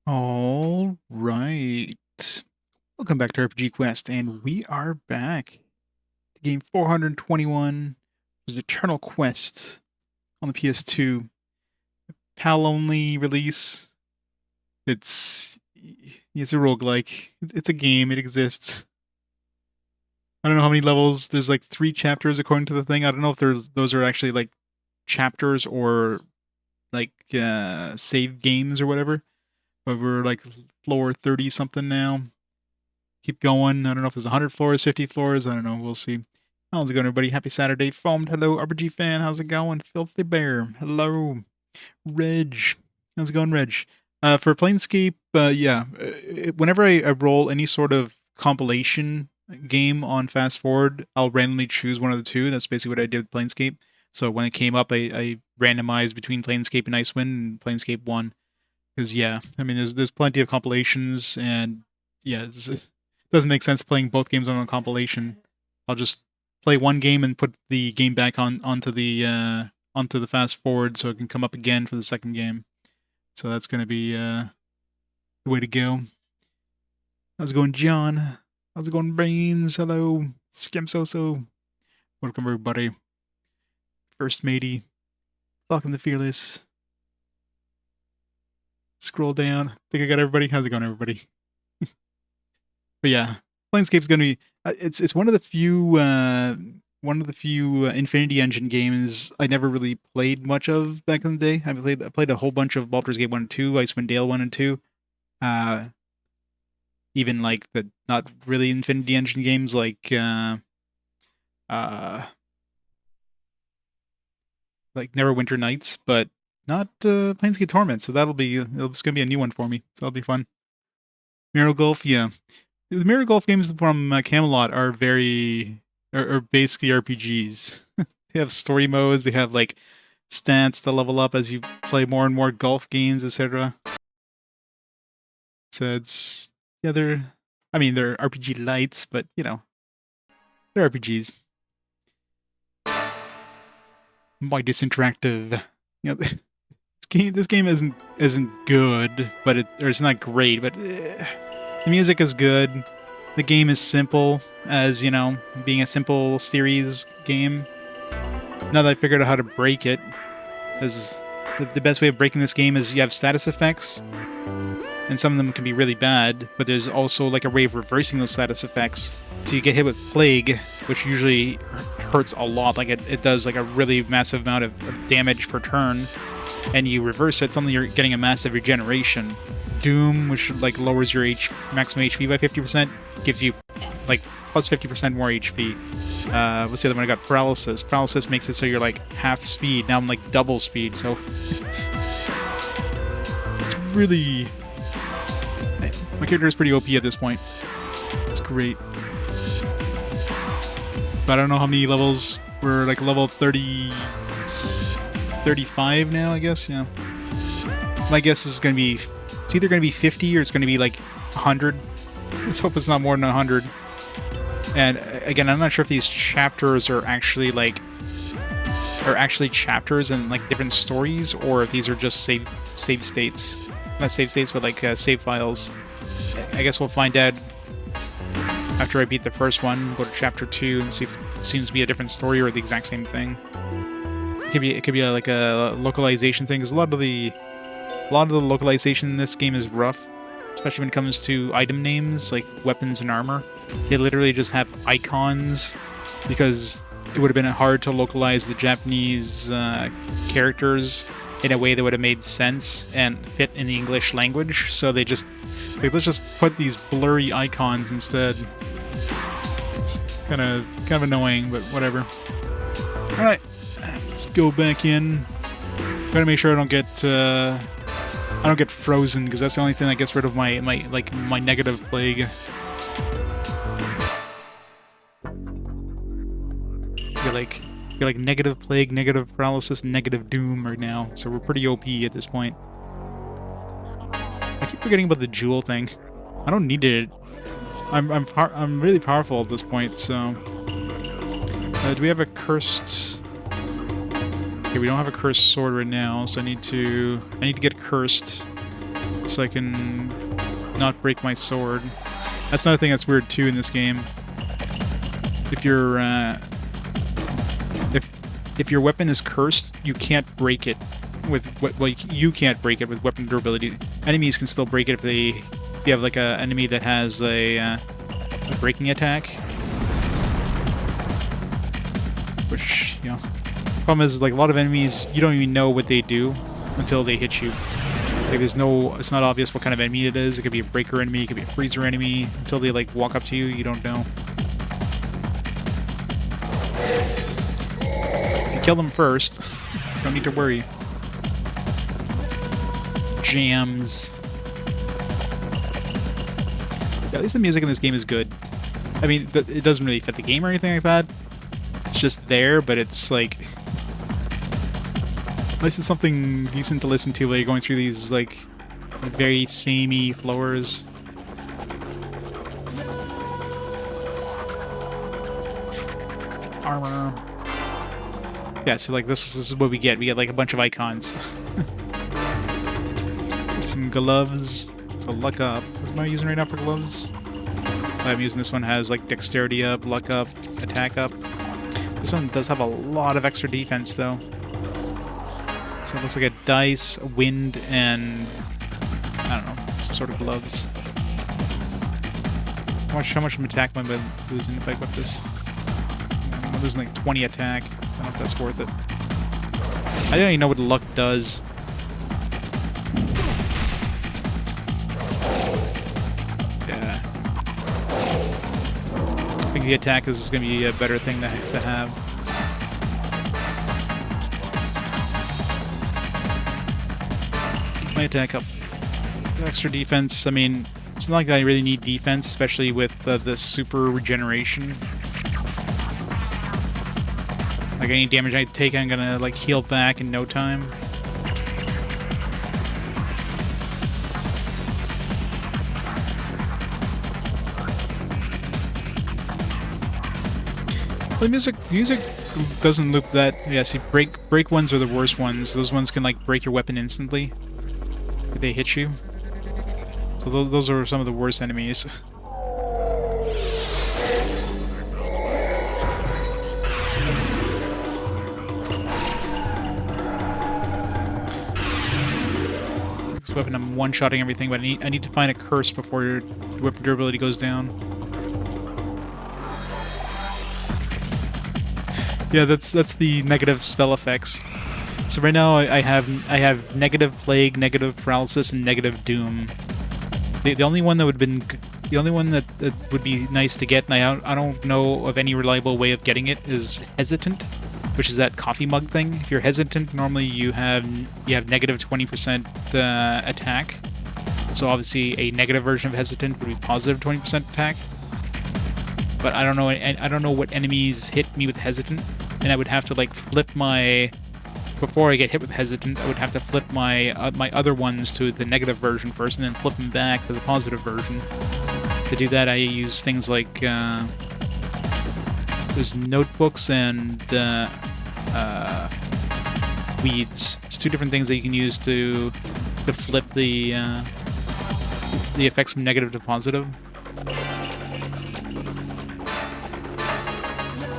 All right. Welcome back to RPG Quest, and we are back to game 421, which is Eternal Quest on the PS2. PAL only release. It's a roguelike. It's a game, it exists. I don't know how many levels. There's like 3 chapters according to the thing. I don't know if those are actually like chapters or like save games or whatever. But we're like floor 30 something now. Keep going. I don't know if there's 100 floors, 50 floors. I don't know. We'll see. How's it going, everybody? Happy Saturday. Foamed. Hello. RPG fan. How's it going? Filthy Bear. Hello. Reg. How's it going, Reg? For Planescape, yeah. Whenever I roll any sort of compilation game on Fast Forward, I'll randomly choose one of the two. That's basically what I did with Planescape. So when it came up, I randomized between Planescape and Icewind, and Planescape won. Because yeah, I mean, there's plenty of compilations, and yeah, it doesn't make sense playing both games on a compilation. I'll just play one game and put the game back onto the fast forward so it can come up again for the second game. So that's gonna be the way to go. How's it going, John? How's it going, Brains? Hello, Skimsoso. Welcome, everybody. First matey. Welcome to Fearless. Scroll down. Think I got everybody. How's it going, everybody? But yeah, Planescape's gonna be. It's one of the few Infinity Engine games I never really played much of back in the day. I played a whole bunch of Baldur's Gate 1 and 2, Icewind Dale 1 and 2. Uh, Even like the not really Infinity Engine games uh, like Neverwinter Nights, but not Planescape Torment. So it's gonna be a new one for me. So that'll be fun. Mirror Golf, yeah. The Mirror Golf games from Camelot are basically RPGs. They have story modes. They have like stats to level up as you play more and more golf games, etc. So it's yeah, they're RPG lights, but you know they're RPGs. Midas Interactive. You know, this game isn't good, but it's not great, but the music is good. The game is simple, as you know, being a simple series game. Now that I figured out how to break it, the best way of breaking this game is you have status effects, and some of them can be really bad, but there's also like a way of reversing those status effects. So you get hit with Plague, which usually hurts a lot, like it does like a really massive amount of damage per turn, and you reverse it, suddenly you're getting a massive regeneration. Doom, which like lowers your maximum HP by 50%, gives you like plus 50% more HP. What's the other one I got? Paralysis. Paralysis makes it so you're like half speed. Now I'm like double speed, so it's really... My character is pretty OP at this point. It's great. But I don't know how many levels. We're like level 30... 35 now, I guess, yeah. My guess is going to be... It's either going to be 50 or it's going to be like 100. Let's hope it's not more than 100. And again, I'm not sure if these chapters are actually chapters and like different stories, or if these are just save states. Not save states, but like save files. I guess we'll find out after I beat the first one. Go to chapter 2 and see if it seems to be a different story or the exact same thing. It could be like a localization thing, because a lot of the localization in this game is rough, especially when it comes to item names like weapons and armor. They literally just have icons, because it would have been hard to localize the Japanese characters in a way that would have made sense and fit in the English language. So let's just put these blurry icons instead. It's kind of annoying, but whatever. All right, let's go back in. Gotta make sure I don't get frozen, because that's the only thing that gets rid of my negative plague. You're like negative plague, negative paralysis, negative doom right now. So we're pretty OP at this point. I keep forgetting about the jewel thing. I don't need it. I'm really powerful at this point. So do we have a cursed? Okay, we don't have a cursed sword right now, so I need to get cursed. so I can not break my sword. That's another thing that's weird too in this game. If you're if your weapon is cursed, you can't break it with well, you can't break it with weapon durability. Enemies can still break it if you have like a enemy that has a breaking attack. Which, you know, problem is like a lot of enemies you don't even know what they do until they hit you. Like it's not obvious what kind of enemy it is. It could be a breaker enemy, it could be a freezer enemy. Until they like walk up to you, you don't know. You kill them first. Don't need to worry. Jams. Yeah, at least the music in this game is good. I mean, it doesn't really fit the game or anything like that. It's just there, but it's like... At least it's something decent to listen to while you're going through these, like, very samey floors. It's armor. Yeah, so, like, this is what we get. We get, like, a bunch of icons. Some gloves. So luck up. What am I using right now for gloves? I'm using this one. Has, like, dexterity up, luck up, attack up. This one does have a lot of extra defense, though. So it looks like a dice, a wind, and I don't know, some sort of gloves. How much from attack am I losing if I equip this? I'm losing like 20 attack. I don't know if that's worth it. I don't even know what luck does. Yeah. I think the attack is going to be a better thing to have. My attack up. Extra defense. I mean, it's not like I really need defense, especially with the super regeneration. Like any damage I take, I'm gonna like heal back in no time. The music doesn't loop that. Yeah, see, break ones are the worst ones. Those ones can like break your weapon instantly. They hit you. So those are some of the worst enemies. This weapon, I'm one-shotting everything, but I need to find a curse before your weapon durability goes down. Yeah, that's the negative spell effects. So right now I have negative plague, negative paralysis, and negative doom. The only one that would be nice to get, and I don't know of any reliable way of getting it, is hesitant, which is that coffee mug thing. If you're hesitant, normally you have negative 20% attack. So obviously a negative version of hesitant would be positive 20% attack. But I don't know what enemies hit me with hesitant, and I would have to like flip my. Before I get hit with hesitant, I would have to flip my other ones to the negative version first, and then flip them back to the positive version. To do that, I use things like there's notebooks and weeds. It's two different things that you can use to flip the effects from negative to positive.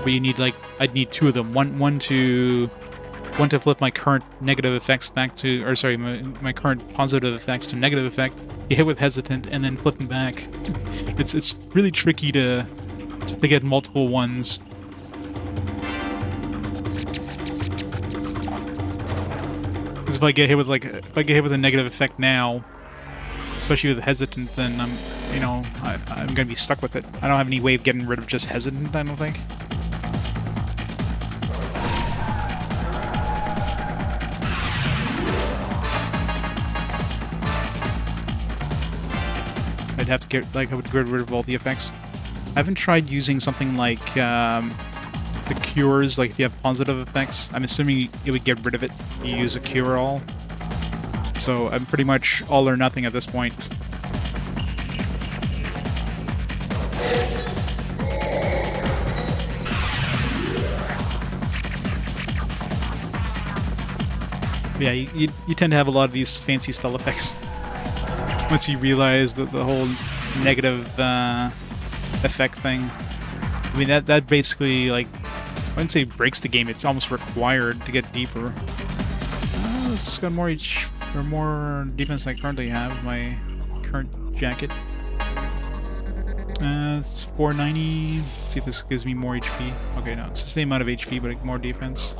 But you need I'd need two of them. One to flip my current negative effects back to, or sorry, my current positive effects to negative effect. You hit with hesitant and then flip them back. It's really tricky to get multiple ones. Because if I get hit with a negative effect now, especially with hesitant, then I'm gonna be stuck with it. I don't have any way of getting rid of just hesitant, I don't think. I'd have to get, I would get rid of all the effects. I haven't tried using something like the cures, like if you have positive effects. I'm assuming it would get rid of it if you use a cure all. So I'm pretty much all or nothing at this point. Yeah, you tend to have a lot of these fancy spell effects. Once you realize that the whole negative effect thing. I mean, that basically, like, I wouldn't say breaks the game, it's almost required to get deeper. This has got more or more defense than I currently have, my current jacket. It's 490. Let's see if this gives me more HP. Okay, no, it's the same amount of HP, but more defense.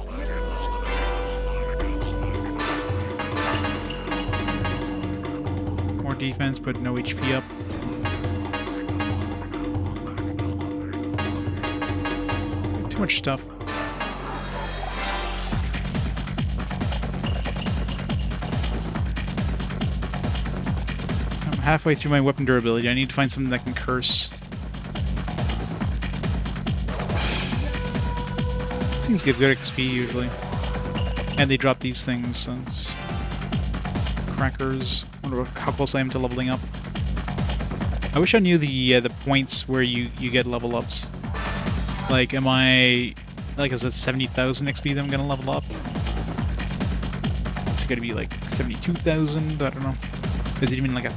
More defense, but no HP up. Too much stuff. I'm halfway through my weapon durability. I need to find something that can curse. These things give good XP usually. And they drop these things, so it's crackers. I wonder how close I am to leveling up. I wish I knew the points where you get level ups. Like, am I... Like, is it 70,000 XP that I'm gonna level up? It's gonna be like 72,000? I don't know. Is it even like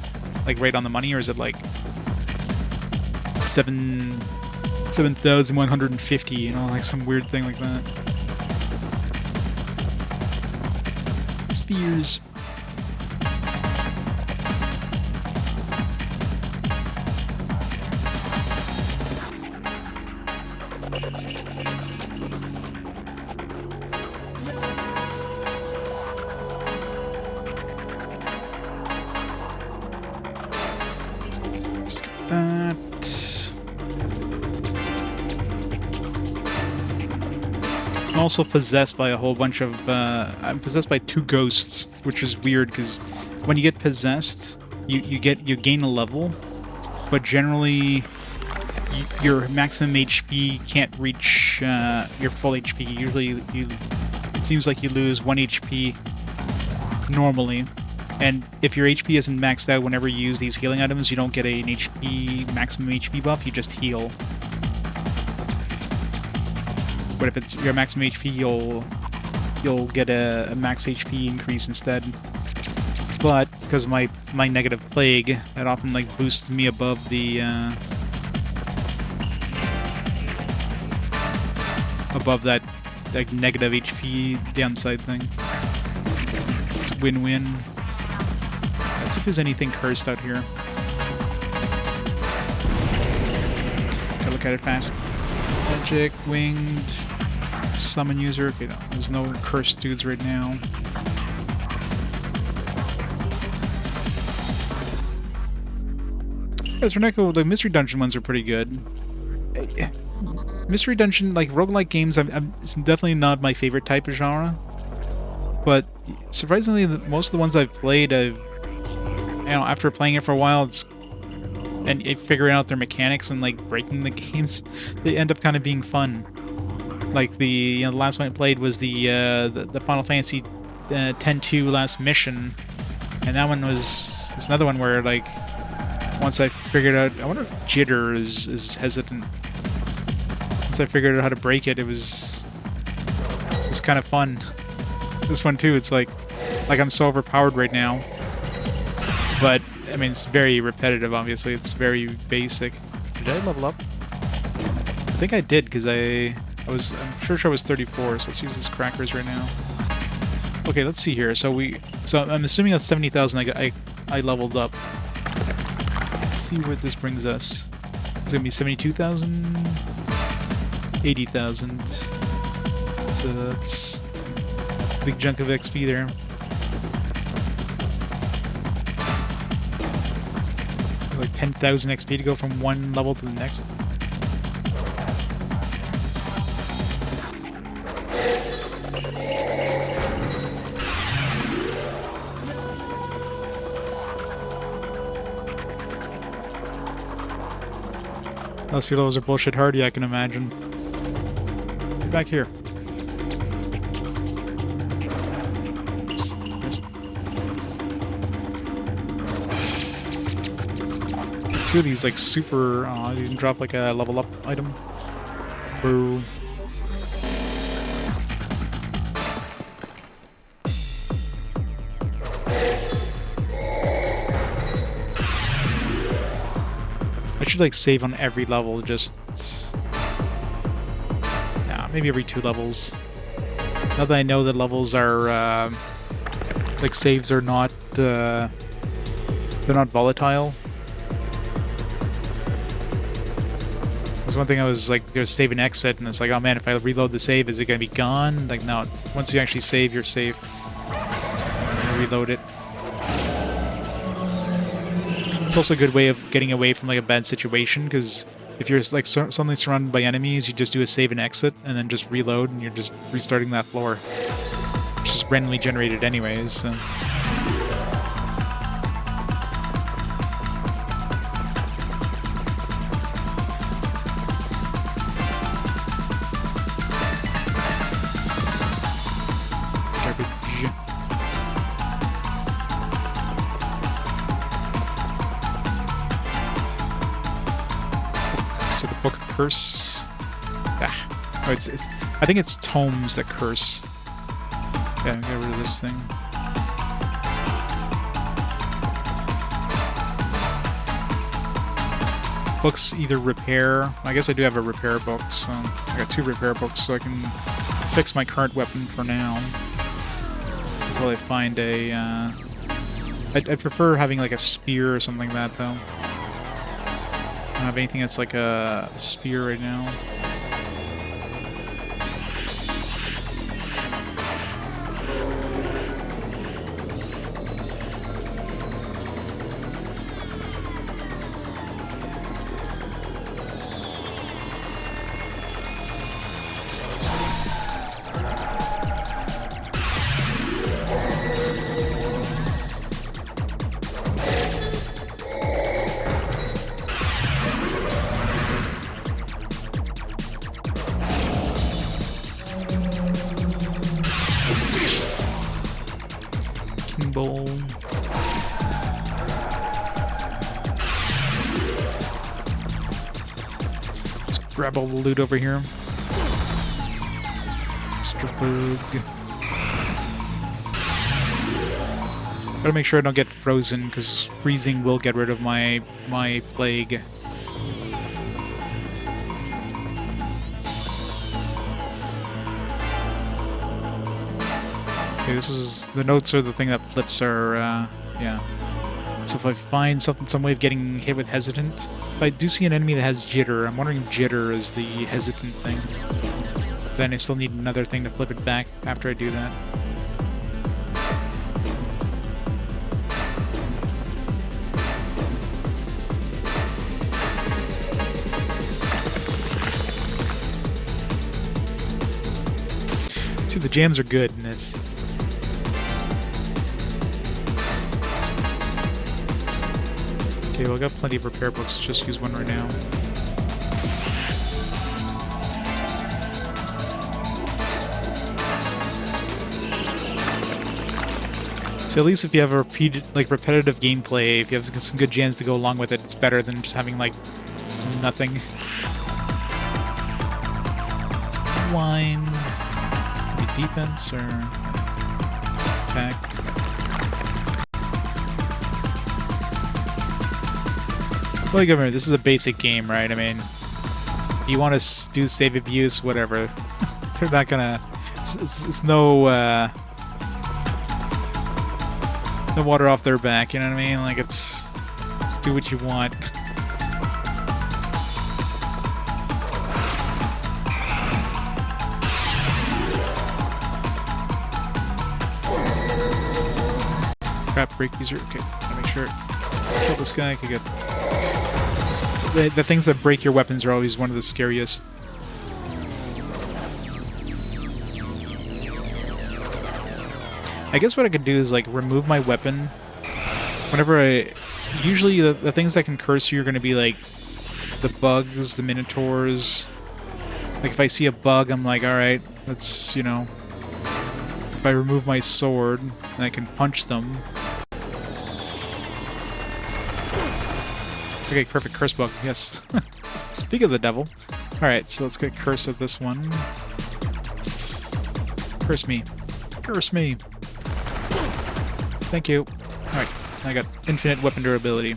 right on the money, or is it like 7,150, you know, like some weird thing like that. Spears. I'm also possessed by a whole bunch of, I'm possessed by 2 ghosts, which is weird, because when you get possessed, you gain a level, but generally, your maximum HP can't reach, your full HP. Usually, it seems like you lose 1 HP normally, and if your HP isn't maxed out whenever you use these healing items, you don't get an maximum HP buff, you just heal. But if it's your maximum HP, you'll get a max HP increase instead. But because of my negative plague, that often like boosts me above the above that like negative HP downside thing. It's win-win. Let's see if there's anything cursed out here. Gotta look at it fast. Magic, winged, summon user. Okay, no, there's no cursed dudes right now. As for Neko, the mystery dungeon ones are pretty good. Mystery dungeon, like roguelike games, it's definitely not my favorite type of genre. But surprisingly, most of the ones I've played, after playing it for a while, and figuring out their mechanics and like breaking the games, they end up kind of being fun. Like the last one I played was the Final Fantasy X-2 last mission, and that one was another one where like once I figured out, I wonder if jitter is hesitant. Once I figured out how to break it, it was kind of fun. This one too, it's like I'm so overpowered right now, but I mean, it's very repetitive, obviously. It's very basic. Did I level up? I think I did, because I'm sure I was 34, so let's use these crackers right now. Okay, let's see here. So I'm assuming that's 70,000 I leveled up. Let's see what this brings us. It's gonna be 72,000, 80,000. So that's a big chunk of XP there. Like 10,000 XP to go from one level to the next. Those few levels are bullshit hard, yeah, I can imagine. Get back here. Oops, missed. Two of these like super. Oh, you didn't drop like a level up item. Boo. should like save on every level, just... Nah, maybe every 2 levels. Now that I know that levels are, like saves are not, they're not volatile. That's one thing I was like, there's save and exit, and it's like, oh man, if I reload the save, is it going to be gone? Like, no, once you actually save, you're safe. Reload it. It's also a good way of getting away from like a bad situation, because if you're like suddenly surrounded by enemies, you just do a save and exit, and then just reload, and you're just restarting that floor. Which is randomly generated anyways, so... Curse. Ah. Oh, it's I think it's tomes that curse. Yeah, get rid of this thing. Books either repair. I guess I do have a repair book, so I got 2 repair books, so I can fix my current weapon for now until I find a. I'd prefer having like a spear or something like that, though. I don't have anything that's like a spear right now. Bowl. Let's grab all the loot over here. Stripberg. Gotta make sure I don't get frozen, because freezing will get rid of my plague. Okay, this is... the notes are the thing that flips are, yeah. So if I find some way of getting hit with hesitant... If I do see an enemy that has jitter, I'm wondering if jitter is the hesitant thing. Then I still need another thing to flip it back after I do that. See, the jams are good in this. Okay, well, I got plenty of repair books. Let's just use one right now. So at least if you have a repetitive gameplay, if you have some good jams to go along with it, it's better than just having, like, nothing. It's wine. It's gonna be defense or attack. Well, remember, this is a basic game, right? I mean, if you want to do save abuse, whatever. They're not gonna... It's no, no water off their back, you know what I mean? Like, it's do what you want. Crap, break user. Okay, gotta make sure. Kill this guy, okay, good. The things that break your weapons are always one of the scariest. I guess what I could do is, like, remove my weapon whenever I... Usually the things that can curse you are going to be, like, the bugs, the minotaurs. Like, if I see a bug, I'm like, alright, let's, you know... If I remove my sword, then I can punch them. Okay, perfect. Curse book, yes. Speak of the devil. Alright, so let's get curse of this one. Curse me. Curse me. Thank you. Alright, I got infinite weapon durability.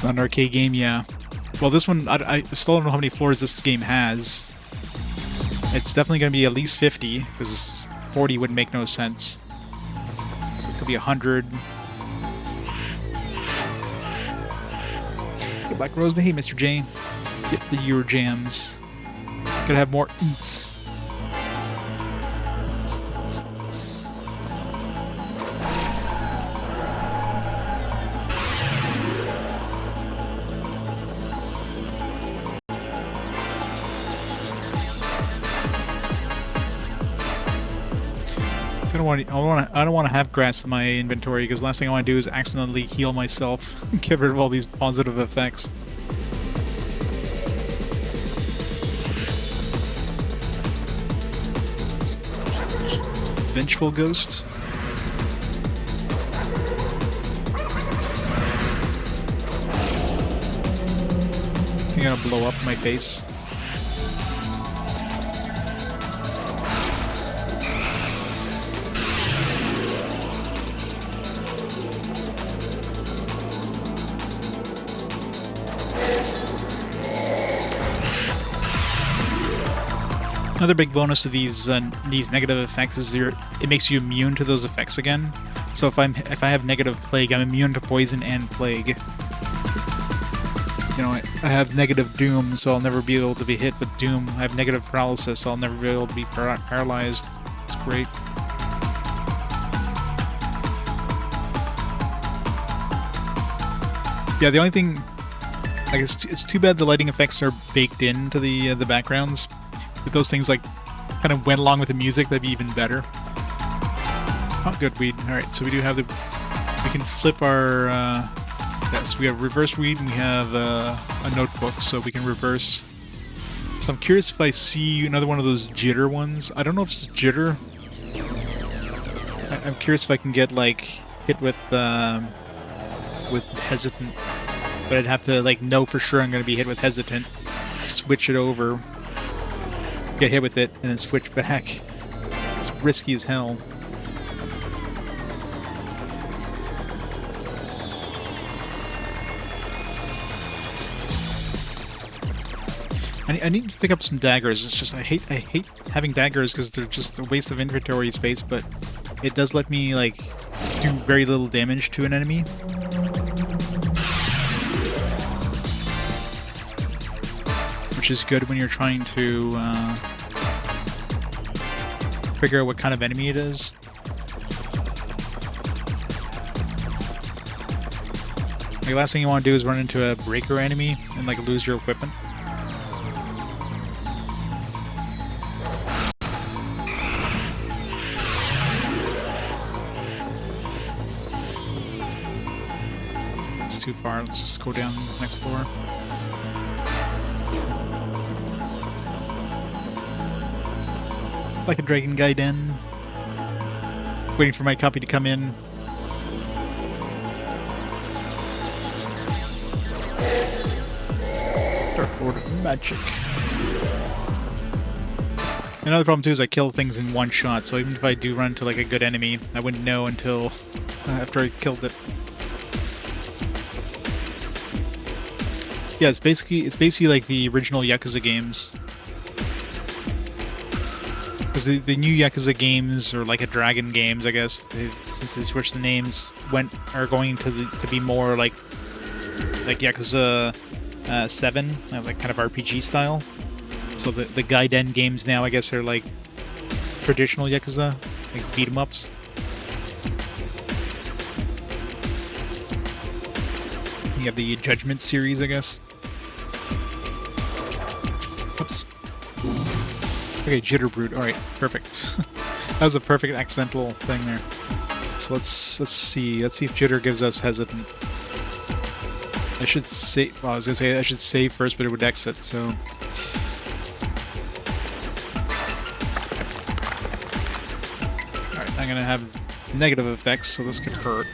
An arcade game, yeah. Well, this one, I still don't know how many floors this game has. It's definitely going to be at least 50, because 40 would make no sense. So it could be 100. Get back, Rosemary. Hey, Mr. J. Get the Euro jams. Gotta have more eats. I don't want to have grass in my inventory because last thing I want to do is accidentally heal myself and get rid of all these positive effects. Vengeful Ghost. Is he gonna blow up my face? Another big bonus of these negative effects is it makes you immune to those effects again. So if I have negative plague, I'm immune to poison and plague. You know, I have negative doom, so I'll never be able to be hit with doom. I have negative paralysis, so I'll never be able to be paralyzed. It's great. Yeah, the only thing, I guess it's too bad the lighting effects are baked into the backgrounds. If those things like kind of went along with the music, that'd be even better. Oh, good weed. All right, so we do have we can flip our. Yes, we have reverse weed and we have a notebook, so we can reverse. So I'm curious if I see another one of those jitter ones. I don't know if it's jitter. I'm curious if I can get like hit with hesitant, but I'd have to like know for sure I'm going to be hit with hesitant. Switch it over. Get hit with it, and then switch back. It's risky as hell. I need to pick up some daggers. It's just I hate having daggers because they're just a waste of inventory space, but it does let me like do very little damage to an enemy. Which is good when you're trying to figure out what kind of enemy it is. The last thing you want to do is run into a breaker enemy and like lose your equipment. It's too far. Let's just go down the next floor. Like a Dragon Gaiden. Waiting for my copy to come in. Dark Lord of Magic. Another problem too is I kill things in one shot, so even if I do run into like a good enemy, I wouldn't know until after I killed it. Yeah, it's basically like the original Yakuza games. Because the new Yakuza games, or like a Dragon games, I guess, since they switched the names, are going to be more like Yakuza 7, like kind of RPG style. So the Gaiden games now, I guess, are like traditional Yakuza, like beat 'em ups. You have the Judgment series, I guess. Oops. Okay, Jitter Brute. All right, perfect. That was a perfect accidental thing there. So let's see. Let's see if Jitter gives us hesitant. I should save. Well, I was gonna say I should save first, but it would exit. So. All right, I'm gonna have negative effects, so this could hurt.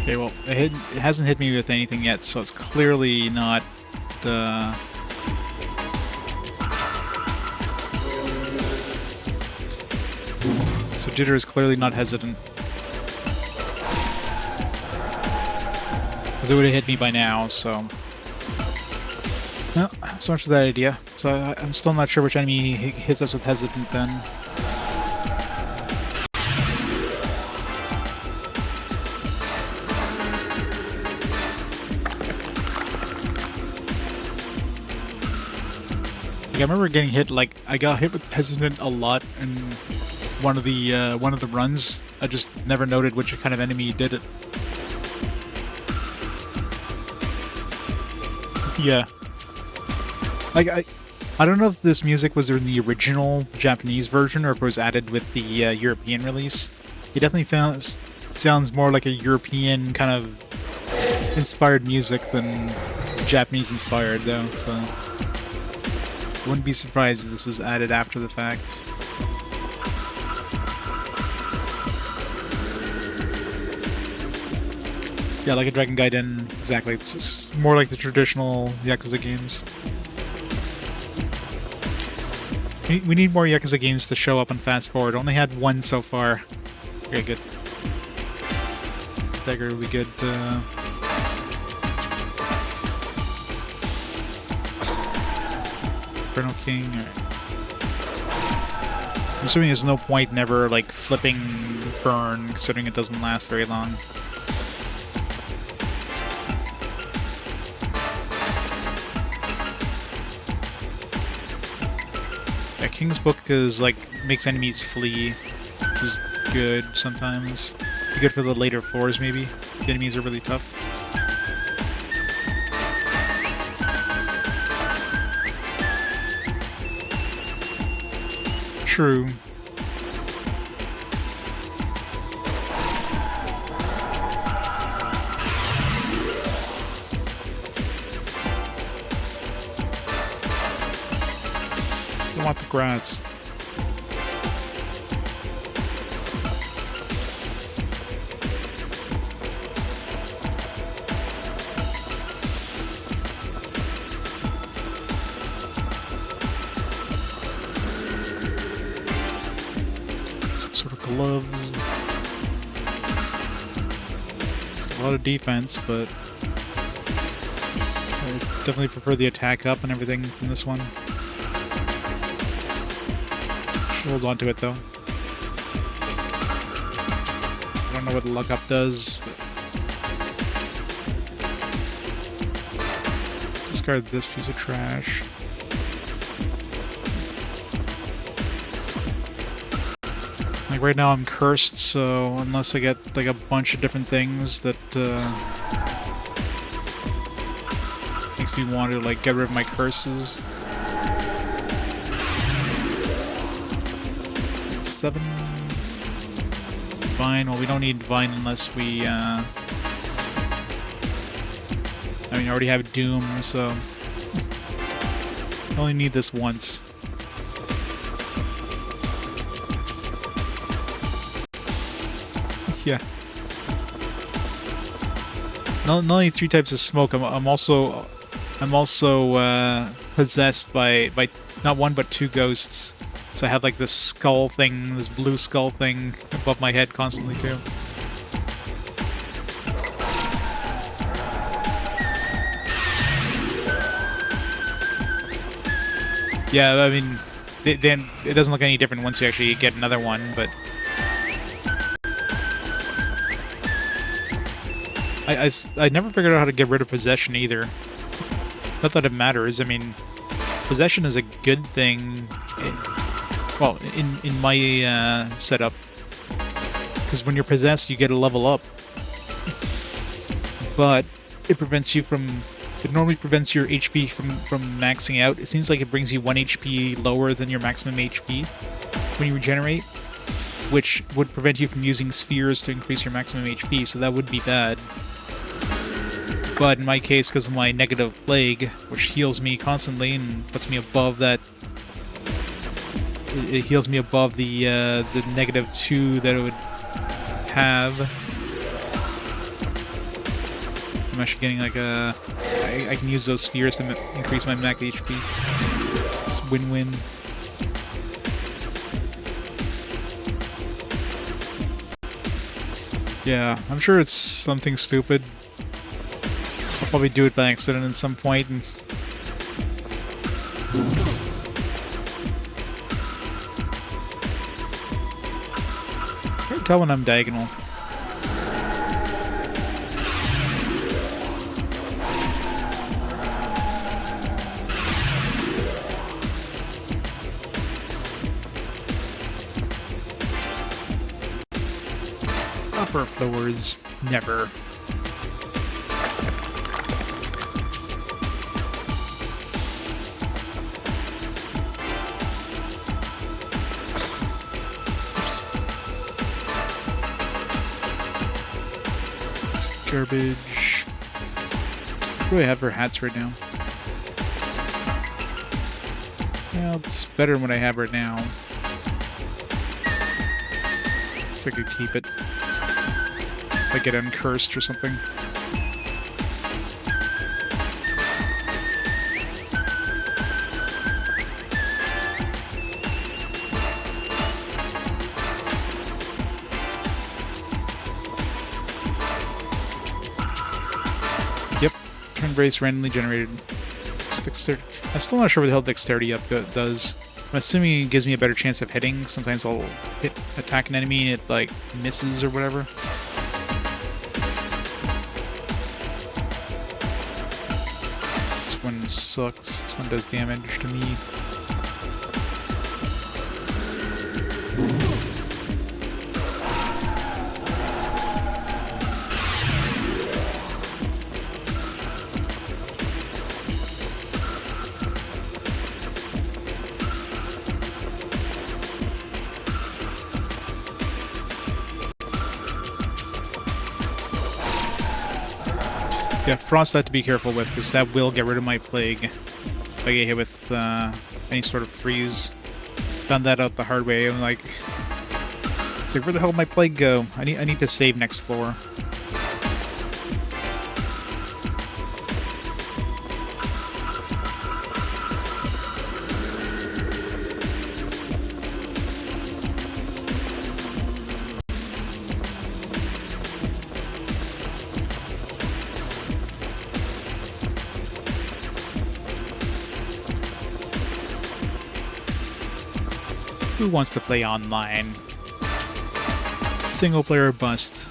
Okay, well, it hasn't hit me with anything yet, so it's clearly not Jitter is clearly not hesitant. Because it would have hit me by now, so... No, so much for that idea. So I'm still not sure which enemy hits us with hesitant then. I remember getting hit, like, I got hit with hesitant a lot in one of the runs. I just never noted which kind of enemy did it. Yeah. Like, I don't know if this music was in the original Japanese version or if it was added with the European release. It definitely sounds more like a European kind of inspired music than Japanese inspired, though, so... Wouldn't be surprised if this was added after the fact. Yeah, like a Dragon Gaiden, exactly. It's more like the traditional Yakuza games. We need more Yakuza games to show up on Fast Forward. Only had one so far. Very good. Dagger would be good. Inferno King. I'm assuming there's no point never like flipping burn, considering it doesn't last very long. Yeah, King's Book is like makes enemies flee, which is good sometimes. Be good for the later floors maybe. The enemies are really tough. True. I want the grass. Gloves. It's a lot of defense, but I definitely prefer the attack up and everything from this one. Should hold on to it though. I don't know what the luck up does, but let's discard this piece of trash. Like right now I'm cursed, so unless I get like a bunch of different things that makes me want to like get rid of my curses. 7 Divine. Well, we don't need Divine unless we I mean I already have Doom, so I only need this once. Yeah. Not only 3 types of smoke. I'm also possessed by not 1 but 2 ghosts. So I have like this skull thing, this blue skull thing above my head constantly too. Yeah, I mean, then it doesn't look any different once you actually get another one, but. I never figured out how to get rid of possession either. Not that it matters. I mean, possession is a good thing. Well, in my setup, because when you're possessed, you get a level up. But it prevents you from. It normally prevents your HP from maxing out. It seems like it brings you 1 HP lower than your maximum HP when you regenerate, which would prevent you from using spheres to increase your maximum HP. So that would be bad. But in my case, because of my negative plague, which heals me constantly and puts me above that, it heals me above the -2 that it would have. I'm actually getting like a. I can use those spheres to increase my max HP. It's win-win. Yeah, I'm sure it's something stupid. I'll probably do it by accident at some point and... I can tell when I'm diagonal. Upper floors, never. Garbage. What do I have for hats right now? Well, it's better than what I have right now. So I could keep it. Like get uncursed or something. Yep. Turn brace randomly generated. Dexterity. I'm still not sure what the hell dexterity up does. I'm assuming it gives me a better chance of hitting. Sometimes I'll attack an enemy and it like misses or whatever. This one sucks. This one does damage to me. Yeah, Frost I have to be careful with, because that will get rid of my plague if I get hit with any sort of freeze. Found that out the hard way. I'm like, it's like, where the hell did my plague go? I need to save next floor. Who wants to play online? Single player bust.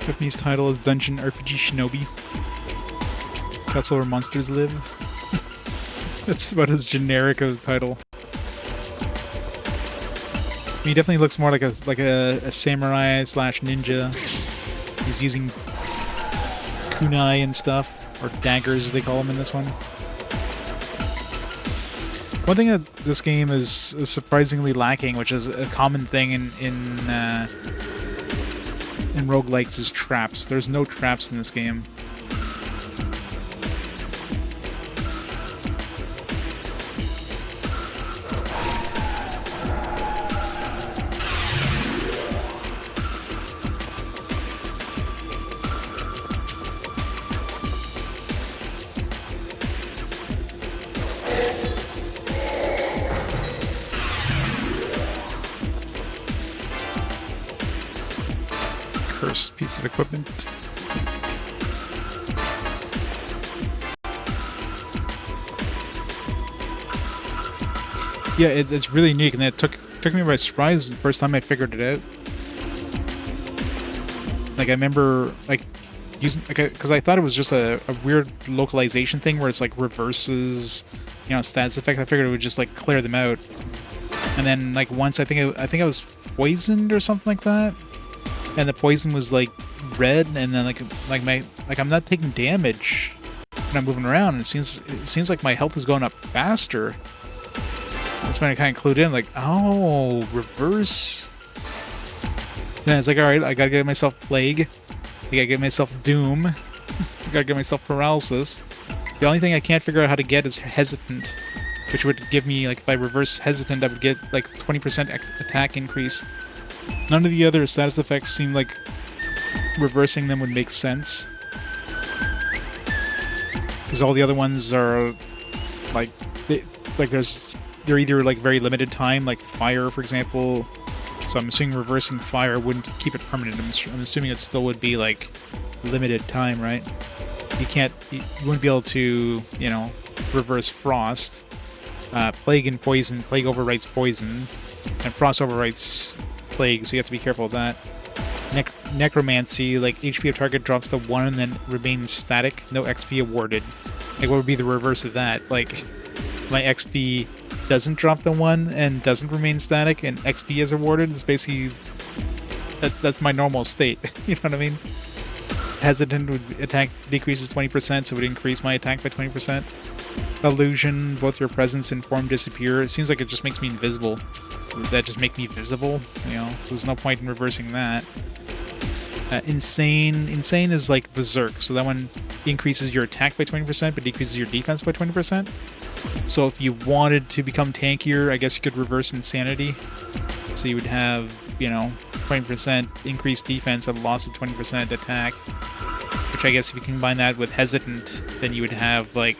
Japanese title is Dungeon RPG Shinobi. That's where monsters live. That's about as generic of a title. I mean, he definitely looks more like a samurai slash ninja. He's using kunai and stuff, or daggers as they call them in this one. One thing that this game is surprisingly lacking, which is a common thing in roguelikes, is traps. There's no traps in this game. Cursed piece of equipment. Yeah, it's really unique, and it took me by surprise the first time I figured it out. Like, I remember, like, using, like, because I thought it was just a weird localization thing where it's like reverses, you know, stats effect. I figured it would just like clear them out. And then like once I think I was poisoned or something like that, and the poison was like red, and then like I'm not taking damage when I'm moving around. And it seems like my health is going up faster. That's when I kind of clued in, like, oh, reverse. Then it's like, alright, I gotta get myself Plague. I gotta get myself Doom. I gotta get myself Paralysis. The only thing I can't figure out how to get is Hesitant, which would give me, like, if I reverse Hesitant, I would get, like, 20% attack increase. None of the other status effects seem like reversing them would make sense. Because all the other ones are, like, they're either, like, very limited time, like Fire, for example. So I'm assuming reversing Fire wouldn't keep it permanent. I'm assuming it still would be, like, limited time, right? You wouldn't be able to, you know, reverse Frost. Plague and Poison. Plague overwrites Poison. And Frost overwrites Plague, so you have to be careful of that. Necromancy, like, HP of target drops to 1 and then remains static. No XP awarded. Like, what would be the reverse of that? Like, my XP doesn't drop to 1 and doesn't remain static, and XP is awarded. It's basically... That's my normal state. You know what I mean? Hesitant would attack decreases 20%, so it would increase my attack by 20%. Illusion, both your presence and form disappear. It seems like it just makes me invisible. Would that just make me visible? You know, there's no point in reversing that. Insane. Insane is like Berserk, so that one increases your attack by 20%, but decreases your defense by 20%. So if you wanted to become tankier, I guess you could reverse Insanity. So you would have, you know, 20% increased defense and loss of 20% attack. Which I guess if you combine that with Hesitant, then you would have, like,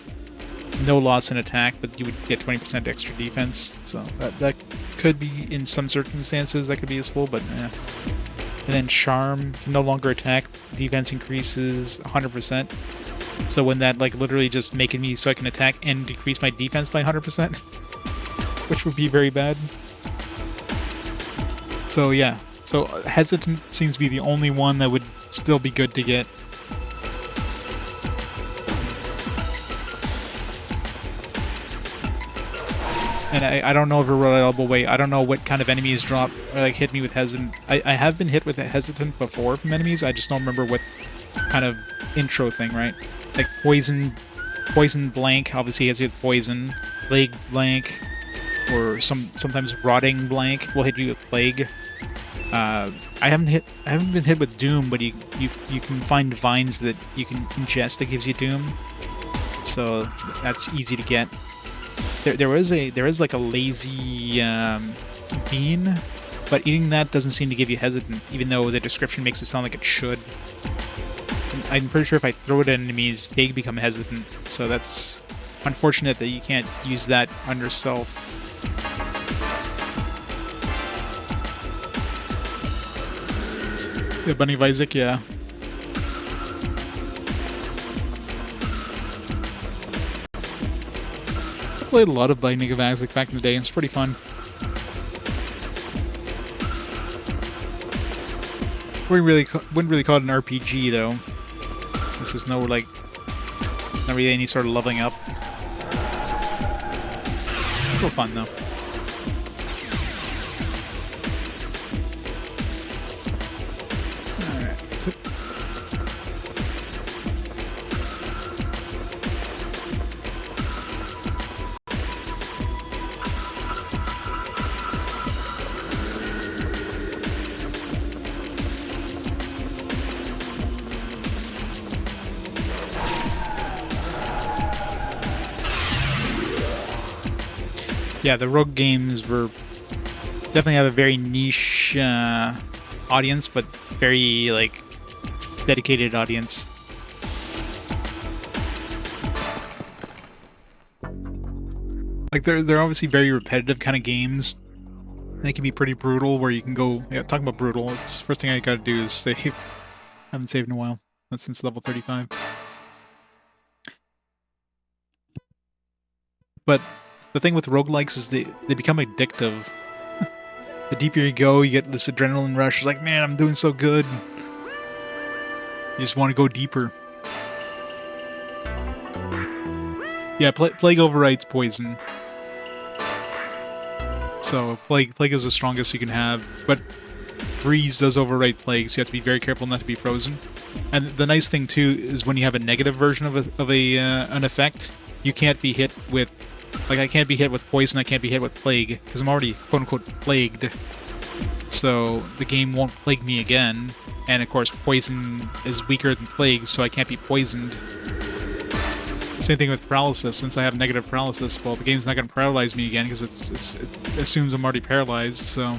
no loss in attack, but you would get 20% extra defense. So that could be, in some circumstances, that could be useful, but eh. And then Charm can no longer attack. Defense increases 100%. So when that, like, literally just making me so I can attack and decrease my defense by 100%, which would be very bad. So yeah, so Hesitant seems to be the only one that would still be good to get. And I don't know of a reliable way. I don't know what kind of enemies drop or, like, hit me with Hesitant. I have been hit with a Hesitant before from enemies. I just don't remember what kind of intro thing, right? Like Poison blank obviously hits you with Poison. Plague blank, or sometimes Rotting blank will hit you with Plague. I haven't been hit with Doom, but you can find vines that you can ingest that gives you Doom. So that's easy to get. There is like a lazy bean, but eating that doesn't seem to give you Hesitant, even though the description makes it sound like it should. I'm pretty sure if I throw it at enemies, they become Hesitant, so that's unfortunate that you can't use that on yourself. Yeah, Bunny of Isaac, yeah. I played a lot of Binding of Isaac back in the day. It's pretty fun. Wouldn't really call it an RPG though, since there's no, like, not really any sort of leveling up. Still fun though. Yeah, the Rogue games were definitely have a very niche audience, but very, like, dedicated audience. Like, they're obviously very repetitive kind of games. They can be pretty brutal, where you can go... Yeah, talking about brutal, it's first thing I gotta do is save. I haven't saved in a while. Not since level 35. But the thing with roguelikes is they become addictive. The deeper you go, you get this adrenaline rush. You're like, man, I'm doing so good. You just want to go deeper. Yeah, Plague overwrites Poison. So Plague is the strongest you can have, but Freeze does overwrite Plague, so you have to be very careful not to be frozen. And the nice thing too is when you have a negative version of an effect, you can't be hit with Like, I can't be hit with poison, I can't be hit with plague, because I'm already quote-unquote plagued. So the game won't plague me again. And of course, poison is weaker than plague, so I can't be poisoned. Same thing with paralysis. Since I have negative paralysis, well, the game's not going to paralyze me again because it assumes I'm already paralyzed. So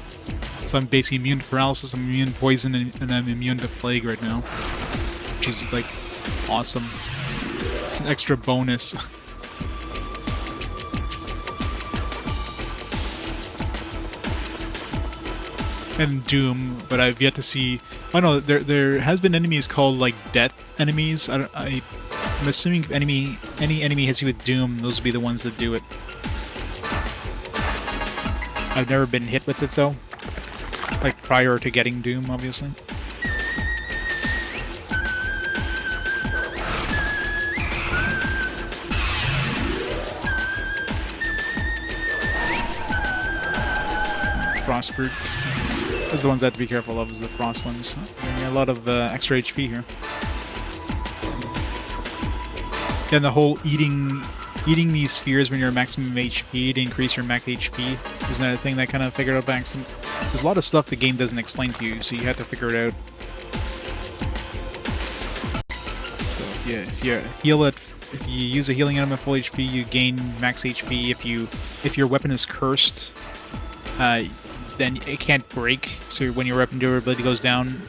I'm basically immune to paralysis, I'm immune to poison, and I'm immune to plague right now, which is like awesome. It's an extra bonus. And Doom, but I've yet to see. Oh no, there has been enemies called like death enemies. I'm assuming if any enemy hits you with Doom, those will be the ones that do it. I've never been hit with it though, like prior to getting Doom, obviously. Frostbrute. Those are the ones I have to be careful of, is the frost ones. A lot of extra HP here. Yeah, and the whole eating these spheres when you're maximum HP to increase your max HP is another thing that I kind of figured out by accident. There's a lot of stuff the game doesn't explain to you, so you have to figure it out. So yeah, if you heal it, if you use a healing item at full HP, you gain max HP. If your weapon is cursed, then it can't break. So when your weapon durability goes down,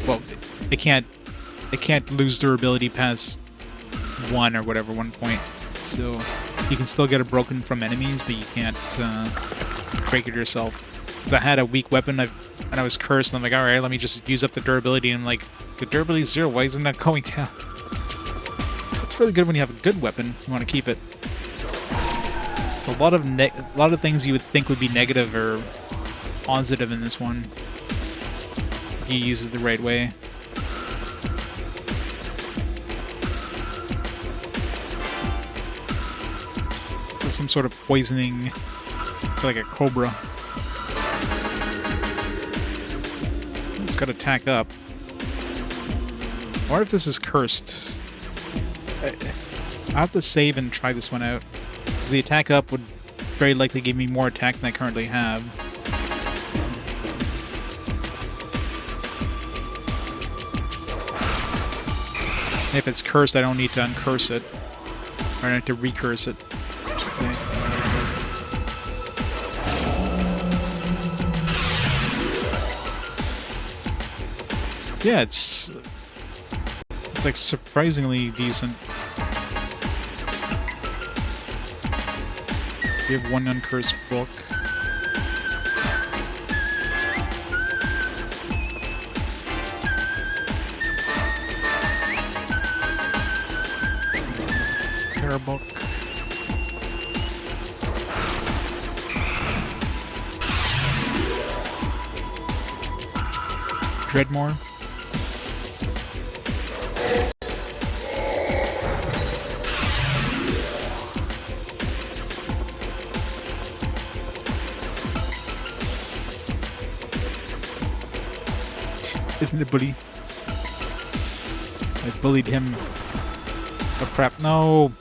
well, it can't lose durability past 1 or whatever, 1 point. So you can still get it broken from enemies, but you can't break it yourself. Because I had a weak weapon and I was cursed, and I'm like, all right, let me just use up the durability. And I'm like, the durability is 0. Why isn't that going down? So it's really good when you have a good weapon. You want to keep it. So a lot of things you would think would be negative or positive in this one if you use it the right way. So some sort of poisoning, like a cobra. It's got to attack up. I wonder if this is cursed. I'll have to save and try this one out, because the attack up would very likely give me more attack than I currently have. If it's cursed, I don't need to uncurse it. Or I need to recurse it, I should say. Yeah, it's like surprisingly decent. So we have 1 uncursed book. Book. Dreadmore. Isn't it bully? I bullied him. Oh crap! No.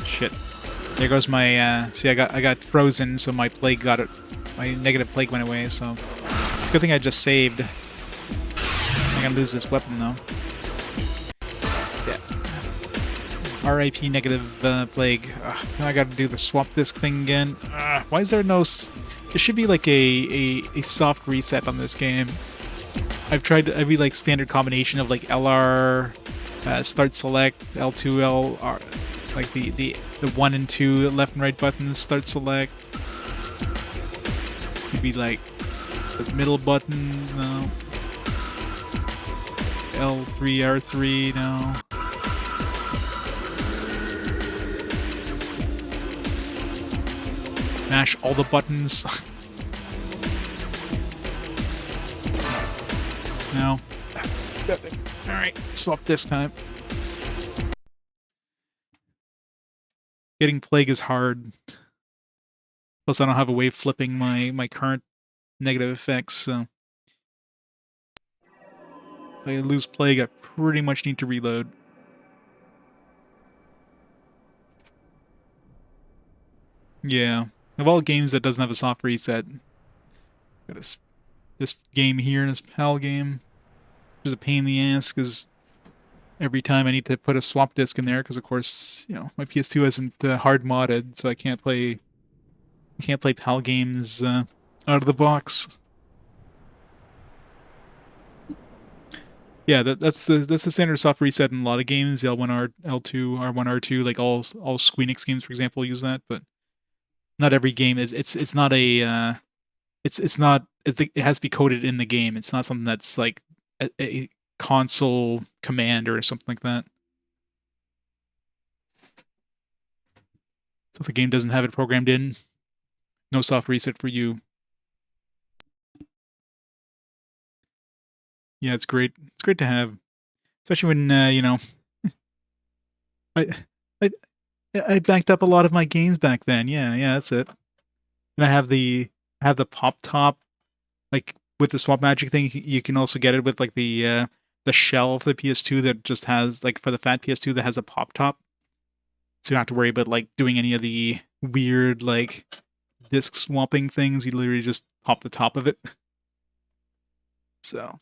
Shit. There goes my, see, I got frozen, so my plague got it. My negative plague went away, so... It's a good thing I just saved. I'm gonna lose this weapon, though. Yeah. RIP negative, plague. Ugh, now I gotta do the swap disc thing again. Why is there no... There should be, like, a soft reset on this game. I've tried every, like, standard combination of, like, LR, start select, L2, LR... Like the 1 and 2 left and right buttons, start select. Maybe like the middle button, no. L3, R3, no. Mash all the buttons. No. Alright, swap this time. Getting plague is hard. Plus, I don't have a way of flipping my current negative effects, so... If I lose plague, I pretty much need to reload. Yeah. Of all games that doesn't have a soft reset, got this game here, this PAL game, which is a pain in the ass because every time I need to put a swap disc in there, because of course, my PS2 isn't hard modded, so I can't play PAL games out of the box. Yeah, that's the standard soft reset in a lot of games. L1R, L2, R1, R2, like all Squeenix games, for example, use that, but not every game is. It's not a. It's not. It has to be coded in the game. It's not something that's like a console command or something like that. So if the game doesn't have it programmed in, no soft reset for you. Yeah, it's great. It's great to have, especially when I I I backed up a lot of my games back then. Yeah, yeah, that's it. And I have the pop top, like with the swap magic thing. You can also get it with like the shell of the PS2 that just has like for the fat PS2 that has a pop top. So you don't have to worry about like doing any of the weird like disc swapping things. You literally just pop the top of it. So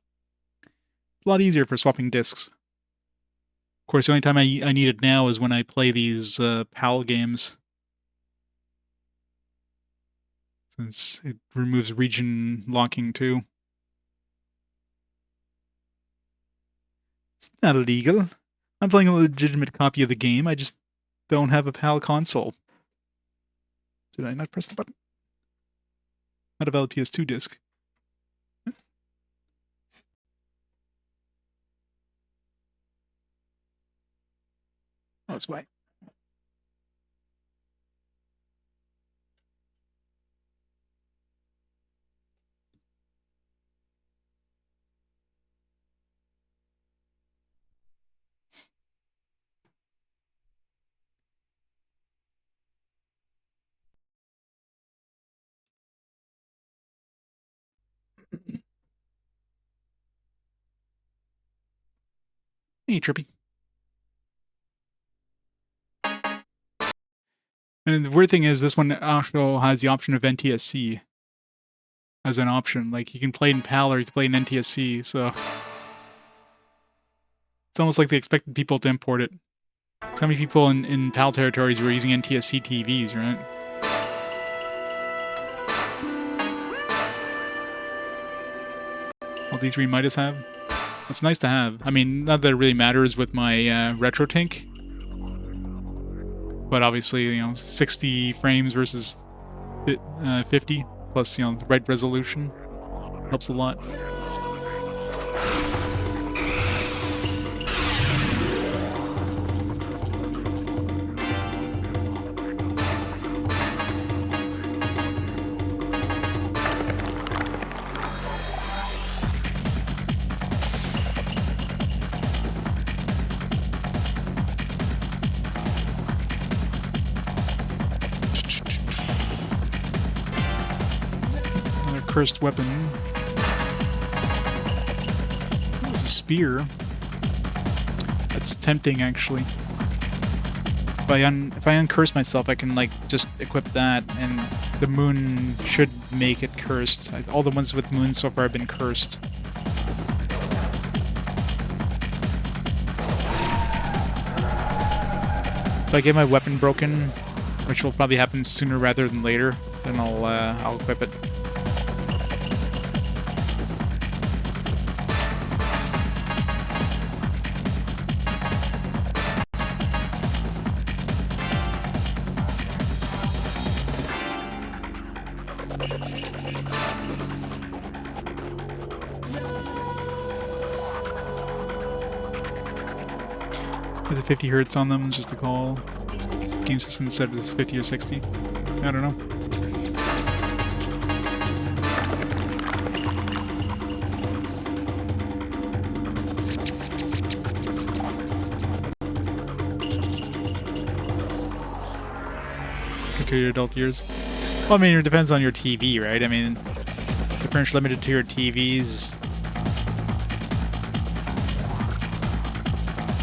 a lot easier for swapping discs. Of course, the only time I need it now is when I play these PAL games, since it removes region locking too. It's not illegal. I'm playing a legitimate copy of the game. I just don't have a PAL console. Did I not press the button? Not a valid PS2 disc. Oh, that's why. Hey, Trippy. And the weird thing is, this one also has the option of NTSC as an option. Like, you can play in PAL or you can play in NTSC, so it's almost like they expected people to import it. So many people in PAL territories were using NTSC TVs, right? All D3 Midas have. It's nice to have. I mean, not that it really matters with my RetroTink, but obviously, 60 frames versus 50, plus, the right resolution helps a lot. Cursed weapon. It was a spear. That's tempting, actually. If I uncurse myself, I can like just equip that, and the moon should make it cursed. All the ones with moon so far have been cursed. If I get my weapon broken, which will probably happen sooner rather than later, then I'll equip it. With the 50 hertz on them, just a call. Game system said it's 50 or 60. I don't know. Compared to your adult years. Well, I mean, it depends on your TV, right? I mean, differential limited to your TVs.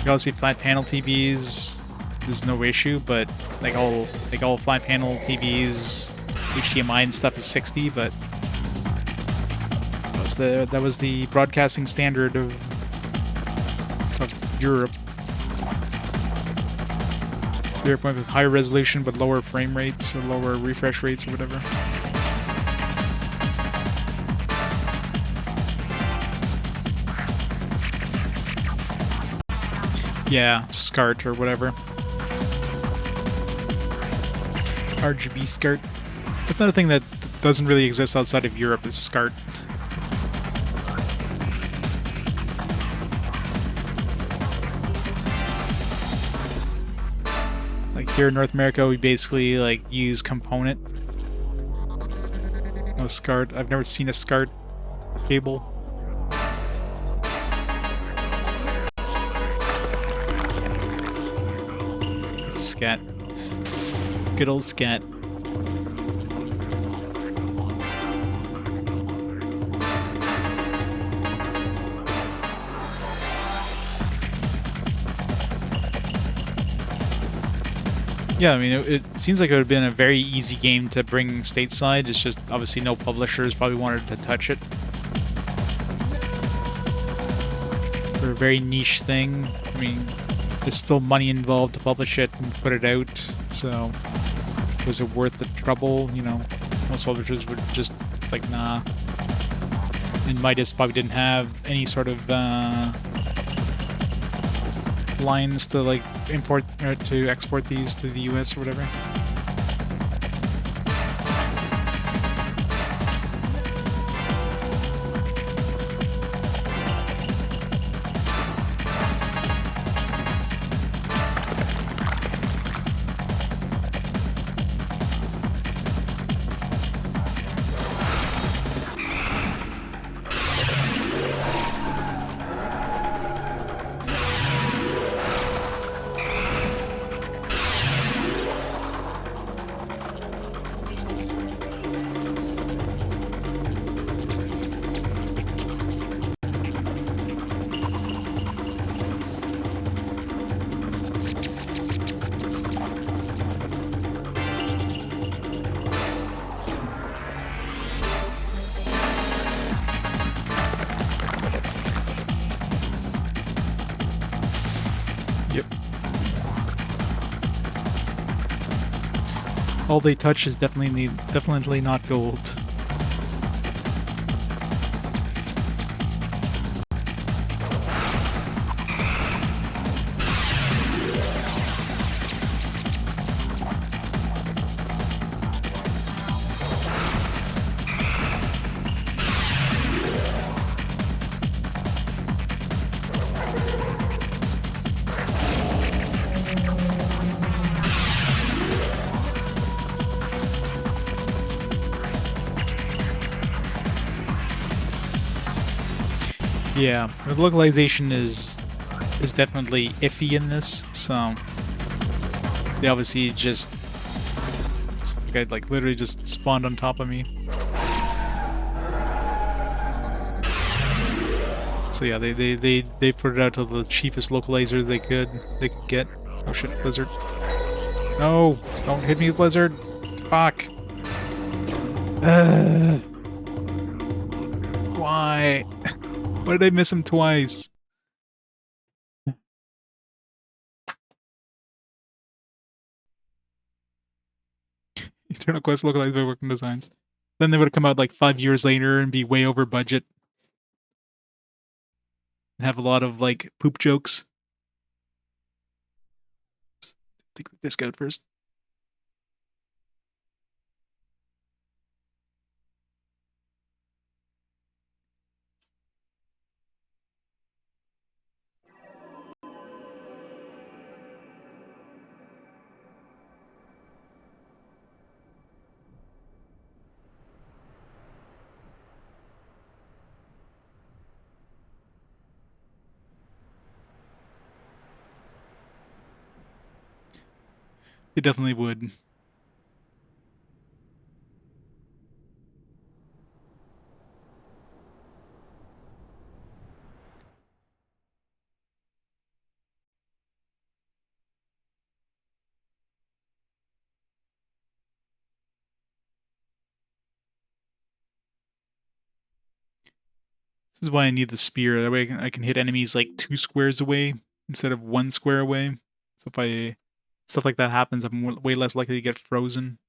You also see flat panel TVs. there's no issue, but all 5-panel TVs, HDMI and stuff is 60, but that was the broadcasting standard of Europe. Europe went with higher resolution but lower frame rates or lower refresh rates or whatever. Yeah, SCART or whatever. RGB SCART. That's not a thing that doesn't really exist outside of Europe, is SCART. Like here in North America, we basically like use component. No SCART. I've never seen a SCART cable. Scat. Good old scat. Yeah, I mean, it seems like it would have been a very easy game to bring stateside. It's just obviously no publishers probably wanted to touch it. For a very niche thing. I mean, there's still money involved to publish it and put it out, so was it worth the trouble? You know, most publishers would just like, nah. And Midas probably didn't have any sort of lines to like import or to export these to the US or whatever. All they touch is definitely not gold. Yeah, the localization is definitely iffy in this, so they obviously just like literally just spawned on top of me. So yeah, they put it out to the cheapest localizer they could get. Oh shit, Blizzard. No, don't hit me with Blizzard. Fuck. Why? Why did I miss him twice? Eternal Quest localized by Working Designs. Then they would have come out like 5 years later and be way over budget. And have a lot of like poop jokes. Take the disc out first. It definitely would. This is why I need the spear. That way I can hit enemies like 2 squares away instead of 1 square away. So if stuff like that happens, I'm way less likely to get frozen.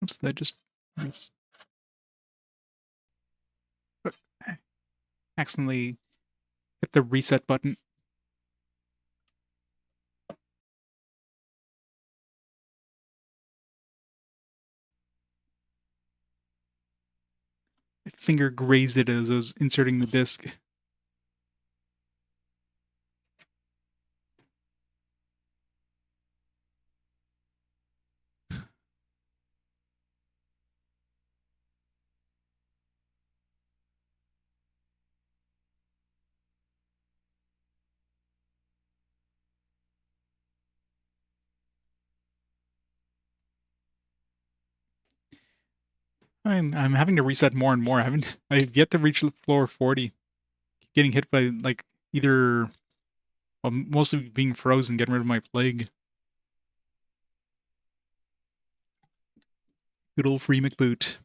Oops, that just accidentally hit the reset button. My finger grazed it as I was inserting the disc. I'm having to reset more and more. I've yet to reach floor 40. Keep getting hit by like either well, mostly being frozen, getting rid of my plague. Good old free McBoot.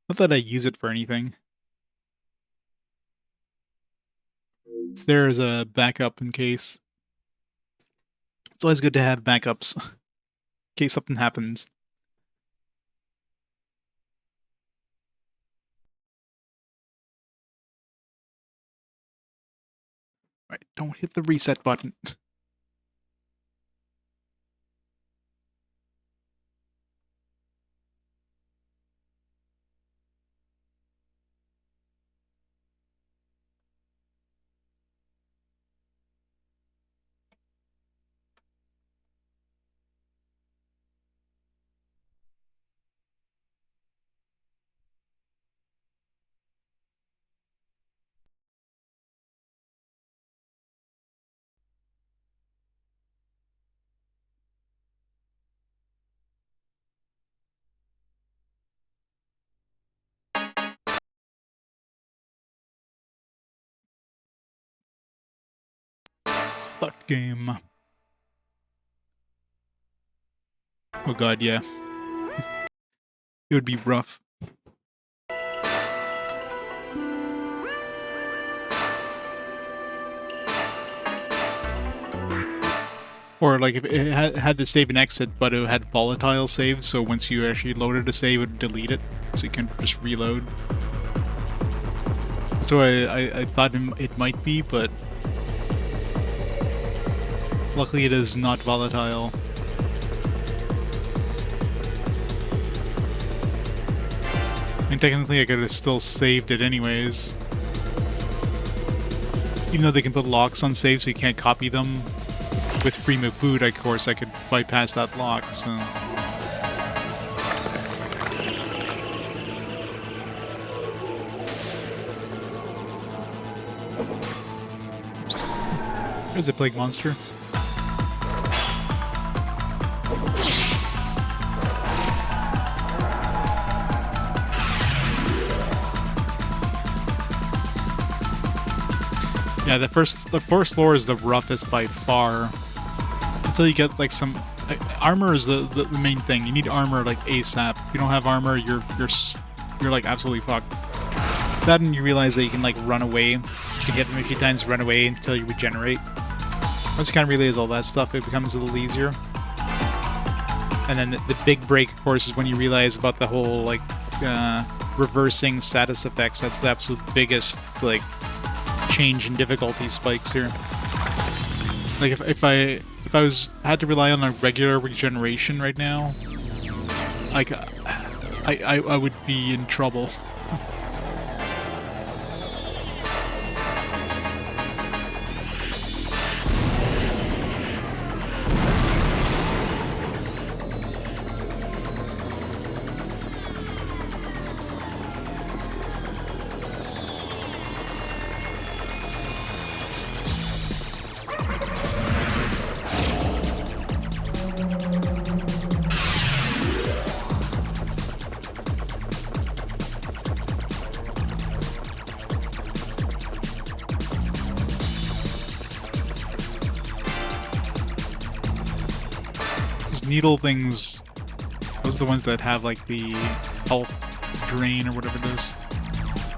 Not that I use it for anything. It's there as a backup in case. It's always good to have backups in case something happens. Right, don't hit the reset button. Stuck game. Oh god, yeah. It would be rough. Or like if it had the save and exit, but it had volatile saves, so once you actually loaded a save, it would delete it, so you can just reload. So I thought it might be, but luckily it is not volatile. I mean, technically I could have still saved it anyways. Even though they can put locks on saves so you can't copy them. With free McBoot, of course, I could bypass that lock, so... There's a plague monster. Yeah, the first floor is the roughest by far. Until you get like some armor is the main thing. You need armor like ASAP. If you don't have armor, you're like absolutely fucked. That and you realize that you can like run away. You can hit them a few times, run away until you regenerate. Once you kind of realize all that stuff, it becomes a little easier. And then the big break, of course, is when you realize about the whole like reversing status effects. That's the absolute biggest like change in difficulty spikes here. Like if I had to rely on a regular regeneration right now, like I would be in trouble. needle things, those are the ones that have like the health drain or whatever it is.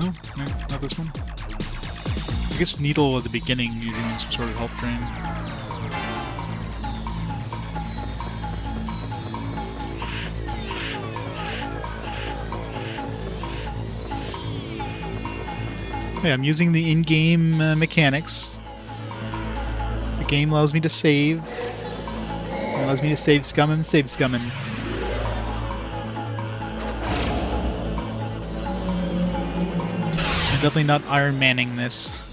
No, not this one. I guess needle at the beginning usually means some sort of health drain. Yeah, I'm using the in-game mechanics. The game allows me to save. It allows me to save scum and save scummin'. I'm definitely not Iron Manning this.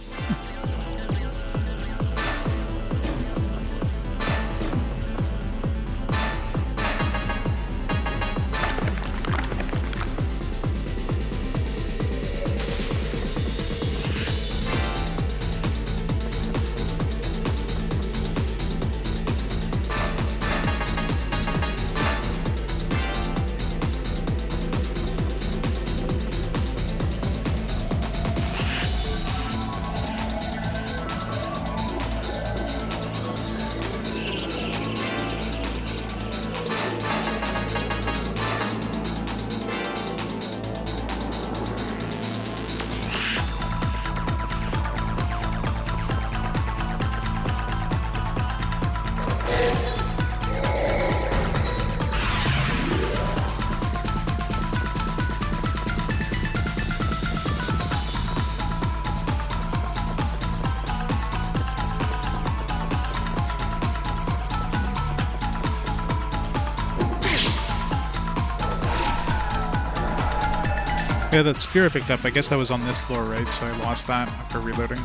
Yeah, that spear I picked up, I guess that was on this floor, right? So I lost that after reloading.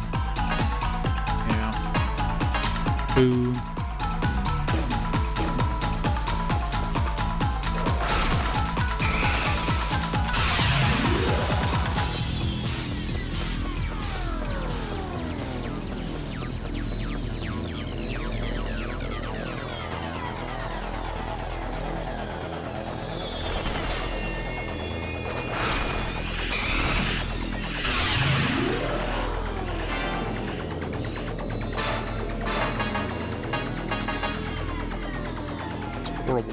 Yeah. Boo. Horrible.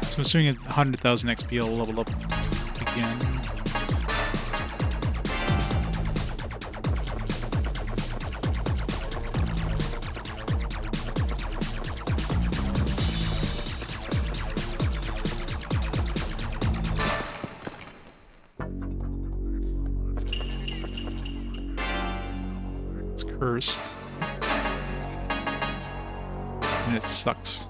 So I'm assuming at 100,000 XP I'll level up again. Cursed. And it sucks.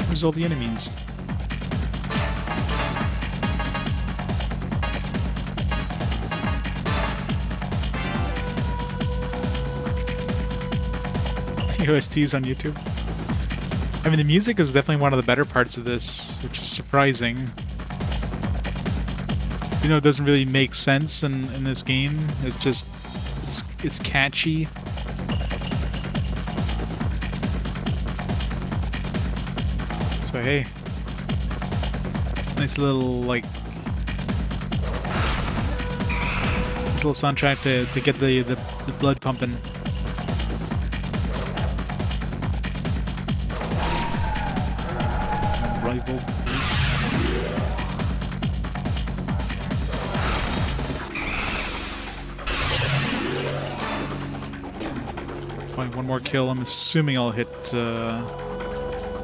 Where's all the enemies? OSTs on YouTube. I mean, the music is definitely one of the better parts of this, which is surprising. You know, it doesn't really make sense in this game. It just, it's catchy. So hey, nice little like, nice little soundtrack to get the blood pumping. Rival. Find one more kill. I'm assuming I'll hit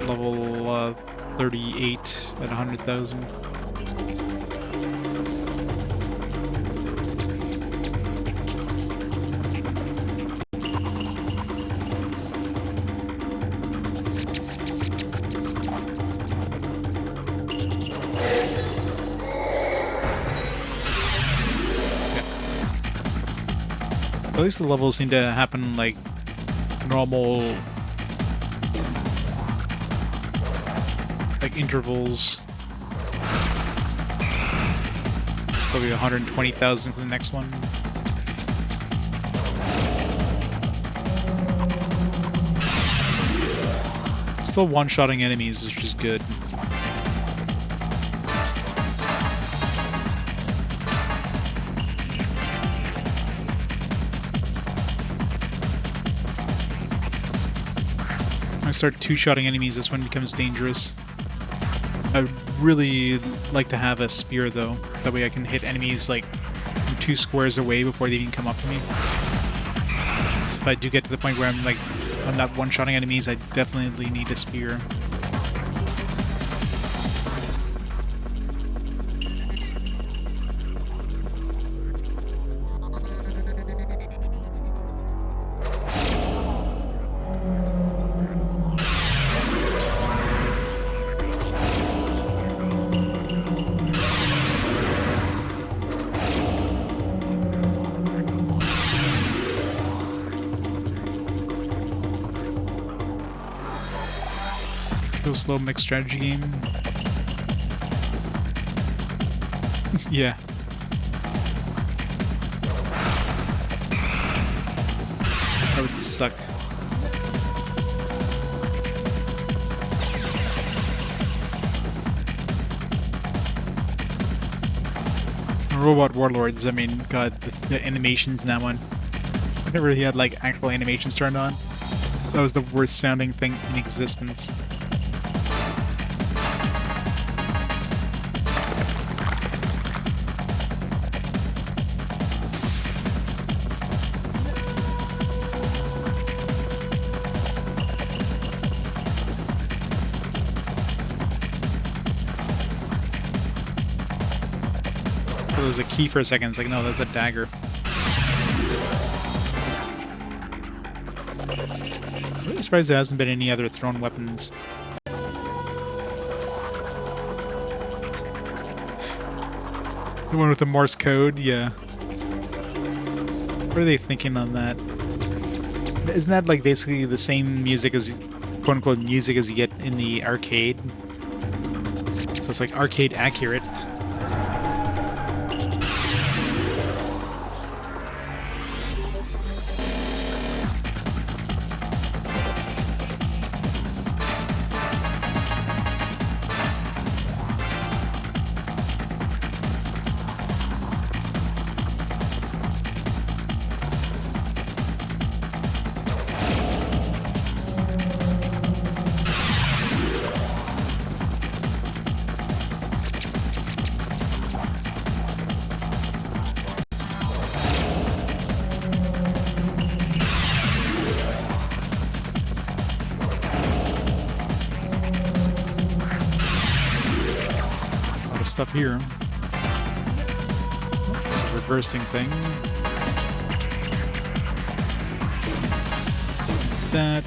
level 38 at 100,000. At least the levels seem to happen like normal, like intervals. Probably 120,000 for the next one. Still one-shotting enemies, which is good. When I start two-shotting enemies, this one becomes dangerous. I would really like to have a spear, though. That way I can hit enemies, like, from 2 squares away before they even come up to me. So if I do get to the point where I'm, like, I'm not one-shotting enemies, I definitely need a spear. Slow mixed strategy game. Yeah. That would suck. Robot Warlords, I mean, god, the animations in that one. Whenever he had, like, actual animations turned on, that was the worst sounding thing in existence. There was a key for a second. It's like, no, that's a dagger. I'm really surprised there hasn't been any other thrown weapons. The one with the Morse code, yeah. What are they thinking on that? Isn't that like basically the same music as, quote-unquote, music as you get in the arcade? So it's like arcade accurate. Stuff here. It's a reversing thing. That.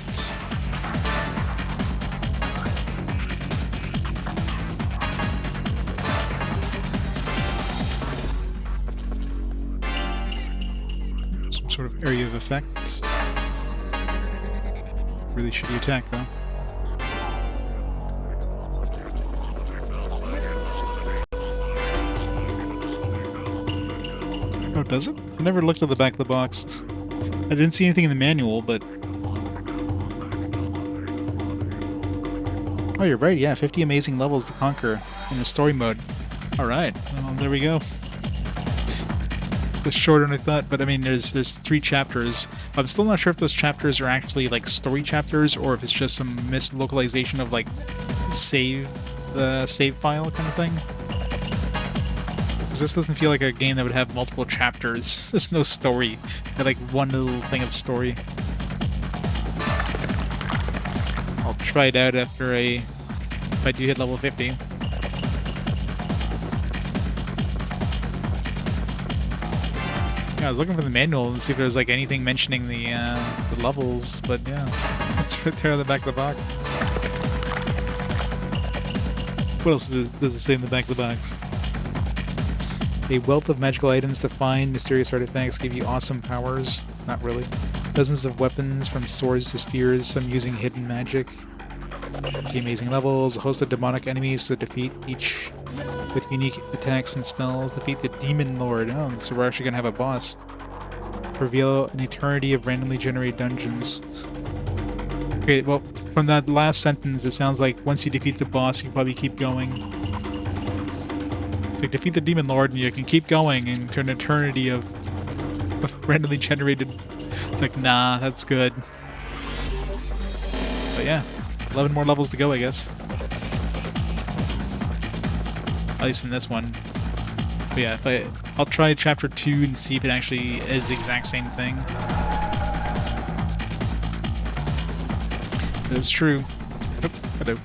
Some sort of area of effect. Really shitty attack, though. Oh, does it? I never looked at the back of the box. I didn't see anything in the manual, but... Oh, you're right, yeah. 50 amazing levels to conquer in the story mode. Alright, well, there we go. It's shorter than I thought, but I mean, there's 3 chapters. I'm still not sure if those chapters are actually, like, story chapters, or if it's just some mislocalization of, like, save file kind of thing. This doesn't feel like a game that would have multiple chapters. There's no story. Like one little thing of story. I'll try it out after if I do hit level 50. Yeah, I was looking for the manual and see if there was like anything mentioning the levels, but yeah, it's right there on the back of the box. What else does it say in the back of the box? A wealth of magical items to find, mysterious artifacts give you awesome powers. Not really. Dozens of weapons, from swords to spears, some using hidden magic. The amazing levels, a host of demonic enemies to defeat, each with unique attacks and spells. Defeat the Demon Lord. Oh, so we're actually gonna have a boss. Reveal an eternity of randomly generated dungeons. Okay, well, from that last sentence, it sounds like once you defeat the boss, you can probably keep going. It's like, defeat the Demon Lord, and you can keep going into an eternity of randomly generated... It's like, nah, that's good. But yeah, 11 more levels to go, I guess. At least in this one. But yeah, I'll try chapter 2 and see if it actually is the exact same thing. It's true. Oh, hello.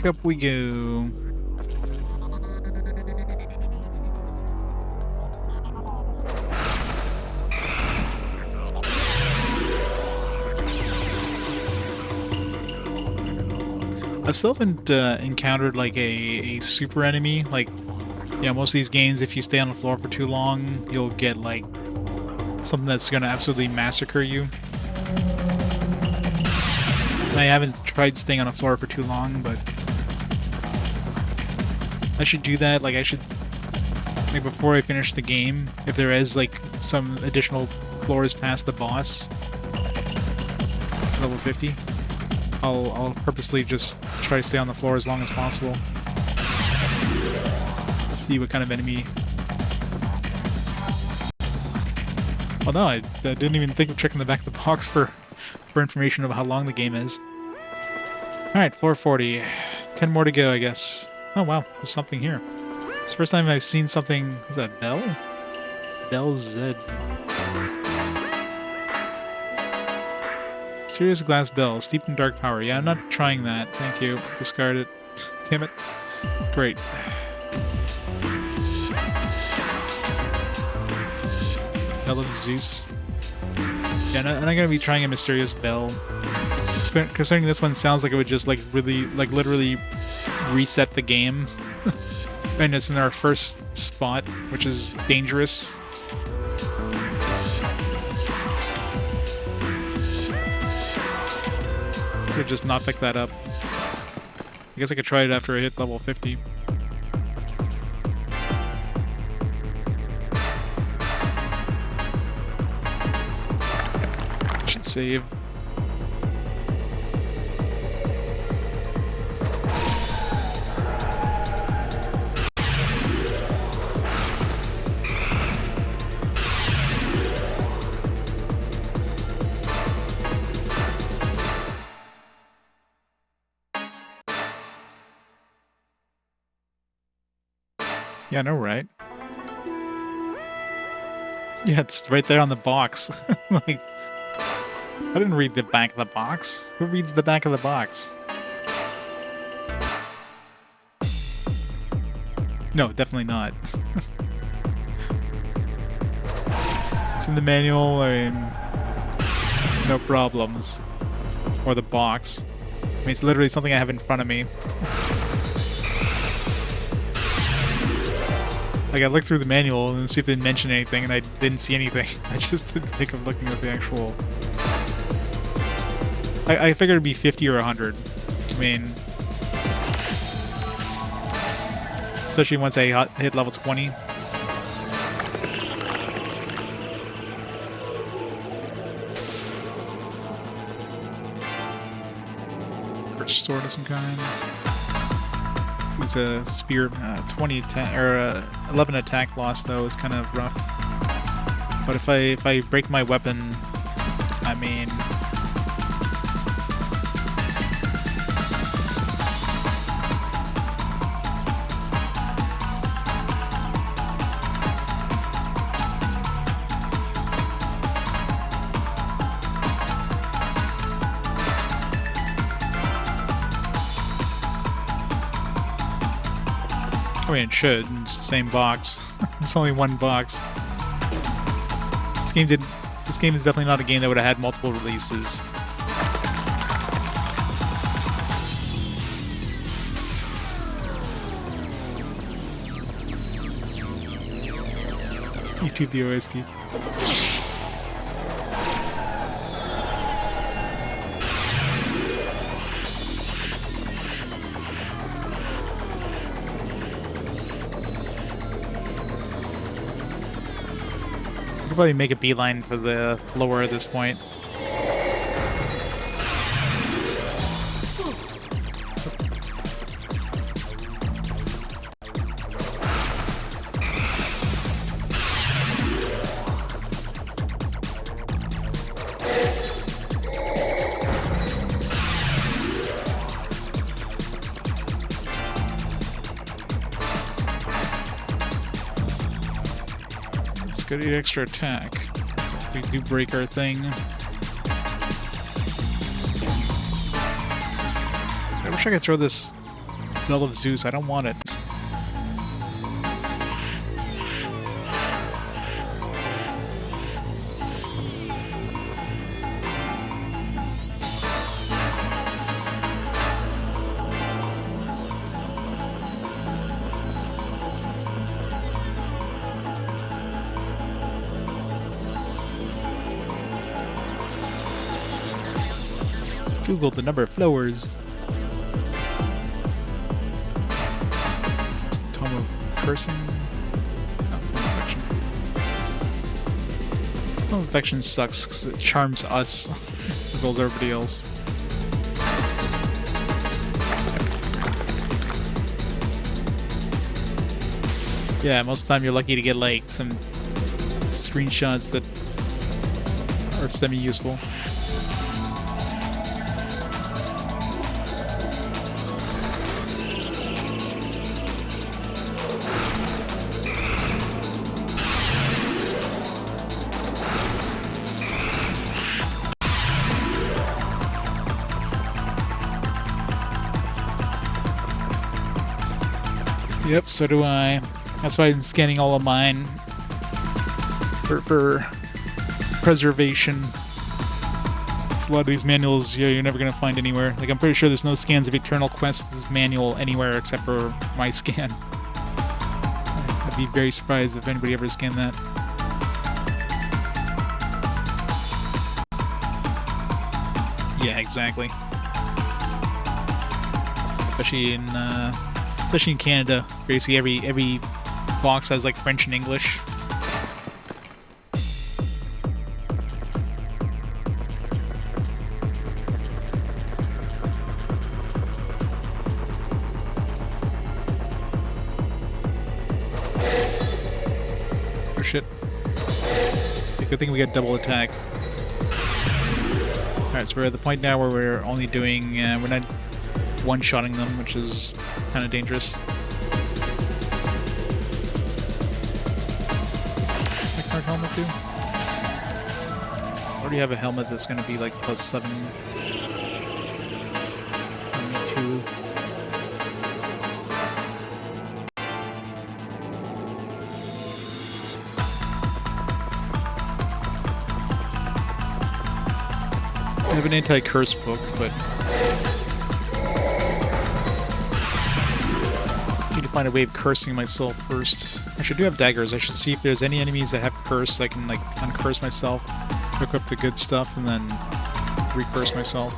Up we go. I still haven't encountered like a super enemy. Like, yeah, most of these games, if you stay on the floor for too long, you'll get like something that's gonna absolutely massacre you. I haven't tried staying on the floor for too long, but I should do that. Like, I should, like, before I finish the game, if there is like some additional floors past the boss, level 50, I'll purposely just try to stay on the floor as long as possible. See what kind of enemy. Oh no, I didn't even think of checking the back of the box for information about how long the game is. Alright, 440. 10 more to go, I guess. Oh wow, there's something here. It's the first time I've seen something... Is that Bell? Bell Z. Serious glass bell, steeped in dark power. Yeah, I'm not trying that. Thank you. Discard it. Damn it. Great. Bell of Zeus. Yeah, I'm not gonna be trying a mysterious bell. Concerning this one, sounds like it would just like really, like literally reset the game. And it's in our first spot, which is dangerous. Could just not pick that up. I guess I could try it after I hit level 50. I should save. Yeah, no, right? Yeah, it's right there on the box. Like, I didn't read the back of the box. Who reads the back of the box? No, definitely not. It's in the manual, I mean, no problems. Or the box. I mean, it's literally something I have in front of me. Like, I looked through the manual and see if they mentioned anything, and I didn't see anything. I just didn't think of looking at the actual... I figured it'd be 50 or 100. I mean... Especially once I hit level 20. First sword of some kind. It's a spear, 20 attack, or 11 attack loss though is kind of rough. But if I break my weapon, I mean, I mean, it should. It's the same box. It's only one box. This game did. This game is definitely not a game that would have had multiple releases. YouTube the OST. Could probably make a beeline for the floor at this point. Let's go to extra attack. We do break our thing. I wish I could throw this Bell of Zeus. I don't want it. Google the number of flowers. It's the tome of cursing. No, affection. Tome of affection sucks because it charms us as well as everybody else. Yeah, most of the time you're lucky to get like some screenshots that are semi-useful. Yep, so do I. That's why I'm scanning all of mine for preservation. It's a lot of these manuals, yeah, you're never gonna find anywhere. Like, I'm pretty sure there's no scans of Eternal Quest's manual anywhere except for my scan. I'd be very surprised if anybody ever scanned that. Yeah, exactly. Especially in Canada, basically every box has like French and English. Oh shit. Good thing we got double attack. Alright, so we're at the point now where we're only doing, we're not one-shotting them, which is kind of dangerous. My card helmet too? I already have a helmet that's going to be like +7. I need 2. I have an anti-curse book, but I need to find a way of cursing myself first. Actually, I do have daggers. I should see if there's any enemies that have curse. I can like uncurse myself, hook up the good stuff, and then recurse myself.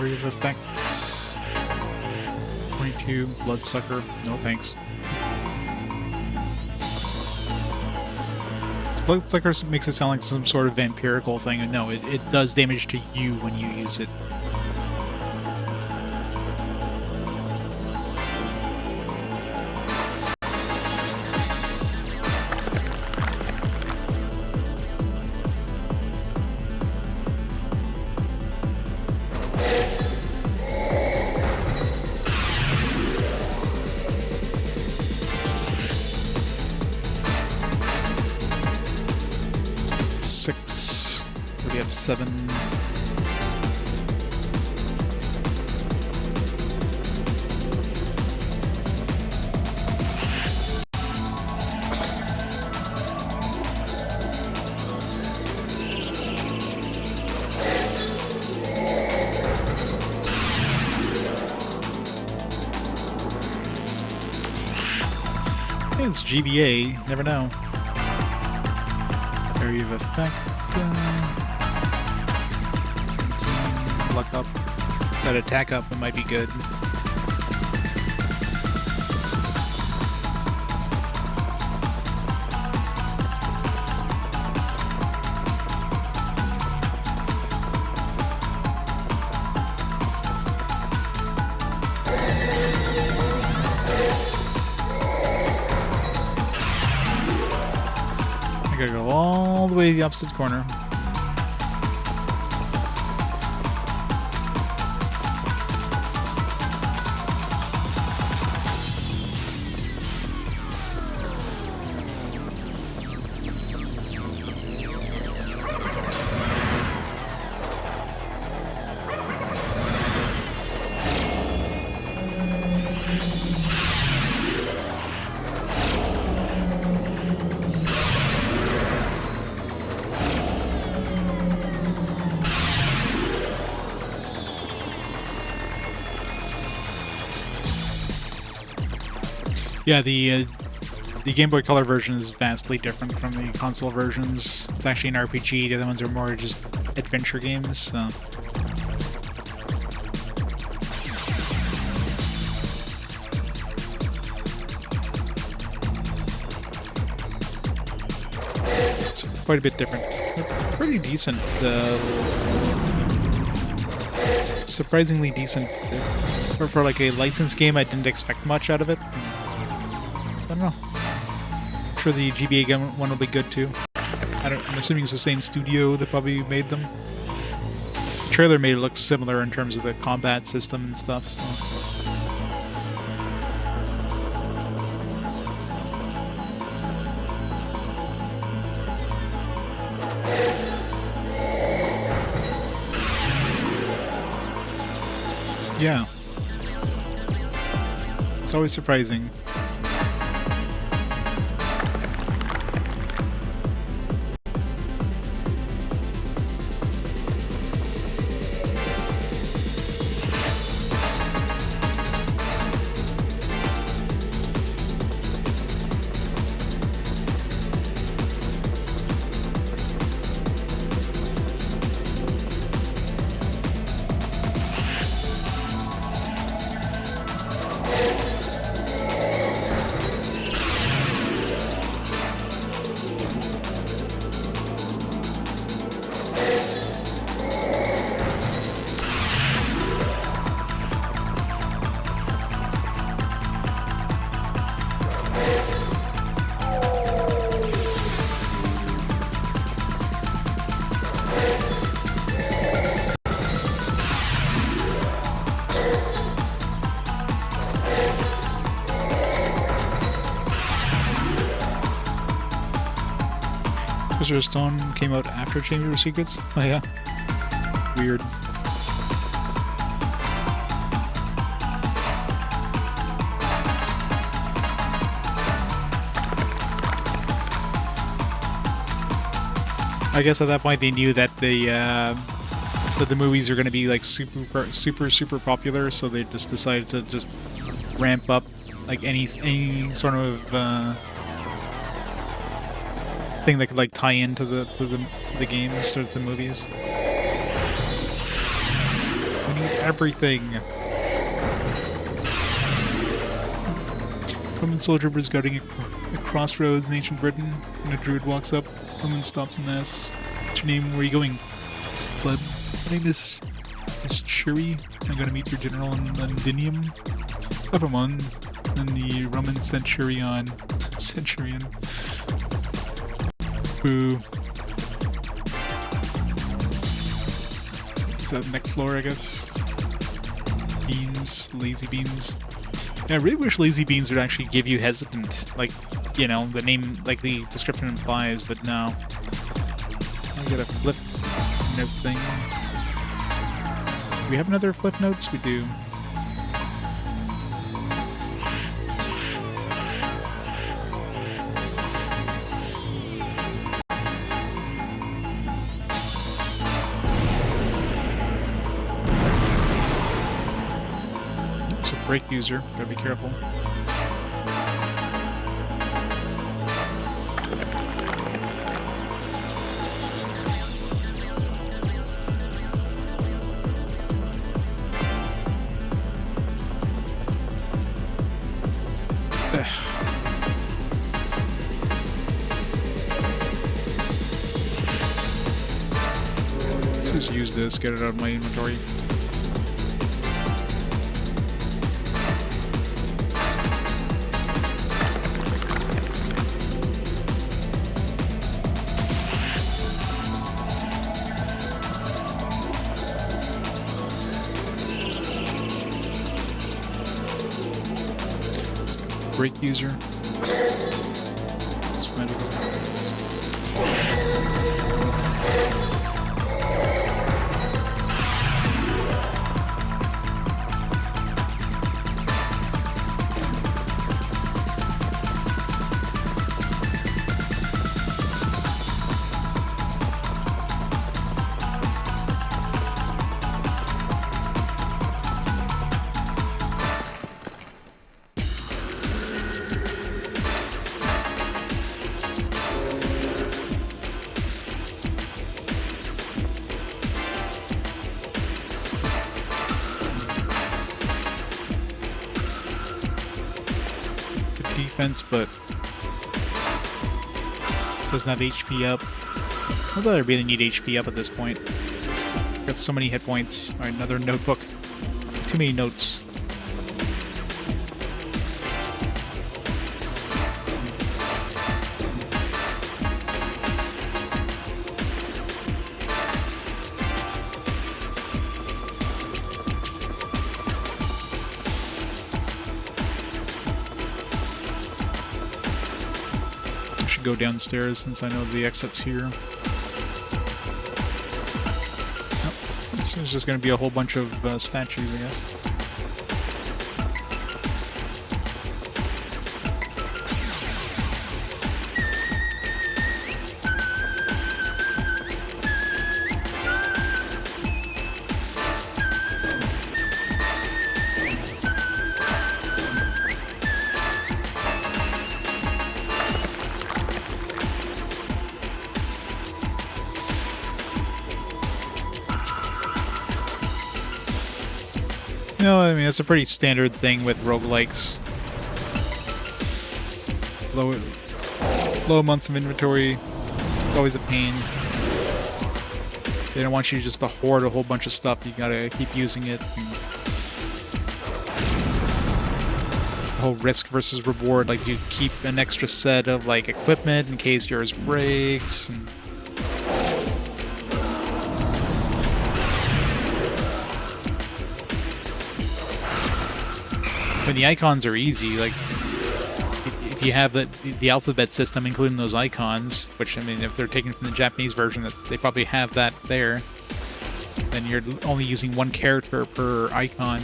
Area of effect. 22. Bloodsucker. No thanks. Bloodsucker makes it sound like some sort of vampirical thing, and no, it does damage to you when you use it. Six. We have 7. I think it's GBA. Never know. Area of effect. 17, luck up. That attack up, it might be good. I gotta go all the way to the opposite corner. Yeah, the Game Boy Color version is vastly different from the console versions. It's actually an RPG. The other ones are more just adventure games. So. It's quite a bit different. They're pretty decent. Surprisingly decent. For like a licensed game, I didn't expect much out of it. I don't know. I'm sure the GBA one will be good too. I'm assuming it's the same studio that probably made them. The trailer made it look similar in terms of the combat system and stuff. So. Yeah. It's always surprising. Sorcerer's Stone came out after Chamber of Secrets? Oh yeah. Weird. I guess at that point they knew that the movies are going to be like super popular, so they just decided to just ramp up like any sort of thing that could like tie into the games or the movies. We need everything. Roman soldier was guarding a crossroads in ancient Britain, and a druid walks up. Roman stops and asks, "What's your name? Where are you going?" "Blood. My name is Chiri. I'm going to meet your general in Londinium." Everyone. And the Roman centurion. Who... Is that next lore, I guess? Beans. Lazy beans. Yeah, I really wish lazy beans would actually give you hesitant, like, you know, the name, like the description implies, but no. I got a flip note thing. Do we have another flip notes? We do. It's a brake user, gotta be careful. Just use this, get it out of my inventory. Brake user. Defense, but doesn't have HP up. Not that I really need HP up at this point. Got so many hit points. Alright, another notebook. Too many notes. Go downstairs since I know the exit's here. Nope. This is just going to be a whole bunch of statues, I guess. No, I mean, it's a pretty standard thing with roguelikes. Low amounts of inventory, it's always a pain. They don't want you just to hoard a whole bunch of stuff, you gotta keep using it. And the whole risk versus reward, like you keep an extra set of like equipment in case yours breaks. And but the icons are easy, like, if you have the alphabet system, including those icons, which, I mean, if they're taken from the Japanese version, they probably have that there, then you're only using one character per icon.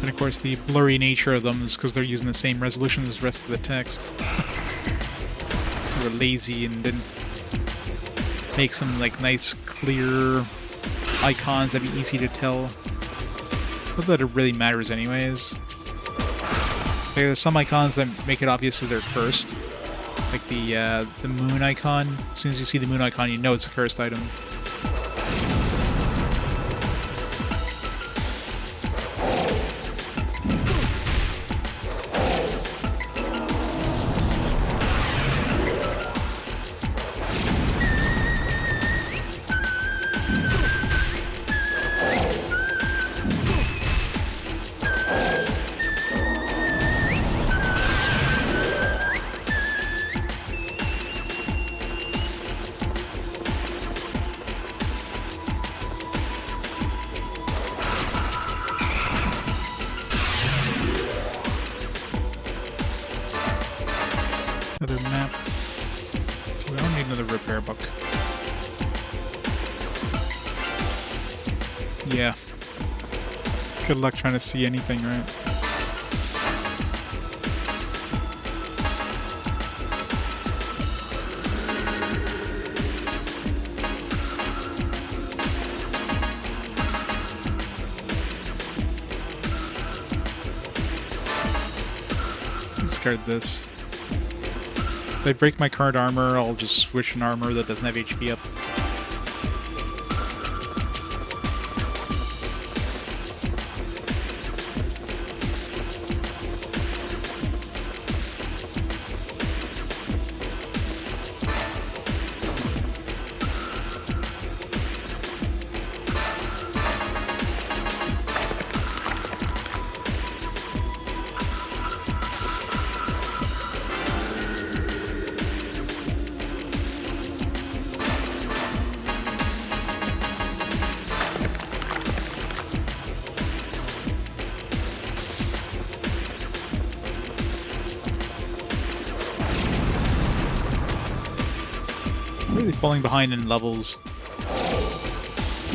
Of course, the blurry nature of them is because they're using the same resolution as the rest of the text. They were lazy and didn't make some like nice clear icons that'd be easy to tell. Not that it really matters anyways. There's some icons that make it obvious that they're cursed. Like the moon icon. As soon as you see the moon icon, you know it's a cursed item. Another map. We don't need another repair book. Yeah. Good luck trying to see anything, right? Discard this. If I break my current armor, I'll just switch an armor that doesn't have HP up. Really falling behind in levels.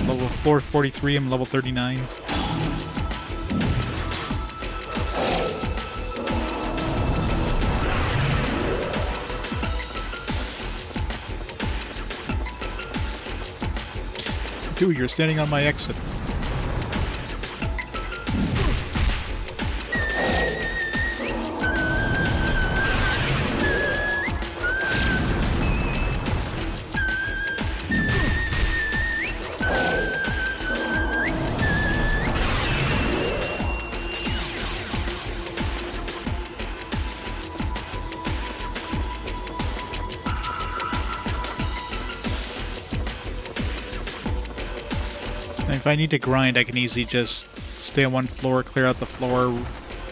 Level 443, I'm level 39. Dude, you're standing on my exit. If I need to grind, I can easily just stay on one floor, clear out the floor,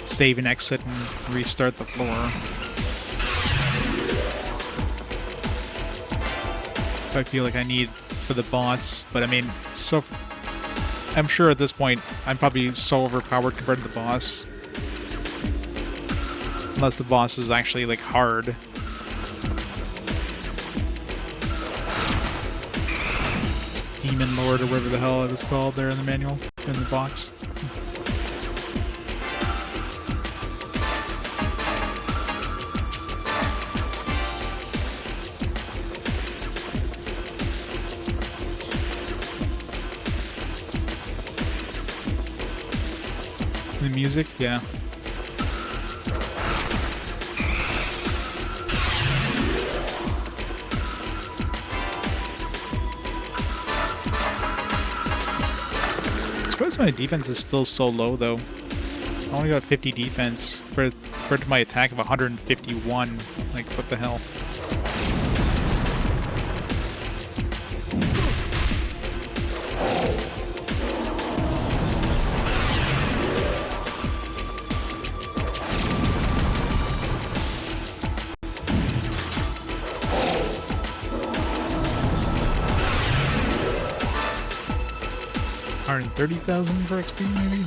save and exit, and restart the floor. If I feel like I need for the boss, but I mean, so I'm sure at this point I'm probably so overpowered compared to the boss. Unless the boss is actually like hard. Demon Lord or whatever the hell it was called there in the manual, in the box. The music, yeah. I'm surprised my defense is still so low, though. I only got 50 defense compared to my attack of 151. Like, what the hell? $130,000 for XP, maybe?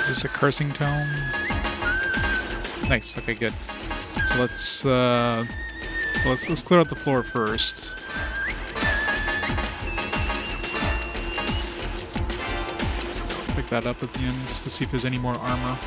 Is this a cursing tome? Nice, okay, good. So let's clear out the floor first. that up at the end just to see if there's any more armor.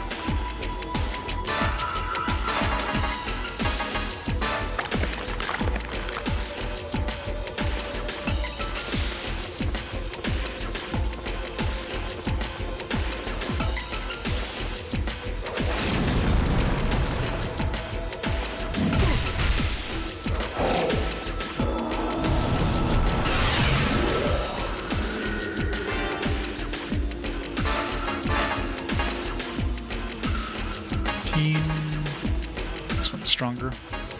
This one's stronger.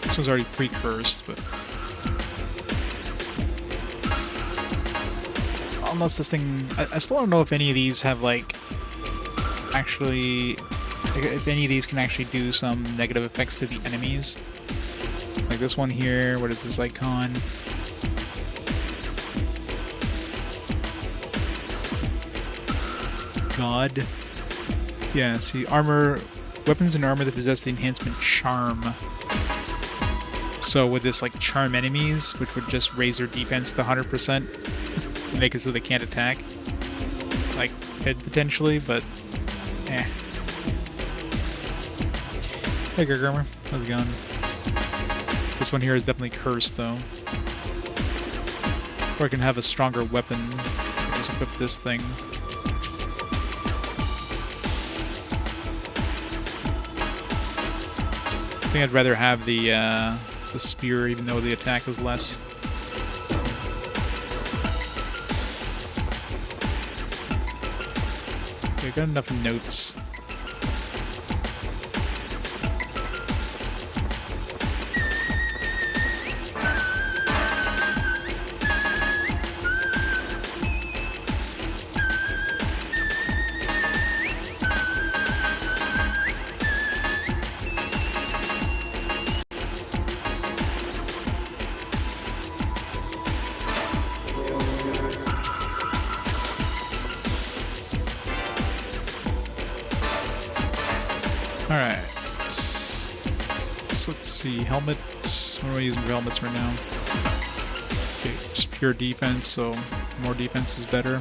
This one's already pre-cursed, but unless this thing, I still don't know if any of these have like actually, if any of these can actually do some negative effects to the enemies. Like this one here. What is this icon? God. Yeah. See, armor. Weapons and armor that possess the enhancement Charm. So with this, like, charm enemies, which would just raise their defense to 100%, make it so they can't attack. Like, could potentially, but, eh. Hey, Gyokuro. How's it going? This one here is definitely cursed, though. Or I can have a stronger weapon. Just equip this thing. I think I'd rather have the spear, even though the attack is less. Okay, I got enough notes. Alright. So let's see. Helmet. What am I using for helmets right now? Okay, just pure defense, so more defense is better.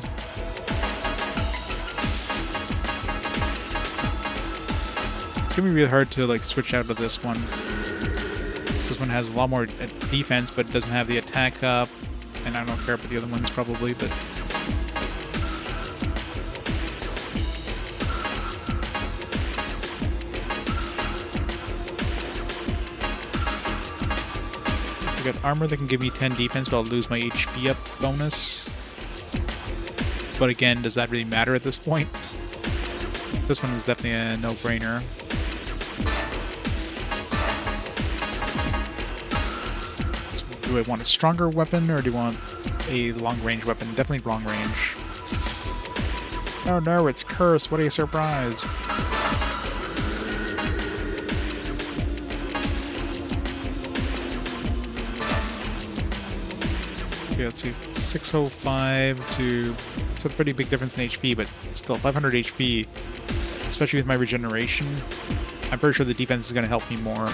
It's gonna be really hard to like switch out of this one. This one has a lot more defense, but it doesn't have the attack up. And I don't care about the other ones probably, but I got armor that can give me 10 defense, but I'll lose my HP up bonus. But again, does that really matter at this point? This one is definitely a no-brainer. So do I want a stronger weapon, or do you want a long-range weapon? Definitely long range. Oh no, it's cursed. What a surprise. Okay, let's see, 605 to... It's a pretty big difference in HP, but still, 500 HP, especially with my regeneration. I'm pretty sure the defense is going to help me more.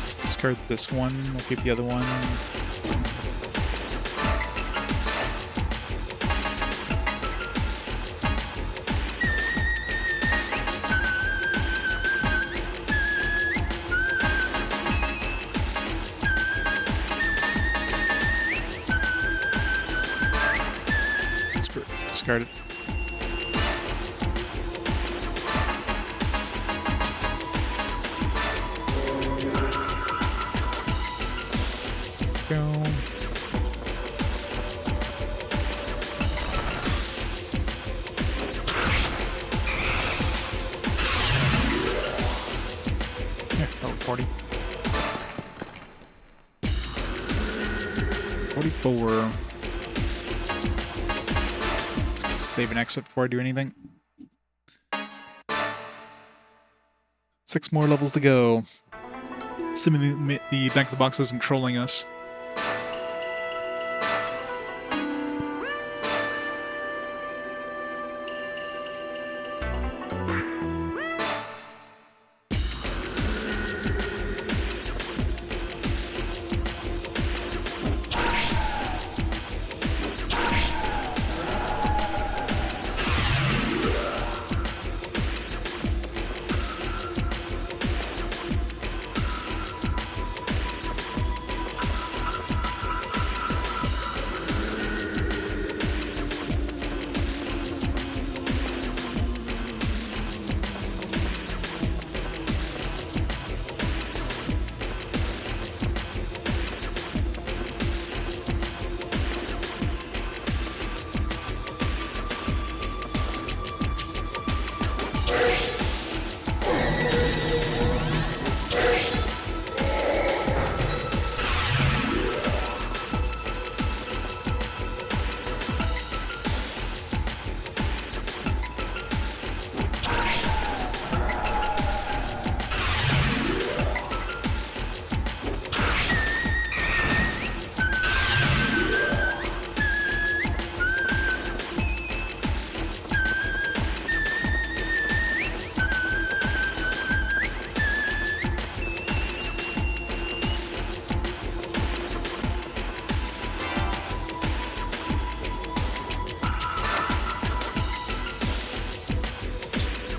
Let's discard this one, we'll keep the other one. Discard it. Go. Yeah, oh, 40. 44. Save and exit before I do anything. 6 more levels to go. Assuming the back of the box isn't trolling us.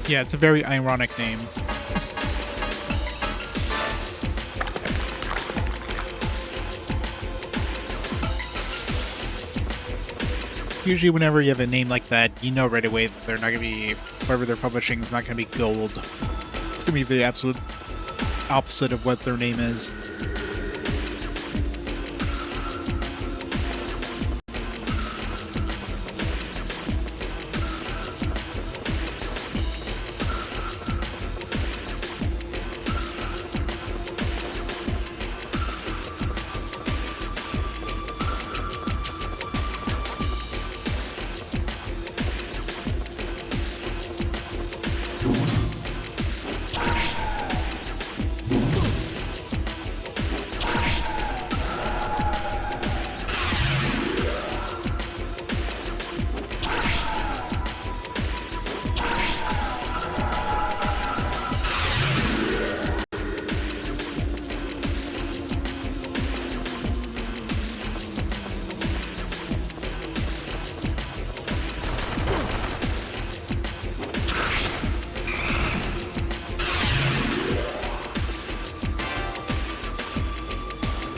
Yeah, it's a very ironic name. Usually whenever you have a name like that, you know right away that they're not going to be, whatever they're publishing is not going to be gold. It's going to be the absolute opposite of what their name is.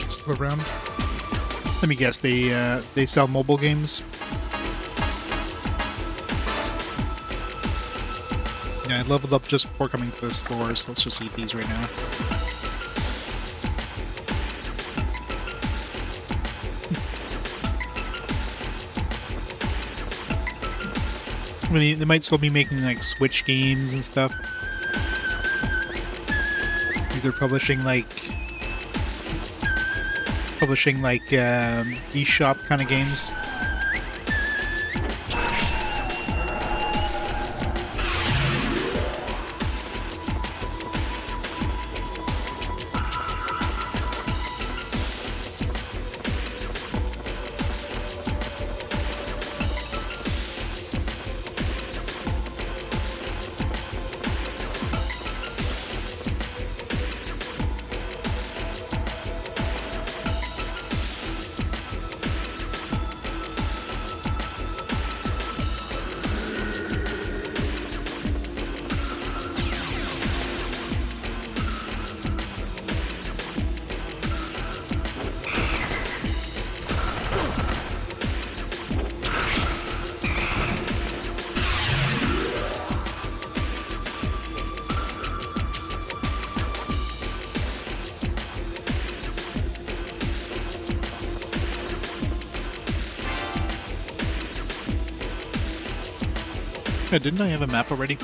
Still around? Let me guess, they sell mobile games? Yeah, I leveled up just before coming to this floor, so let's just eat these right now. I mean, they might still be making like Switch games and stuff. Maybe they're publishing like eShop kind of games. Yeah, didn't I have a map already?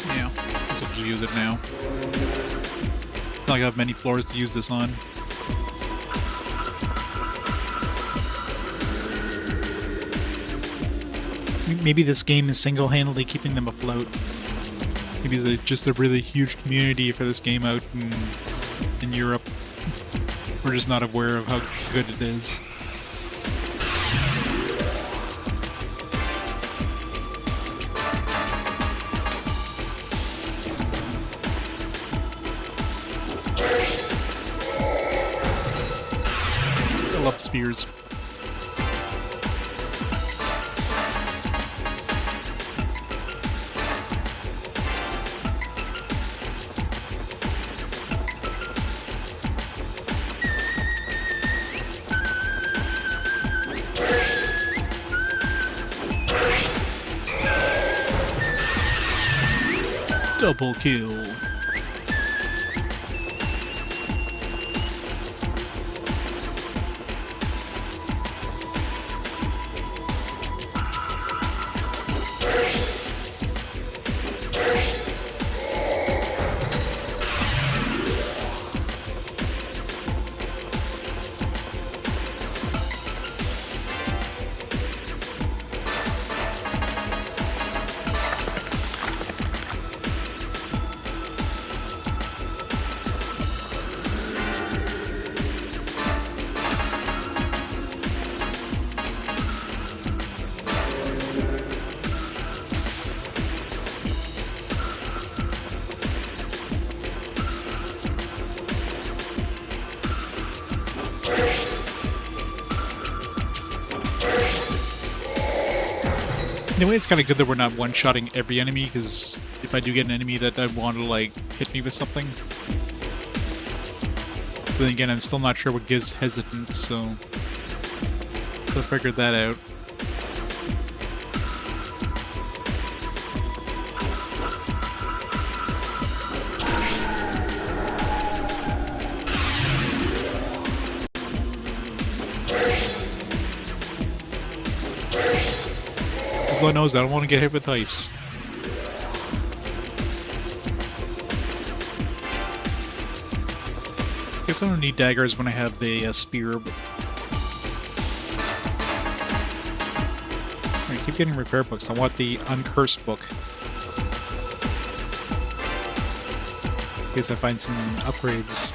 Yeah, I guess I'll just use it now. It's not like I have many floors to use this on. Maybe this game is single-handedly keeping them afloat. Maybe it's just a really huge community for this game out in Europe. We're just not aware of how good it is. I love spears. Double kill. In a way, it's kind of good that we're not one-shotting every enemy, because if I do get an enemy that I want to, like, hit me with something... But then again, I'm still not sure what gives hesitance, so... I'll figure that out. As Lord knows, I don't want to get hit with ice. Guess I don't need daggers when I have the spear. But... I keep getting repair books. I want the Uncursed book. In case I find some upgrades.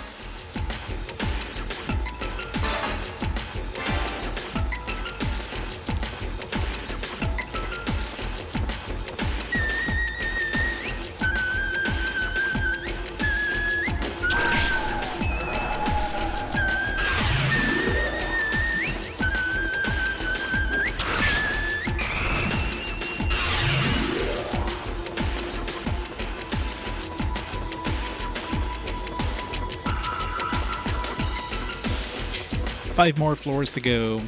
5 more floors to go.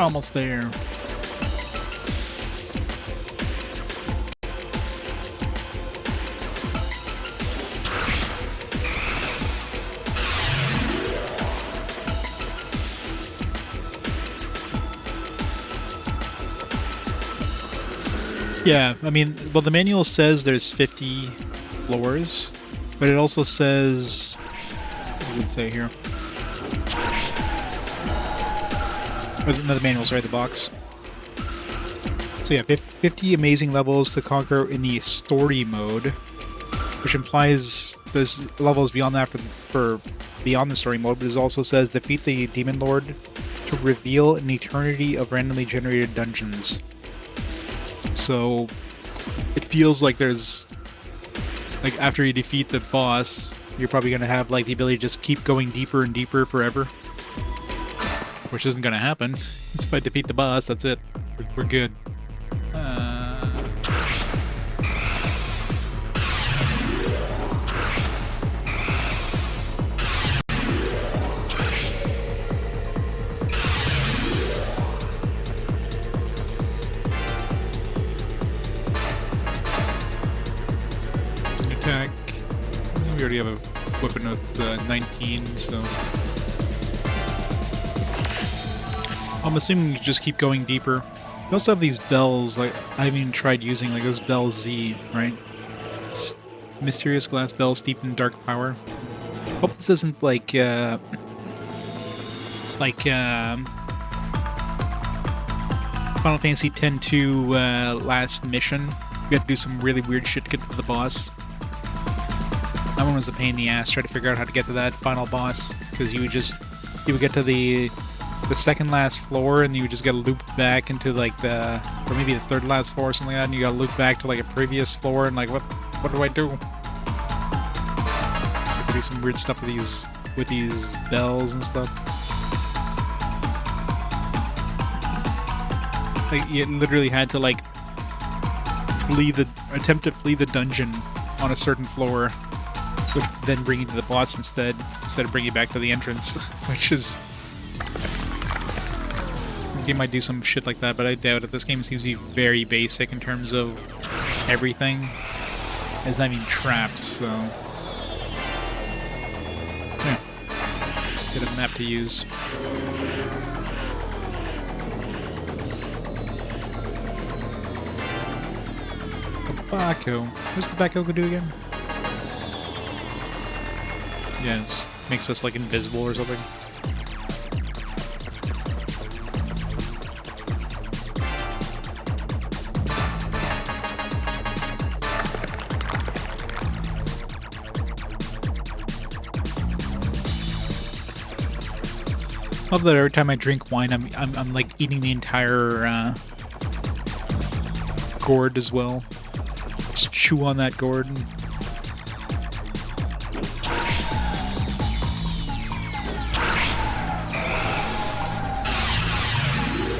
Almost there. Yeah, I mean, well, the manual says there's 50 floors, but it also says... What does it say here? Or no, the manual, sorry, the box. So yeah, 50 amazing levels to conquer in the story mode, which implies there's levels beyond that for beyond the story mode, but it also says defeat the Demon Lord to reveal an eternity of randomly generated dungeons. So it feels like there's, like, after you defeat the boss, you're probably going to have, like, the ability to just keep going deeper and deeper forever. Which isn't going to happen. If I defeat the boss, that's it. We're good. Attack. We already have a weapon with 19, so... I'm assuming you just keep going deeper. You also have these bells, like, I haven't even tried using, like, this bell Z, right? Mysterious glass bell steeped in dark power. Hope this isn't like, Final Fantasy X-2, last mission. You have to do some really weird shit to get to the boss. That one was a pain in the ass, trying to figure out how to get to that final boss, because you would get to the second last floor, and you just get looped back into, like, or maybe the third last floor or something like that, and you got looped back to, like, a previous floor, and, like, what do I do? So there could be some weird stuff with these bells and stuff. Like, you literally had to, like, attempt to flee the dungeon on a certain floor, which then bring you to the boss instead of bringing you back to the entrance, which is... This game might do some shit like that, but I doubt it. This game seems to be very basic in terms of everything. It's not even traps, so... Yeah. Get a map to use. Tobacco. What's tobacco gonna do again? Yeah, it makes us, like, invisible or something. Love that every time I drink wine, I'm like eating the entire gourd as well. Just chew on that gourd.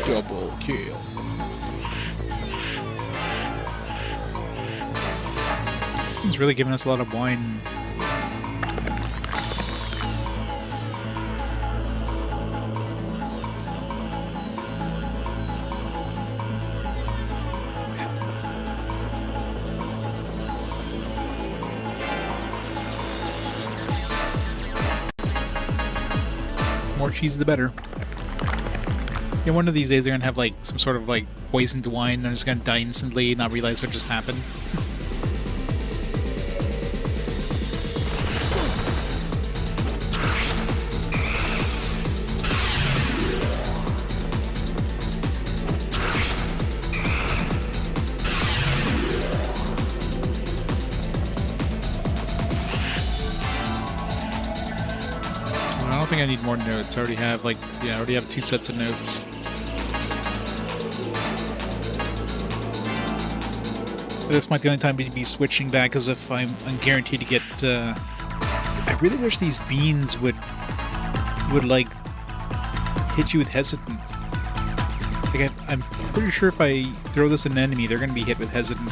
Double kill. He's really giving us a lot of wine. More cheese, the better. Yeah, one of these days they're gonna have like some sort of like poisoned wine and I'm just gonna die instantly and not realize what just happened. I don't think I need more notes. I already have like, yeah, I already have 2 sets of notes. This might be the only time we'd be switching back, as if I'm guaranteed to get. I really wish these beans would like hit you with hesitant. Like I'm pretty sure if I throw this at an enemy, they're gonna be hit with hesitant.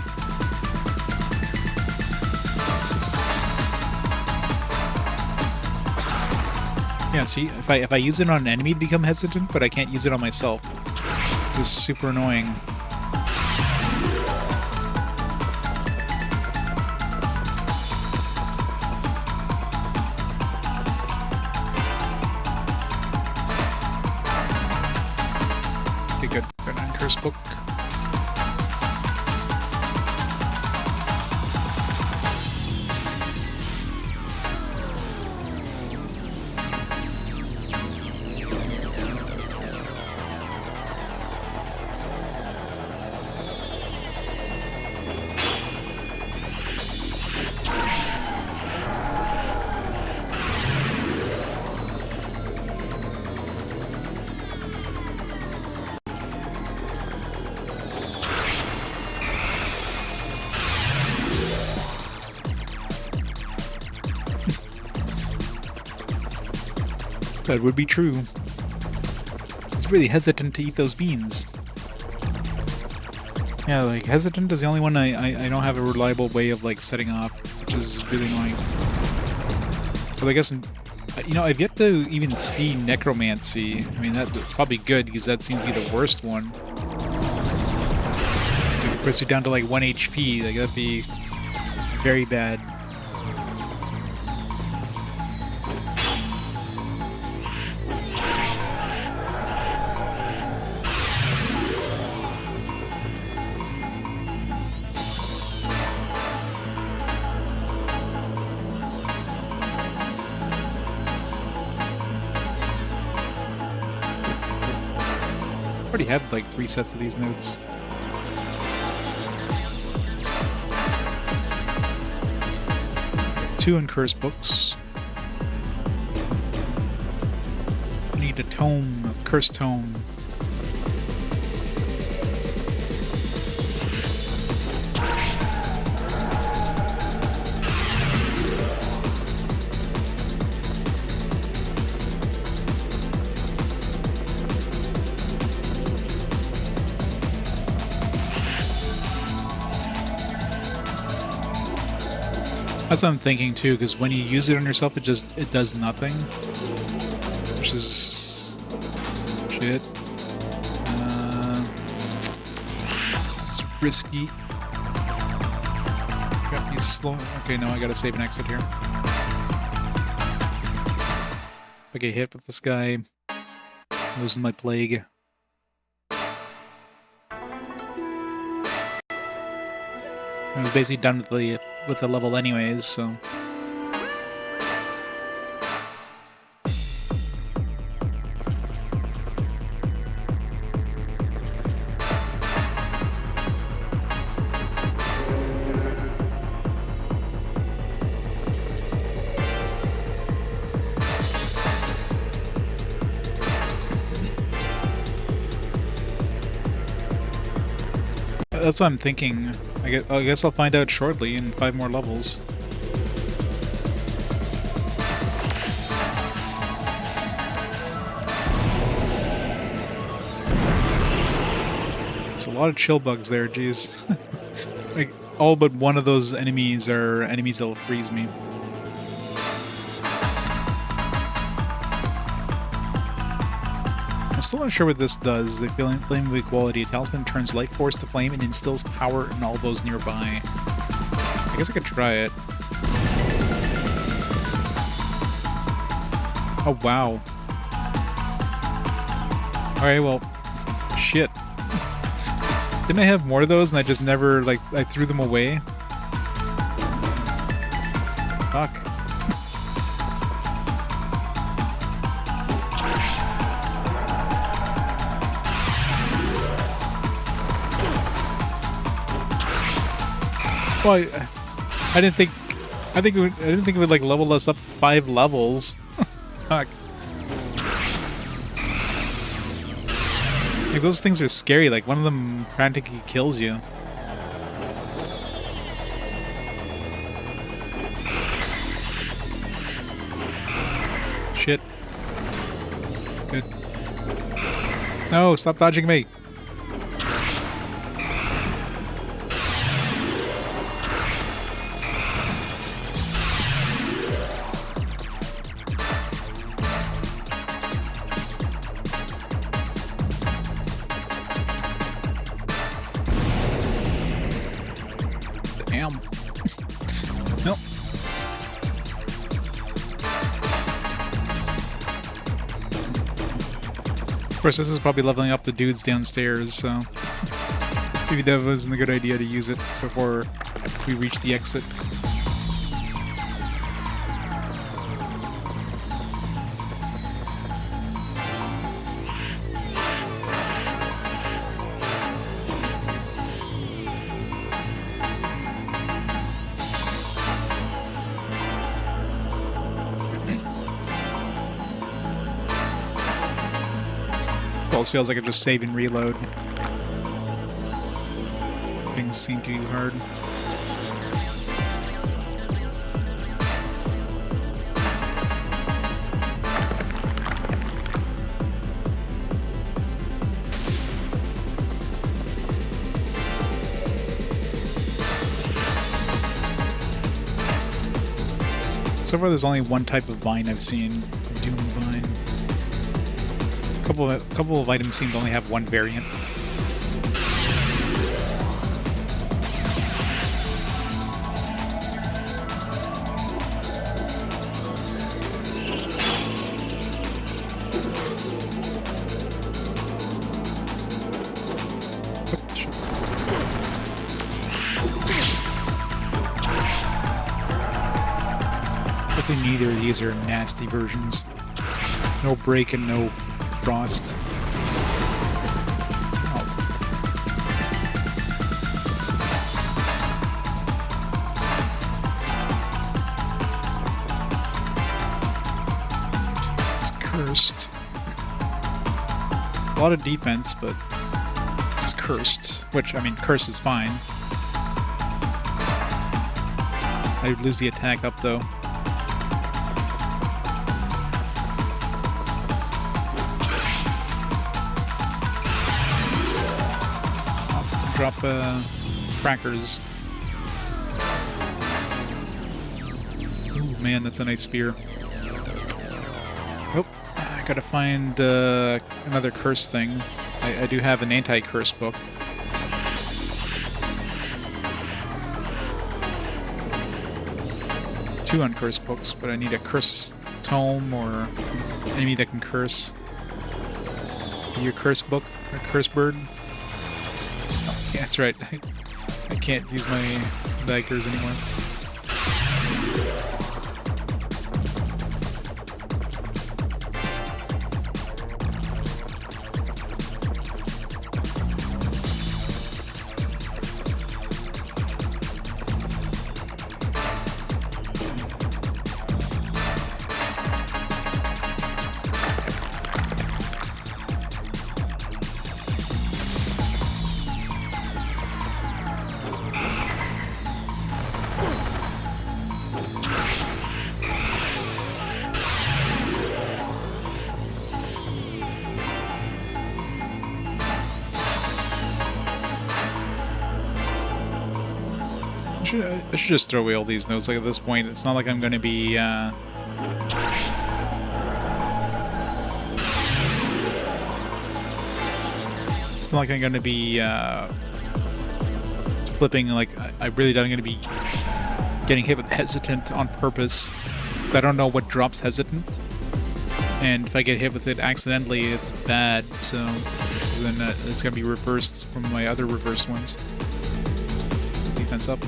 Yeah, see, if I use it on an enemy, it'd become hesitant, but I can't use it on myself. It's super annoying. Okay, good. Got an curse book. That would be true. It's really hesitant to eat those beans. Yeah, like, hesitant is the only one I don't have a reliable way of, like, setting off, which is really annoying. But I guess, you know, I've yet to even see necromancy. I mean, that's probably good, because that seems to be the worst one. So it puts you down to, like, 1 HP. Like, that'd be very bad. Already had like 3 sets of these notes. Two in curse books. I need a tome, a curse tome. That's what I'm thinking too, because when you use it on yourself, it does nothing, which is shit. It's risky. Got me slow. Okay, no, I gotta save an exit here. If I get hit with this guy, I'm losing my plague. I was basically done with the level anyways, so. That's what I'm thinking. I guess I'll find out shortly in 5 more levels. There's a lot of chill bugs there, jeez. Like, all but one of those enemies are enemies that'll freeze me. I'm still not sure what this does. The flame of equality. A talisman turns life force to flame and instills power in all those nearby. I guess I could try it. Oh, wow. Alright, well, shit. Didn't I have more of those and I just never, like, I threw them away? Fuck. Well, I didn't think I didn't think it would like level us up 5 levels. Fuck. Like, those things are scary. Like, one of them practically kills you. Shit. Good. No, stop dodging me. Damn. Nope. Of course, this is probably leveling up the dudes downstairs, so maybe that wasn't a good idea to use it before we reach the exit. Almost feels like I just save and reload. Things seem too hard. So far, there's only one type of vine I've seen. Doom vine. A couple of items seem to only have one variant. Definitely neither of these are nasty versions. No break and no frost. Oh. It's cursed. A lot of defense, but it's cursed. Which, I mean, curse is fine. I lose the attack up, though. Drop crackers. Ooh, man, that's a nice spear. Oh, I gotta find another curse thing. I do have an anti-curse book. Two uncursed books, but I need a curse tome or enemy that can curse. Your curse book, a curse bird. Yeah, that's right. I can't use my daggers anymore. I should just throw away all these notes. Like at this point, it's not like I'm going to be it's not like I'm going to be flipping. Like I really don't going to be getting hit with hesitant on purpose, because I don't know what drops hesitant, and if I get hit with it accidentally, it's bad. So then it's going to be reversed from my other reversed ones. Defense up.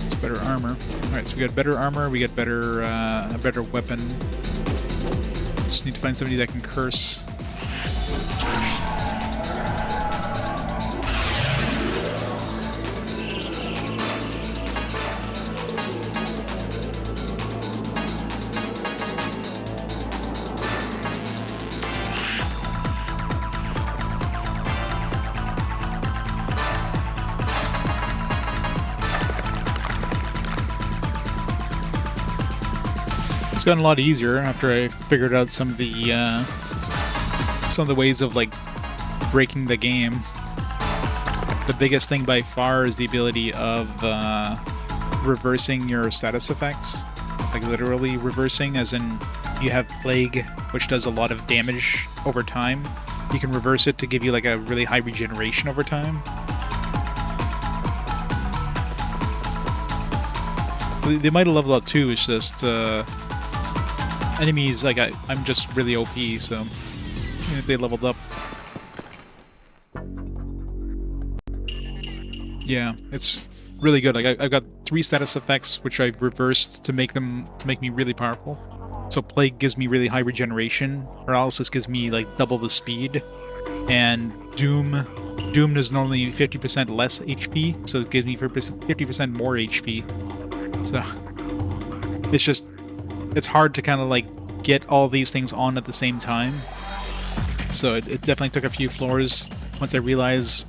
It's better armor. All right, so we got better armor. We got better a better weapon. Just need to find somebody that can curse. It's gotten a lot easier after I figured out some of the ways of like breaking the game. The biggest thing by far is the ability of reversing your status effects, like literally reversing, as in you have Plague, which does a lot of damage over time. You can reverse it to give you like a really high regeneration over time. They might have leveled up too. It's just enemies, like I'm just really OP, so even if they leveled up. Yeah, it's really good. Like I've got 3 status effects which I've reversed to make me really powerful. So Plague gives me really high regeneration, Paralysis gives me like double the speed, and Doom is normally 50% less HP, so it gives me 50% more HP. So it's hard to kind of like get all these things on at the same time. So it definitely took a few floors once I realized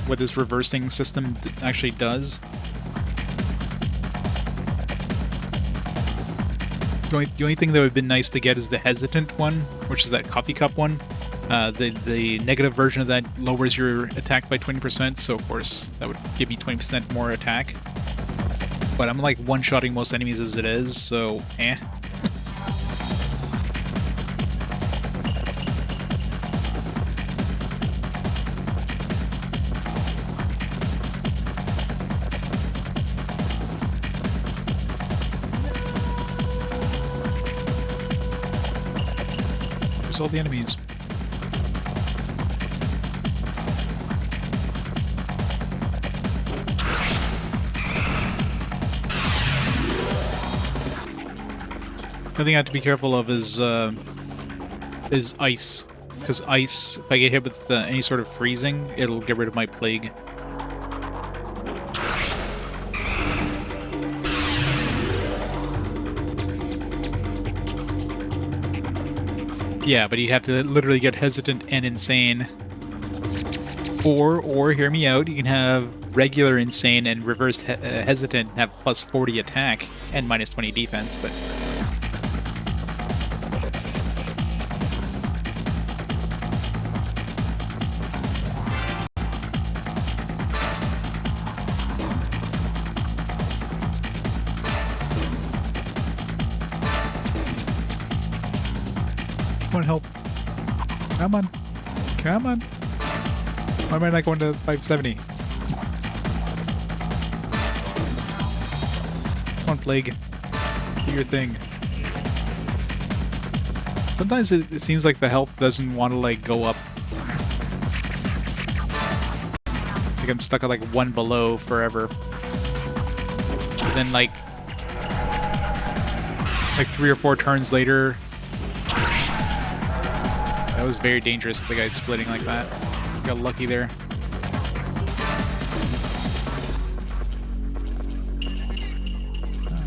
what this reversing system actually does. The only thing that would have been nice to get is the hesitant one, which is that coffee cup one. The negative version of that lowers your attack by 20%, so of course that would give me 20% more attack. But I'm like one-shotting most enemies as it is, so eh. Where's all the enemies? The thing I have to be careful of is ice, because ice, if I get hit with any sort of freezing, it'll get rid of my Plague. Yeah, but you have to literally get hesitant and insane. Or hear me out, you can have regular insane and reverse hesitant and have plus 40 attack and minus 20 defense, but come on, help. Come on. Come on. Why am I not going to 570? Come on, Plague. Do your thing. Sometimes it seems like the health doesn't want to, like, go up. Like I'm stuck at, like, 1 below forever. But then, like 3 or 4 turns later... That was very dangerous, the guy splitting like that. Got lucky there.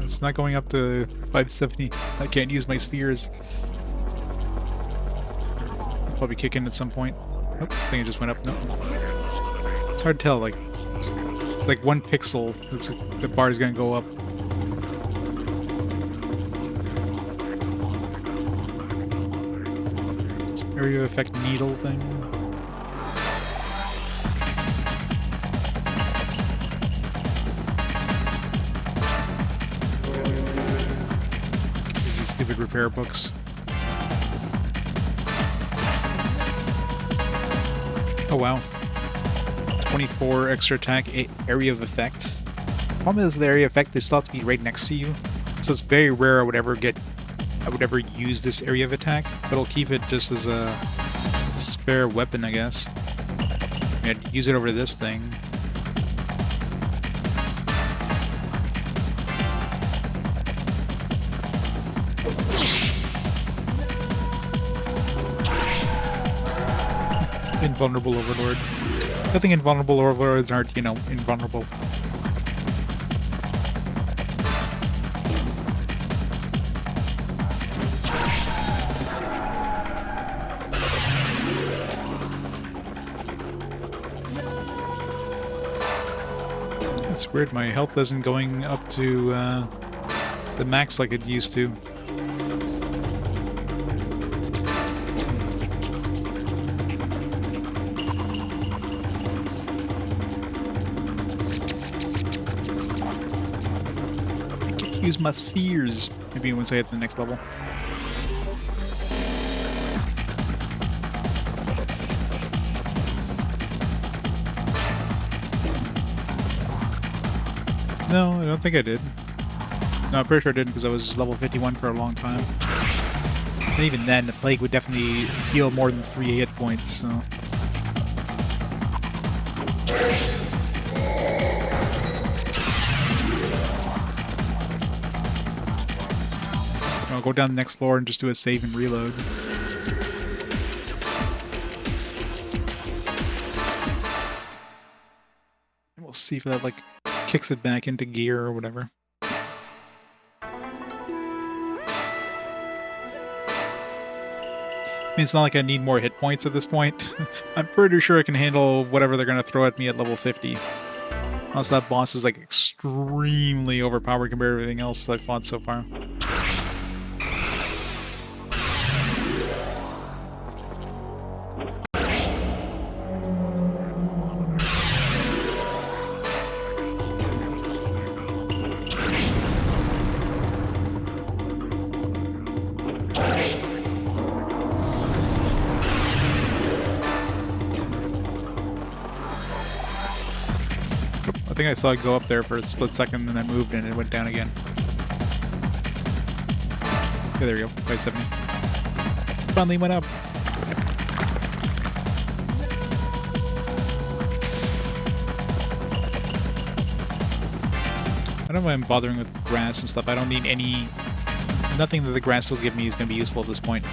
It's not going up to 570. I can't use my spheres. I'll probably kick in at some point. Nope, I think it just went up. No. It's hard to tell, like... It's like 1 pixel. The bar is going to go up. Area effect needle thing. stupid repair books. Oh wow. 24 extra attack, area of effect. Problem is the area of effect, they still have to be right next to you. So it's very rare I would ever use this area of attack, but I'll keep it just as a spare weapon, I guess. I'd use it over this thing. Invulnerable Overlord. I think invulnerable Overlords aren't, you know, invulnerable. It's weird, my health isn't going up to the max like it used to. Use my spheres. Maybe once I hit the next level. No, I don't think I did. No, I'm pretty sure I didn't because I was level 51 for a long time. And even then, the plague would definitely heal more than 3 hit points, so... I'll go down the next floor and just do a save and reload. And we'll see if that, like, kicks it back into gear or whatever. I mean, it's not like I need more hit points at this point. I'm pretty sure I can handle whatever they're going to throw at me at level 50. Unless that boss is, like, extremely overpowered compared to everything else I've fought so far. I think I saw it go up there for a split second, and then I moved and it went down again. Okay, there we go. 570. Finally went up. I don't mind bothering with grass and stuff. I don't need any... Nothing that the grass will give me is going to be useful at this point.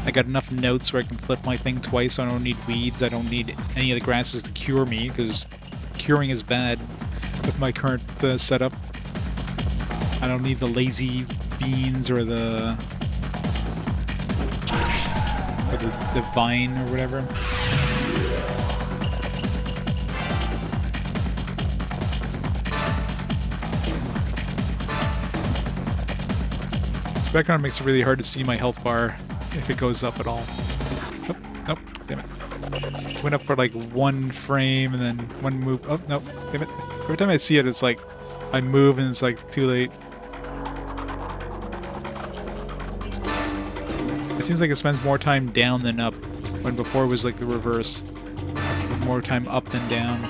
I got enough notes where I can flip my thing twice, so I don't need weeds. I don't need any of the grasses to cure me, because curing is bad with my current setup. I don't need the lazy beans or the vine or whatever. This background makes it really hard to see my health bar if it goes up at all. Oh, nope, damn it. Went up for like 1 frame and then 1 move. Oh, no, damn it. Every time I see it, it's like I move and it's like too late. It seems like it spends more time down than up, when before it was like the reverse. More time up than down.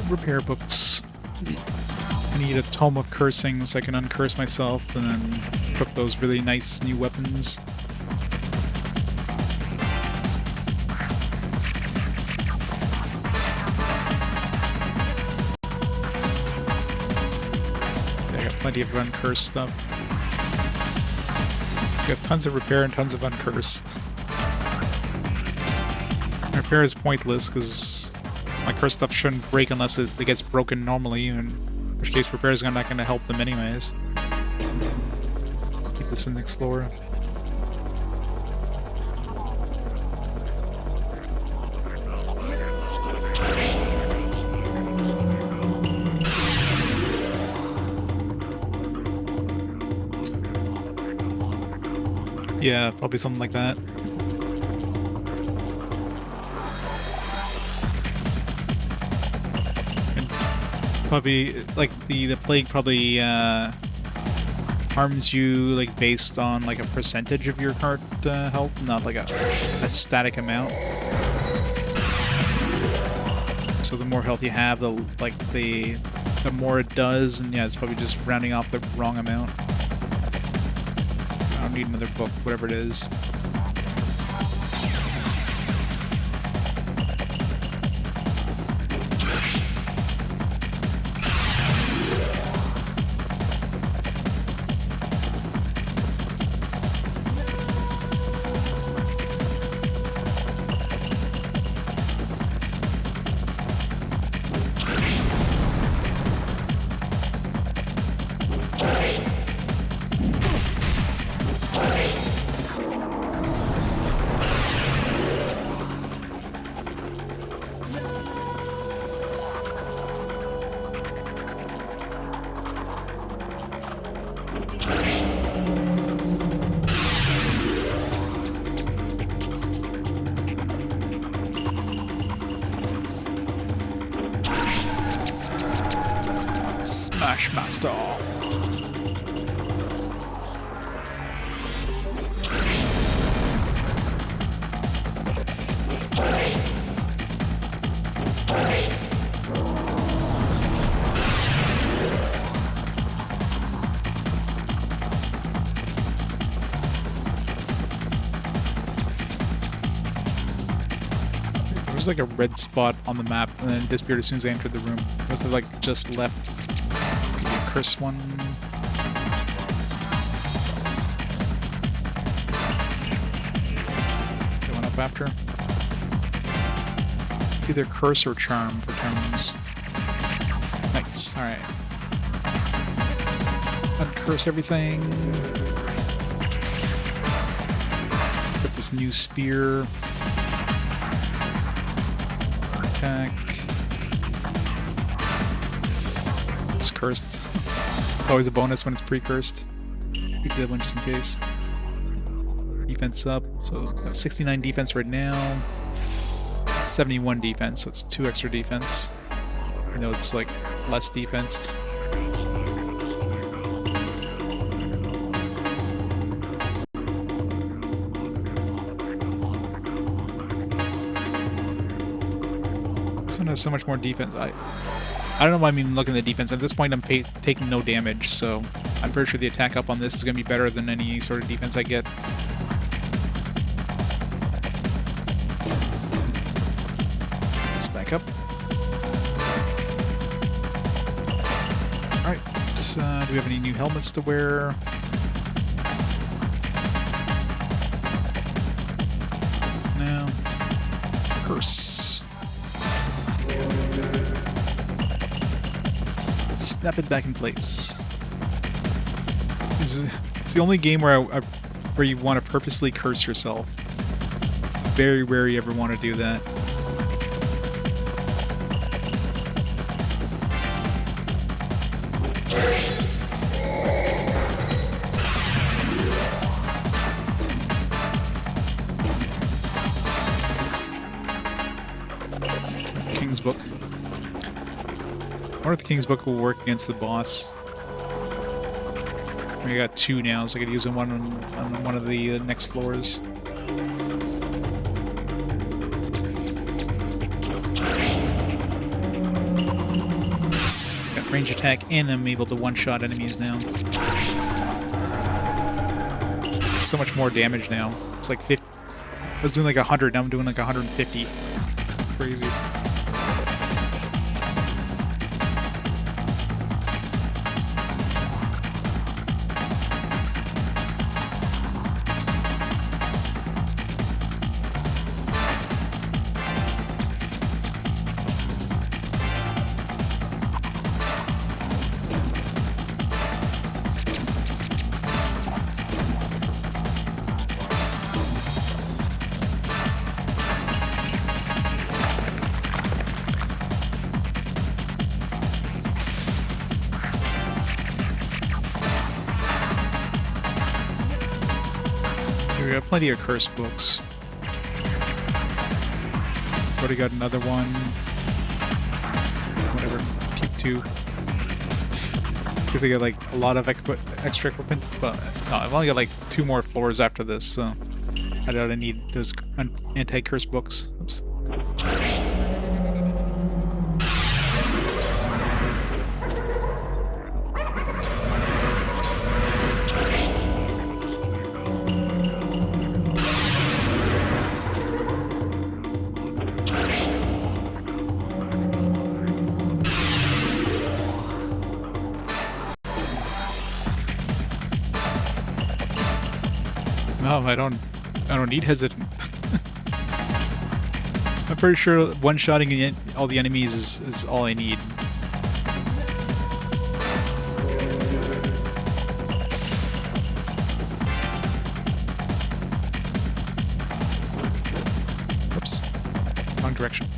Repair books. I need a tome of cursing so I can uncurse myself and then equip those really nice new weapons. I got plenty of uncurse stuff. I got tons of repair and tons of uncurse. Repair is pointless because My curse stuff shouldn't break unless it gets broken normally, in which case repairs are not going to help them anyways. Keep this for the next floor. Yeah, probably something like that. And probably, like, the plague probably harms you, like, based on, like, a percentage of your current health, not like a static amount. So the more health you have, the more it does, and yeah, it's probably just rounding off the wrong amount. I don't need another book, whatever it is. Smash Master. There was like a red spot on the map and then it disappeared as soon as I entered the room. Must have like just left. Curse one. Going up after. It's either curse or charm for turns. Nice. Alright. Uncurse everything. Put this new spear. Attack. It's cursed. Always a bonus when it's pre-cursed. Keep the other one just in case. Defense up. So 69 defense right now. 71 defense, so it's 2 extra defense. I know it's like less defense. This one has so much more defense. I don't know why I'm even looking at the defense. At this point, I'm taking no damage, so I'm pretty sure the attack up on this is going to be better than any sort of defense I get. Let's back up. Alright, do we have any new helmets to wear? No. Curse. Snap it back in place. It's the only game where where you want to purposely curse yourself. Very rare you ever want to do that. King's Book. I wonder if the King's Book will work against the boss. We got 2 now, so I could use one on one of the next floors. Got range attack, and I'm able to one-shot enemies now. So much more damage now. It's like 50. I was doing like 100, now I'm doing like 150. It's crazy. We got plenty of curse books. Already got another one. Whatever. Keep 2. Because I got like a lot of extra equipment. But no, I've only got like 2 more floors after this, so I don't need those anti-curse books. Oops. No, I don't need hesitant. I'm pretty sure one-shotting all the enemies is all I need. Oops. Wrong direction.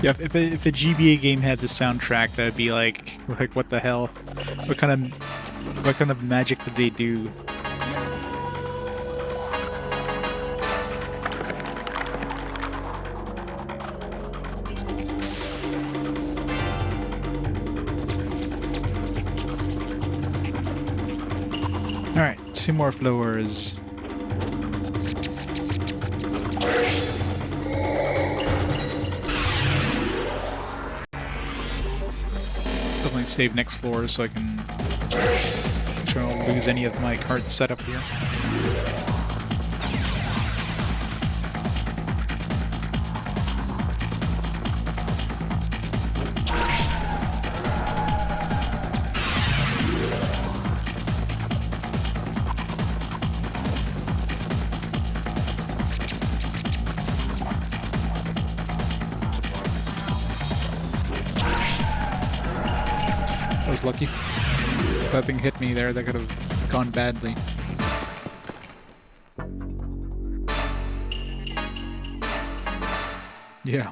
Yeah, if a GBA game had this soundtrack, that'd be like what the hell? What kind of magic did they do? All right, 2 more floors. Definitely save next floor so I can make sure I don't lose any of my cards set up here. I was lucky. If that thing hit me there, that could have gone badly. Yeah.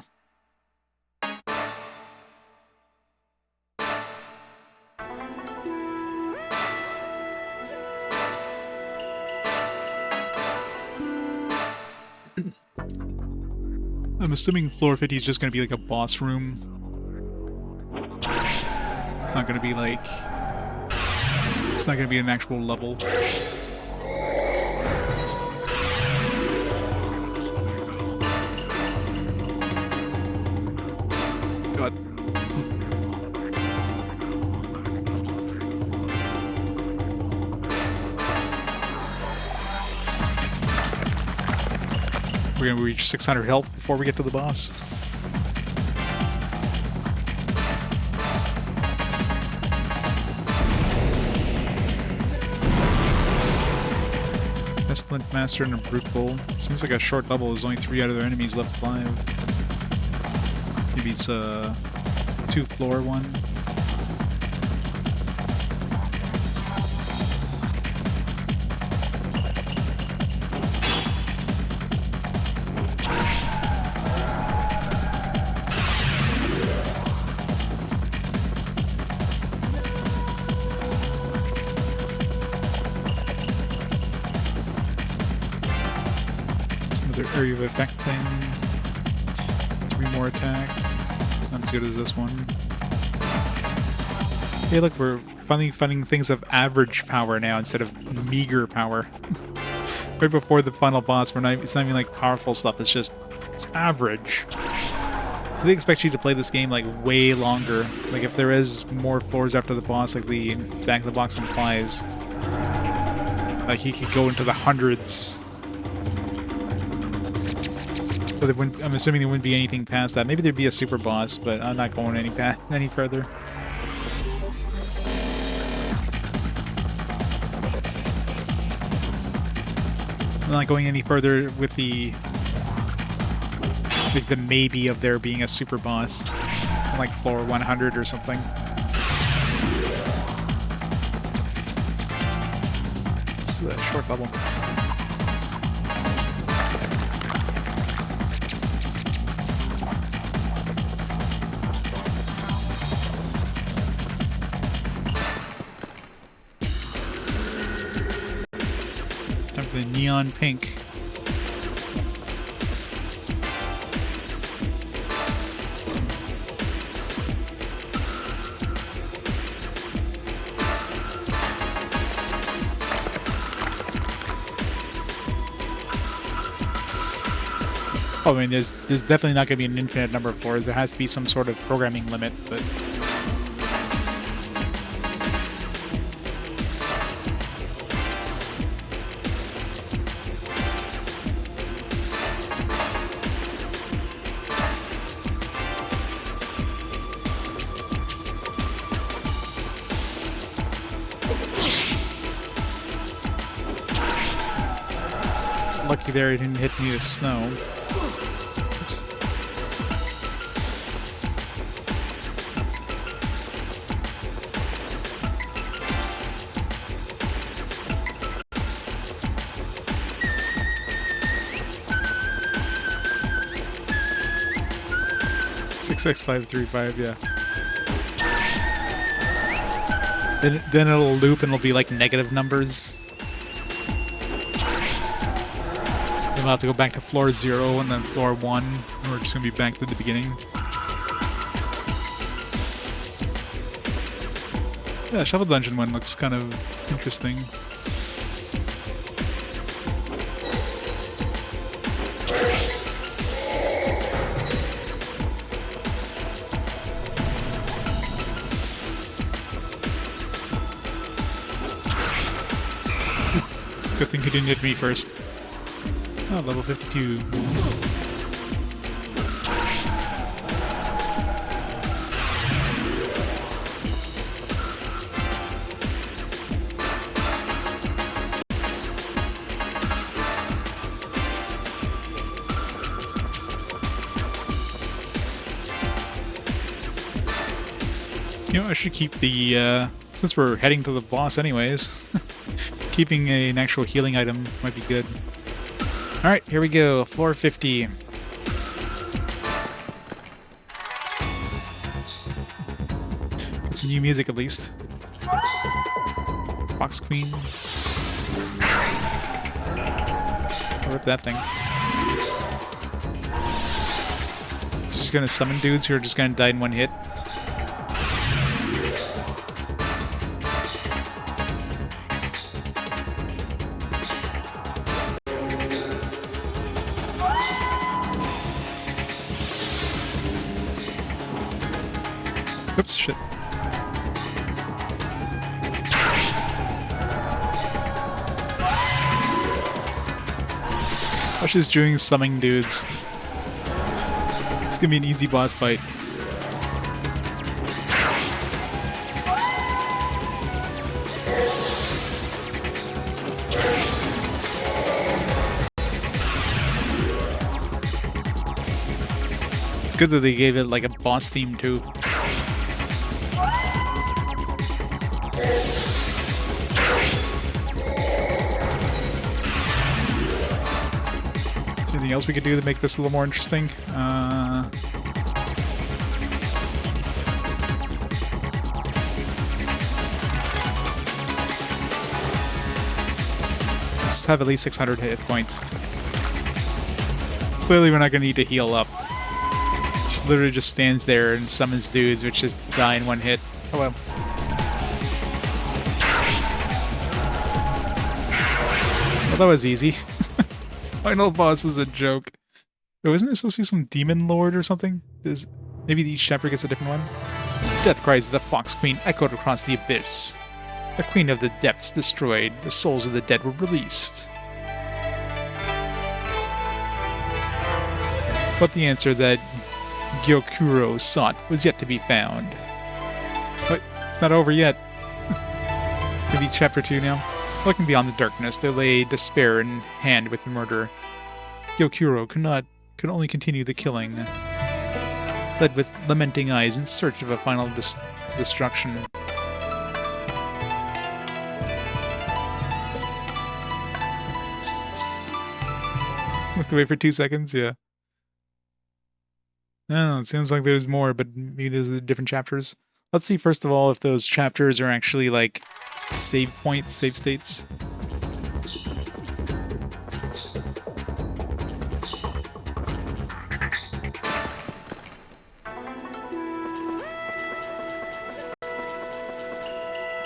I'm assuming floor 50 is just going to be like a boss room. It's not going to be like... It's not going to be an actual level. God. We're going to reach 600 health before we get to the boss. Pestilent Master and a Brute Bull. Seems like a short level. There's only 3 out of their enemies left alive. Maybe it's a 2-floor one. Area of effect thing. 3 more attack. It's not as good as this one. Hey, look, we're finally finding things of average power now instead of meager power. Right before the final boss, it's not even like powerful stuff. It's average. So they expect you to play this game like way longer. Like if there is more floors after the boss, like the back of the box implies, like he could go into the hundreds. But I'm assuming there wouldn't be anything past that. Maybe there'd be a super boss, but I'm not going any further. I'm not going any further with the like the maybe of there being a super boss, on, like floor 100 or something. It's a short level. Time for the neon pink. Oh, I mean, there's definitely not going to be an infinite number of floors. There has to be some sort of programming limit, but... Lucky there, it didn't hit me with snow. Oops. $66535, yeah. Then it'll loop and it'll be like negative numbers. Then we'll have to go back to floor 0 and then floor 1, and we're just gonna be back to the beginning. Yeah, Shovel Dungeon one looks kind of interesting. Good thing he didn't hit me first. Oh, level 52. You know, I should keep the, since we're heading to the boss anyways, keeping an actual healing item might be good. Alright, here we go. Floor 50. Get some new music at least. Fox Queen. I'll rip that thing. She's gonna summon dudes who are just gonna die in one hit. Oops, shit. Oh, she's doing summoning dudes. It's gonna be an easy boss fight. It's good that they gave it like a boss theme too. Anything else we could do to make this a little more interesting? Let's have at least 600 hit points. Clearly we're not going to need to heal up. She literally just stands there and summons dudes which just die in one hit. Oh well. Well, that was easy. Final boss is a joke. Oh, isn't there supposed to be some demon lord or something? Maybe each chapter gets a different one? Death cries of the Fox Queen echoed across the abyss. The Queen of the Depths destroyed, the souls of the dead were released. But the answer that Gyokuro sought was yet to be found. But it's not over yet. Maybe chapter 2 now? Looking beyond the darkness, there lay despair in hand with the murder. Gyokuro could not can only continue the killing, led with lamenting eyes in search of a final destruction. We have to wait for 2 seconds, yeah. No, it seems like there's more, but maybe there's different chapters. Let's see, first of all, if those chapters are actually, like, save points, save states.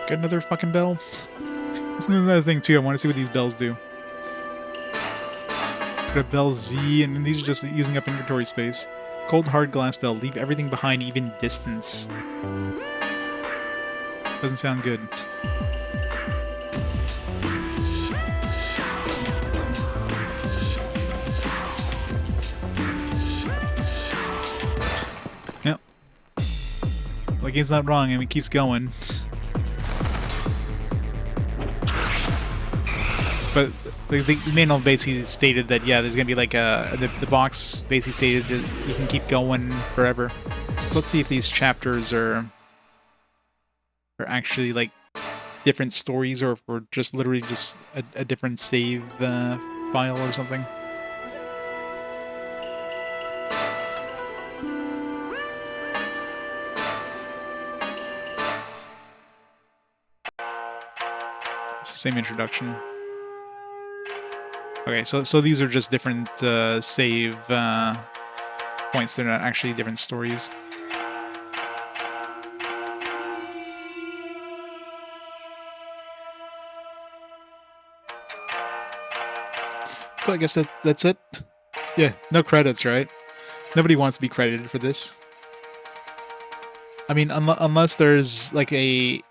Got another fucking bell? That's another thing, too. I want to see what these bells do. Got a bell Z, and these are just using up inventory space. Cold hard glass bell. Leave everything behind, even distance. Doesn't sound good. Yep. Well, the game's not wrong, and it keeps going. But the manual basically stated that, yeah, there's going to be like the box basically stated that you can keep going forever. So let's see if these chapters are actually like different stories, or if we're just literally just a different save file or something. It's the same introduction. Okay, so these are just different save points. They're not actually different stories. So I guess that's it. Yeah, no credits, right? Nobody wants to be credited for this. I mean, unless there's like an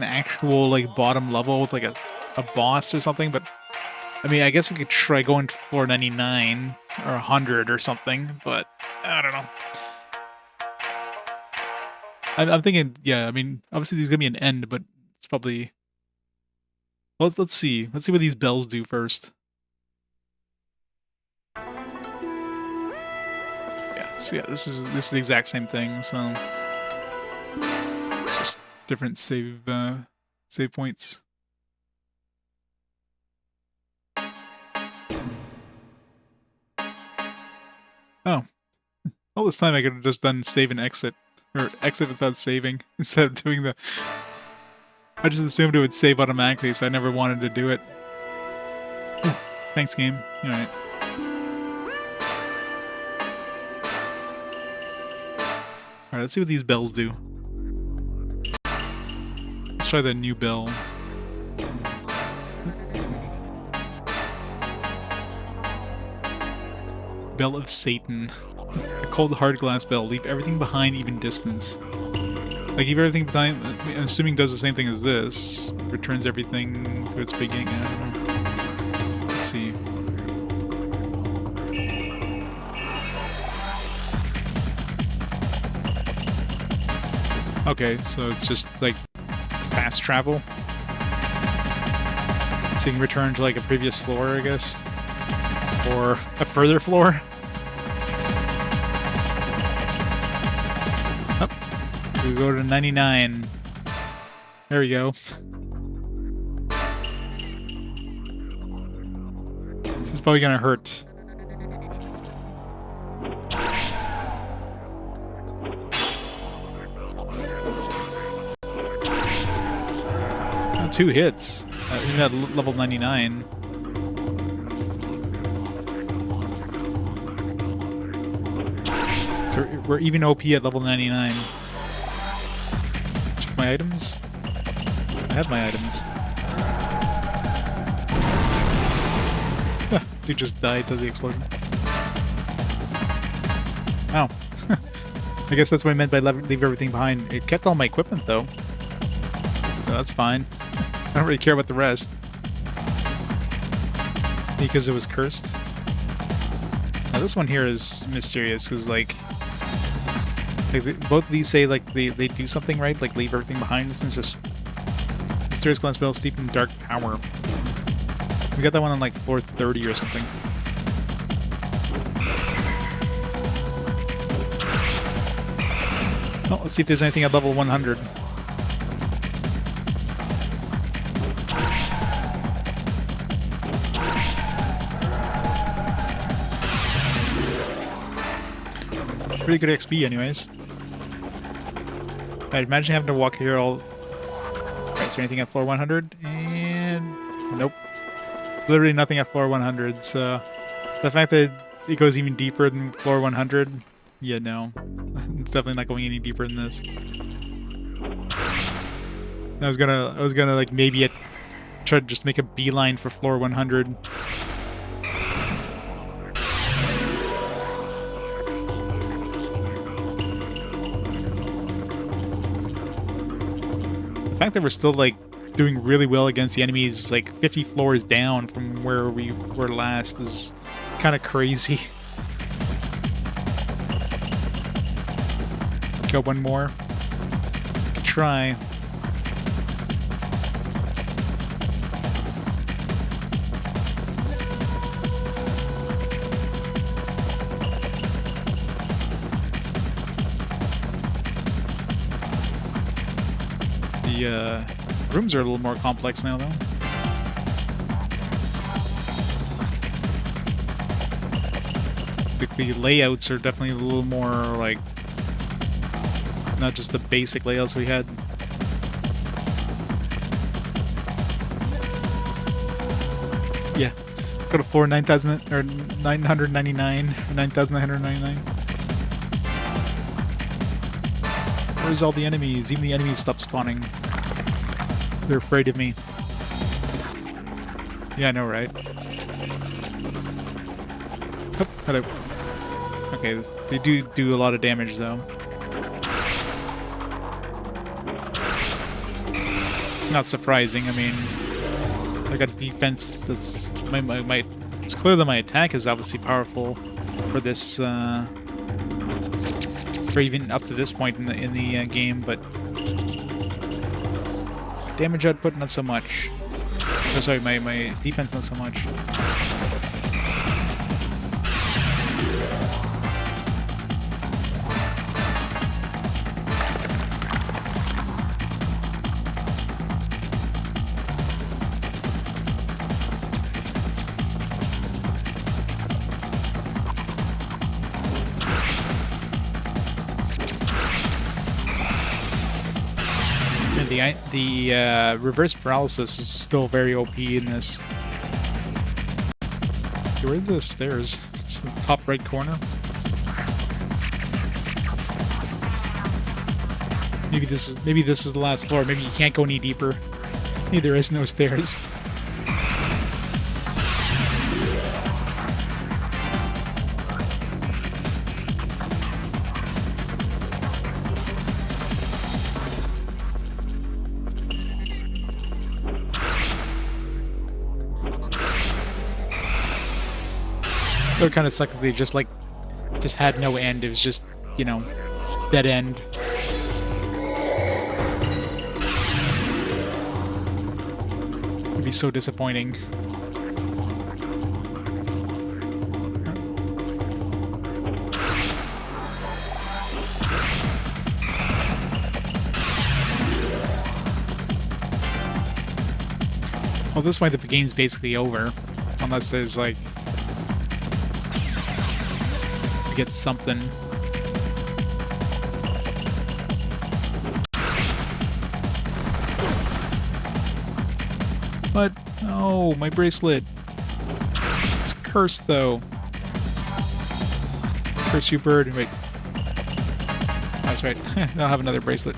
actual like bottom level with like a boss or something, but I mean, I guess we could try going to floor 99 or 100 or something, but I don't know. I'm thinking, yeah, I mean, obviously there's going to be an end, but it's probably... Well, let's see. Let's see what these bells do first. Yeah, so yeah, this is the exact same thing, so... Just different save points. Oh. All this time I could have just done save and exit. Or exit without saving, instead of doing the... I just assumed it would save automatically, so I never wanted to do it. Thanks, game. Alright. Alright, let's see what these bells do. Let's try the new bell. Bell of Satan. A cold hard glass bell. Leave everything behind, even distance. Like, leave everything behind, I'm assuming does the same thing as this. Returns everything to its beginning. I don't know. Let's see. Okay, so it's just like fast travel. So you can return to like a previous floor, I guess. Or a further floor. We go to 99. There we go. This is probably gonna hurt. Oh, 2 hits. Even at level 99. So we're even OP at level 99. My items? I have my items. Dude just died to the explosion. Ow. I guess that's what I meant by leave everything behind. It kept all my equipment though. So that's fine. I don't really care about the rest. Because it was cursed. Now this one here is mysterious because like both of these say like they do something right, like leave everything behind. This one's just mysterious glass bell steeped in dark power. We got that one on like floor 30 or something. Well, let's see if there's anything at level 100. Pretty good XP anyways. I'd imagine having to walk here all... Alright, is there anything at floor 100? And... nope. Literally nothing at floor 100, so... The fact that it goes even deeper than floor 100... yeah, no. It's definitely not going any deeper than this. I was gonna like maybe try to just make a beeline for floor 100. The fact that we're still like doing really well against the enemies like 50 floors down from where we were last is kind of crazy. Go one more. Try. The rooms are a little more complex now, though. The layouts are definitely a little more, like, not just the basic layouts we had. Yeah. Go to floor 9,000 or 999, 9,999. Where's all the enemies? Even the enemies stopped spawning. They're afraid of me. Yeah, I know, right? Oh, hello. Okay, they do a lot of damage, though. Not surprising. I mean, I got defense that's my it's clear that my attack is obviously powerful for this for even up to this point in the game, but damage output not so much. Oh, sorry, my defense not so much. The reverse paralysis is still very OP in this. Where are the stairs? It's the top right corner. Maybe this is the last floor. Maybe you can't go any deeper. Maybe there is no stairs. It would kind of suck if they just had no end. It was just, you know, dead end. It'd be so disappointing. Well, this point the game's basically over, unless there's like get something. But no, my bracelet. It's cursed though. Curse you, bird. Wait. That's right. I'll have another bracelet.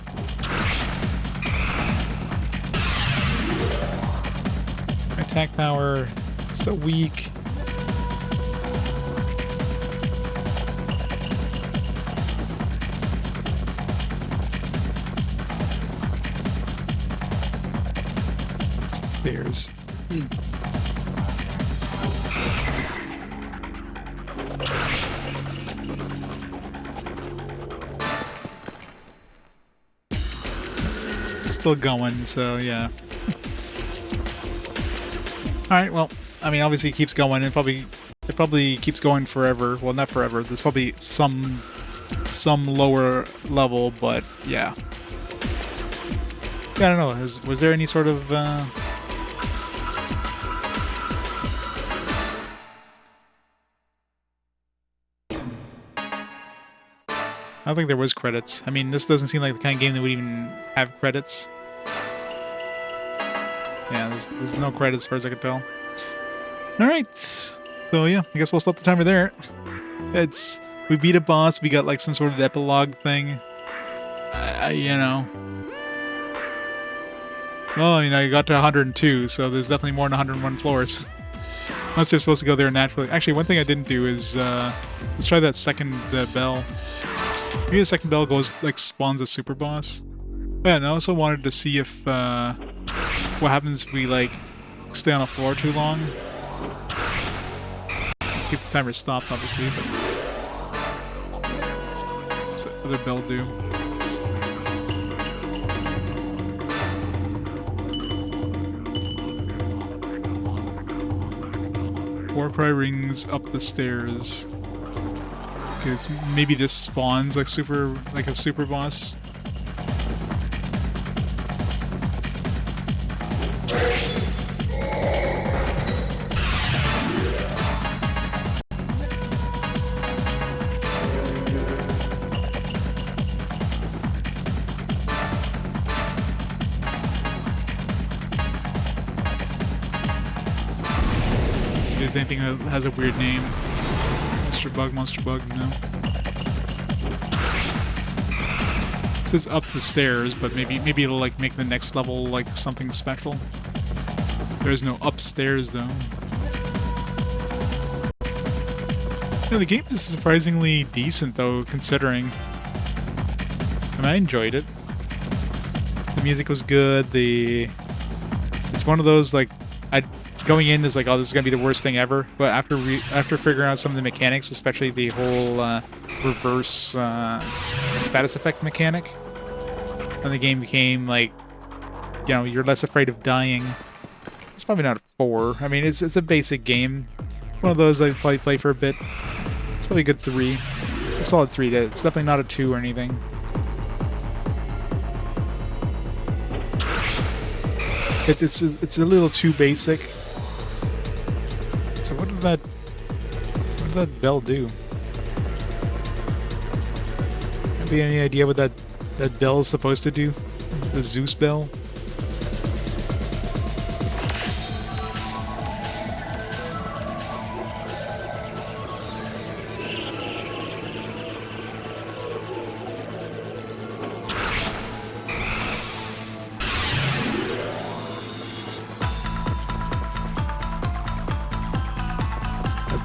My attack power so weak. Stairs. Still going, so yeah. Alright, well, I mean, obviously it keeps going, and it probably keeps going forever. Well, not forever. There's probably some some lower level, but yeah. Yeah, I don't know. Was there any sort of I don't think there was credits. I mean, this doesn't seem like the kind of game that would even have credits. Yeah, there's no credits as far as I can tell. Alright. So yeah, I guess we'll stop the timer there. We beat a boss, we got like some sort of epilogue thing. You know. Well, you know, you got to 102, so there's definitely more than 101 floors. Unless you're supposed to go there naturally. Actually, one thing I didn't do is, let's try that second bell. Maybe the second bell spawns a super boss. But yeah, and I also wanted to see if, what happens if we, like, stay on a floor too long. Keep the timer stopped, obviously, but... What's that other bell do? Warcry rings up the stairs. Okay, so maybe this spawns like a super boss. Anything that has a weird name. Monster Bug, no. It says up the stairs, but maybe it'll like make the next level like something special. There's no upstairs though. Yeah, the game is surprisingly decent though, considering. I mean, I enjoyed it. The music was good. It's one of those like going in is like, oh, this is gonna be the worst thing ever. But after figuring out some of the mechanics, especially the whole reverse status effect mechanic, then the game became like, you know, you're less afraid of dying. It's probably not a 4. I mean, it's a basic game. One of those I probably play for a bit. It's probably a good 3. It's a solid 3. It's definitely not a 2 or anything. It's a little too basic. So what did that bell do? Have you any idea what that bell is supposed to do? The Zeus bell?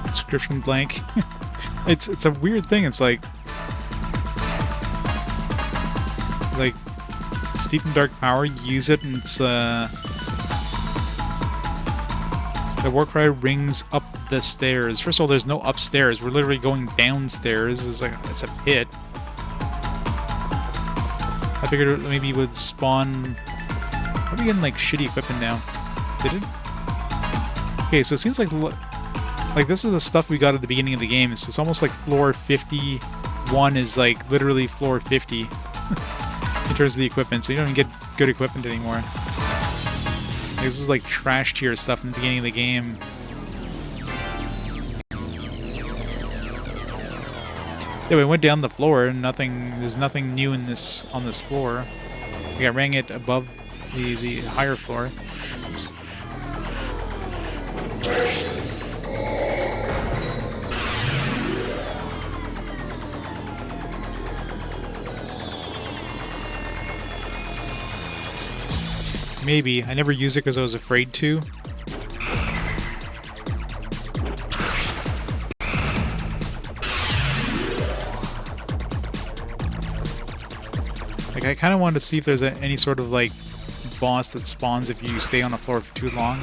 Description blank. It's a weird thing. It's like steep and dark power. You use it, and it's the Warcry rings up the stairs. First of all, there's no upstairs. We're literally going downstairs. It's a pit. I figured maybe it would spawn. Are we getting like shitty equipment now? Did it? Okay, so it seems like this is the stuff we got at the beginning of the game. So it's almost like floor 51 is like literally floor 50 in terms of the equipment. So you don't even get good equipment anymore. Like, this is like trash tier stuff in the beginning of the game. Yeah, we went down the floor and there's nothing new in on this floor. We got rang it above the higher floor. Oops. Maybe. I never used it because I was afraid to. Like, I kind of wanted to see if there's any sort of, like, boss that spawns if you stay on the floor for too long.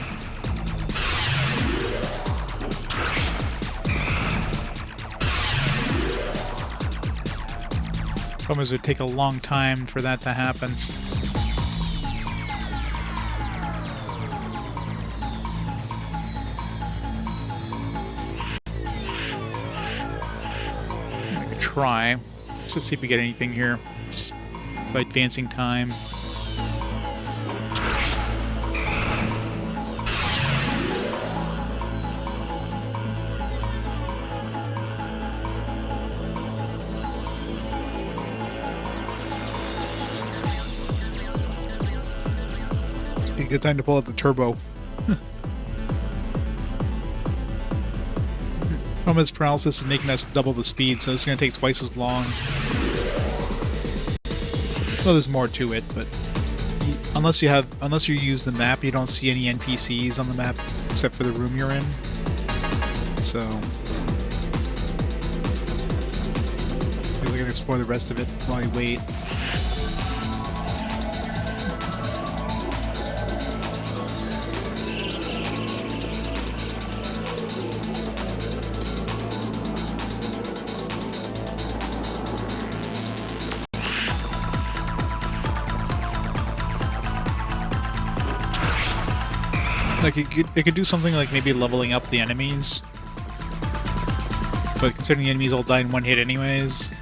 Problem is, it would take a long time for that to happen. Try. Let's just see if we get anything here. Just by advancing time. It's be a good time to pull out the turbo. Promise paralysis is making us double the speed, so it's going to take twice as long. Well, there's more to it, but unless you use the map, you don't see any NPCs on the map except for the room you're in. So, I guess I can explore the rest of it while I wait. Like it could do something like maybe leveling up the enemies, but considering the enemies all die in one hit anyways.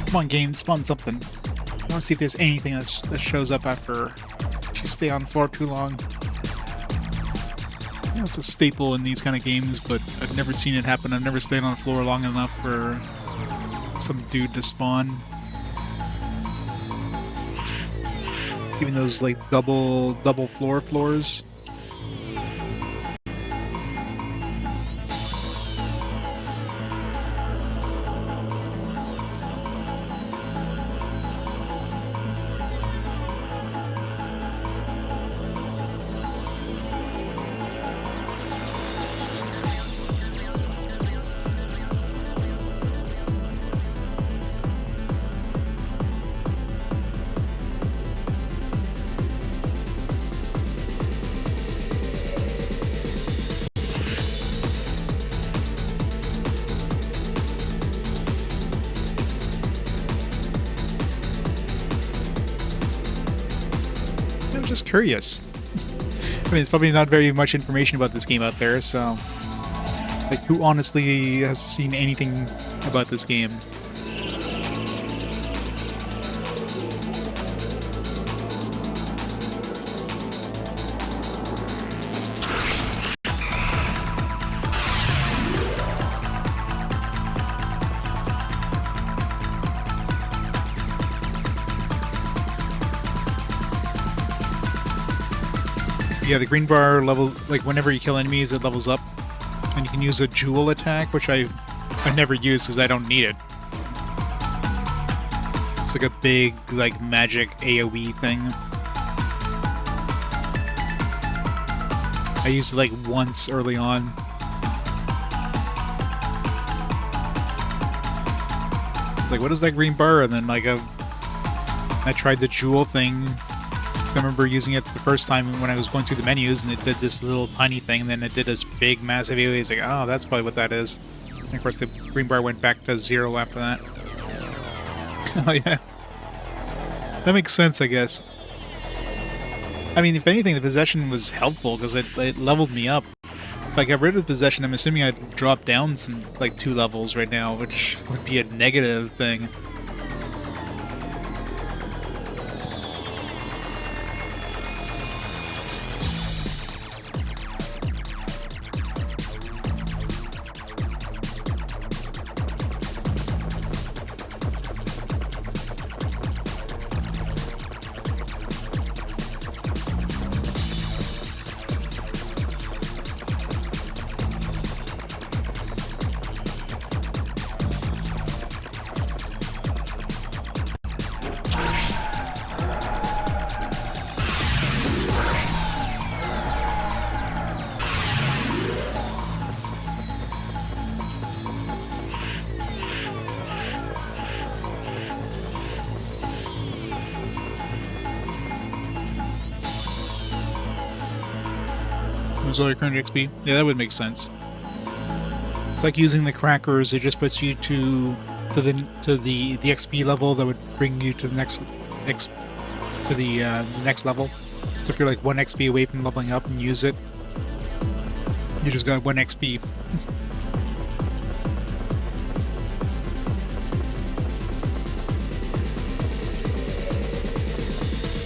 Come on, game, spawn something. I want to see if there's anything that shows up after you stay on the floor too long. Yeah, it's a staple in these kind of games, but I've never seen it happen. I've never stayed on the floor long enough for some dude to spawn. Even those like double floors. I'm just curious. I mean, it's probably not very much information about this game out there, so... Like, who honestly has seen anything about this game? Yeah, the green bar level, like whenever you kill enemies, it levels up, and you can use a jewel attack, which I've never used because I don't need it. It's like a big, like magic AoE thing. I used it like once early on. Like, what is that green bar? And then like I tried the jewel thing. I remember using it the first time when I was going through the menus, and it did this little tiny thing, and then it did this big, massive AoE. It's like, oh, that's probably what that is. And of course, the green bar went back to 0 after that. Oh, yeah. That makes sense, I guess. I mean, if anything, the possession was helpful, because it leveled me up. If I got rid of possession, I'm assuming I'd drop down some, like, 2 levels right now, which would be a negative thing. Lose all your current XP? Yeah, that would make sense. It's like using the crackers. It just puts you to the XP level that would bring you to the next next level. So if you're like 1 XP away from leveling up and use it, you just got 1 XP.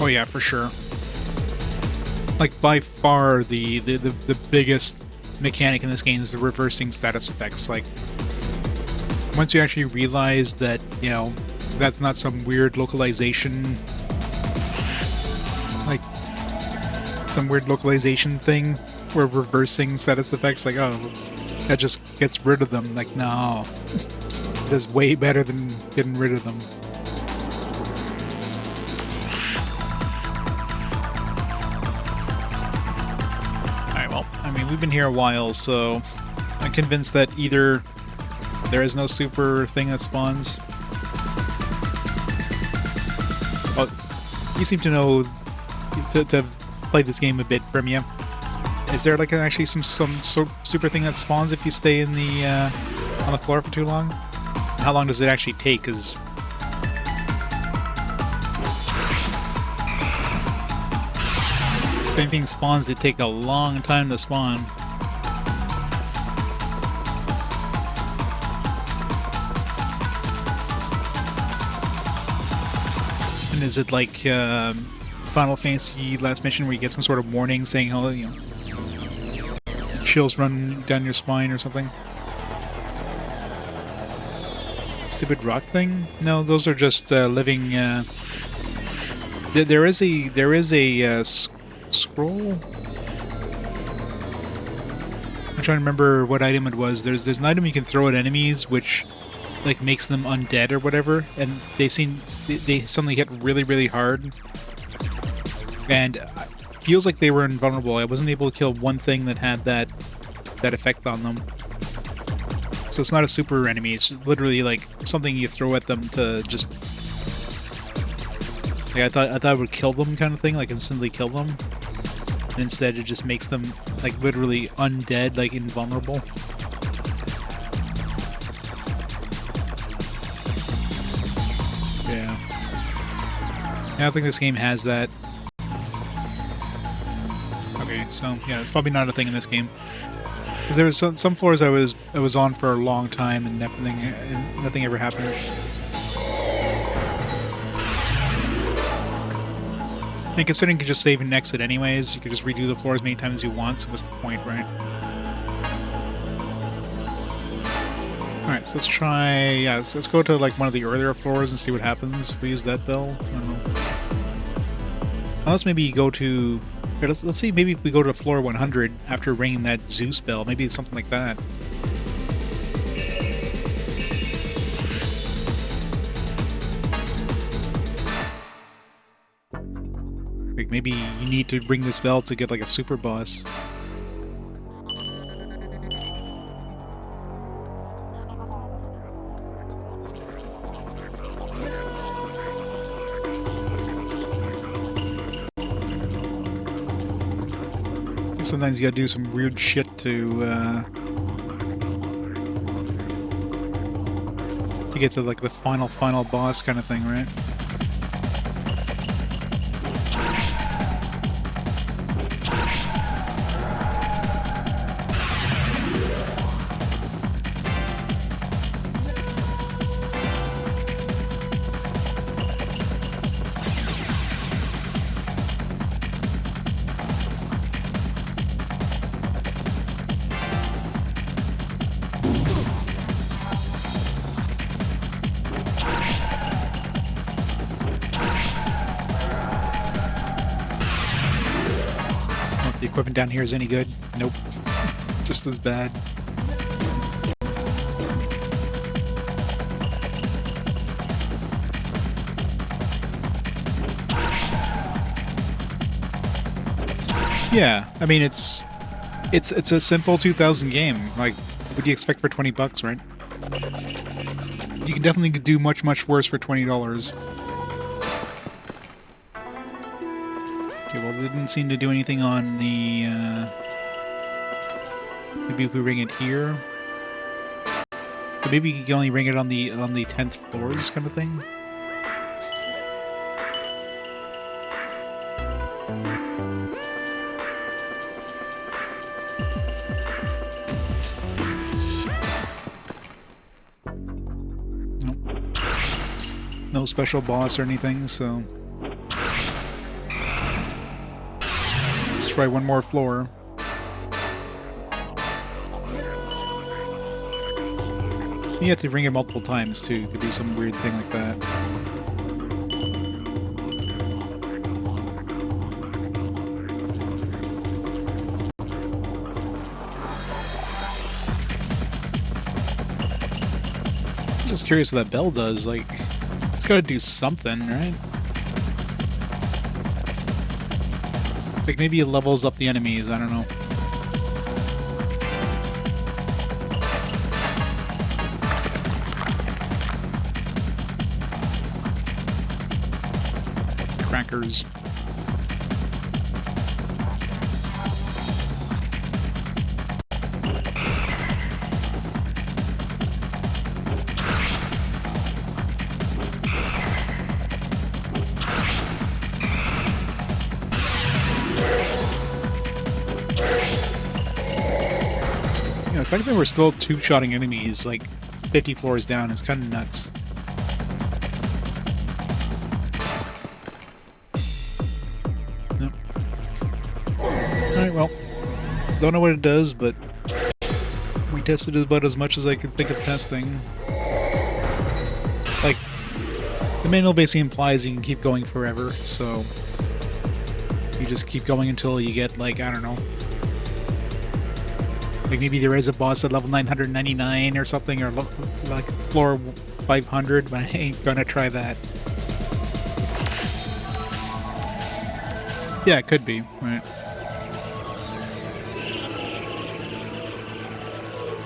Oh yeah, for sure. Like, by far the biggest mechanic in this game is the reversing status effects. Like, once you actually realize that, you know, that's not some weird localization, like, some weird localization thing where reversing status effects, like, oh, that just gets rid of them. Like, no. That's way better than getting rid of them. We've been here a while, so I'm convinced that either there is no super thing that spawns. Well, you seem to know to have played this game a bit, Premium. Is there like actually some super thing that spawns if you stay in the on the floor for too long? How long does it actually take? Because if anything spawns, they take a long time to spawn. And is it like Final Fantasy last mission where you get some sort of warning saying how, you know, chills run down your spine or something? Stupid rock thing? No, those are just living. There is a scroll. I'm trying to remember what item it was. There's an item you can throw at enemies which like makes them undead or whatever, and they suddenly hit really hard, and it feels like they were invulnerable. I wasn't able to kill one thing that had that effect on them. So it's not a super enemy. It's literally like something you throw at them to just. Like I thought it would kill them, kind of thing, like instantly kill them. And instead, it just makes them like literally undead, like invulnerable. Yeah. I don't think this game has that. Okay, so yeah, it's probably not a thing in this game. Because there was some floors I was on for a long time and nothing ever happened. And considering you can just save and exit anyways, you could just redo the floor as many times as you want, so what's the point, right? Alright, so let's try... yeah, let's go to like one of the earlier floors and see what happens if we use that bell. I don't know. Unless maybe you go to... here, let's see, maybe if we go to floor 100 after ringing that Zeus bell, maybe it's something like that. Like maybe you need to ring this bell to get like a super boss. Sometimes you gotta do some weird shit to get to like the final boss kind of thing, right? The equipment down here is any good? Nope. Just as bad. Yeah, I mean it's a simple 2000 game. Like, what do you expect for 20 bucks, right? You can definitely do much worse for $20. Okay, well, it didn't seem to do anything on the, maybe if we ring it here. But maybe you can only ring it on the 10th floors kind of thing. No special boss or anything, so let's try one more floor. You have to ring it multiple times too. You could do some weird thing like that. I'm just curious what that bell does. Like, it's gotta do something, right? Like, maybe it levels up the enemies, I don't know. Crackers. The fact that we're still two-shotting enemies, like, 50 floors down is kind of nuts. Nope. Alright, well, don't know what it does, but we tested about as much as I could think of testing. Like, the manual basically implies you can keep going forever, so you just keep going until you get, like, I don't know, like maybe there is a boss at level 999 or something, or like floor 500, but I ain't gonna try that. Yeah, it could be, right?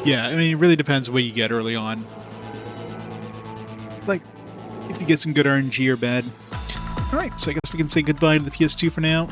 Yeah, I mean, it really depends what you get early on. Like, if you get some good RNG or bad. Alright, so I guess we can say goodbye to the PS2 for now.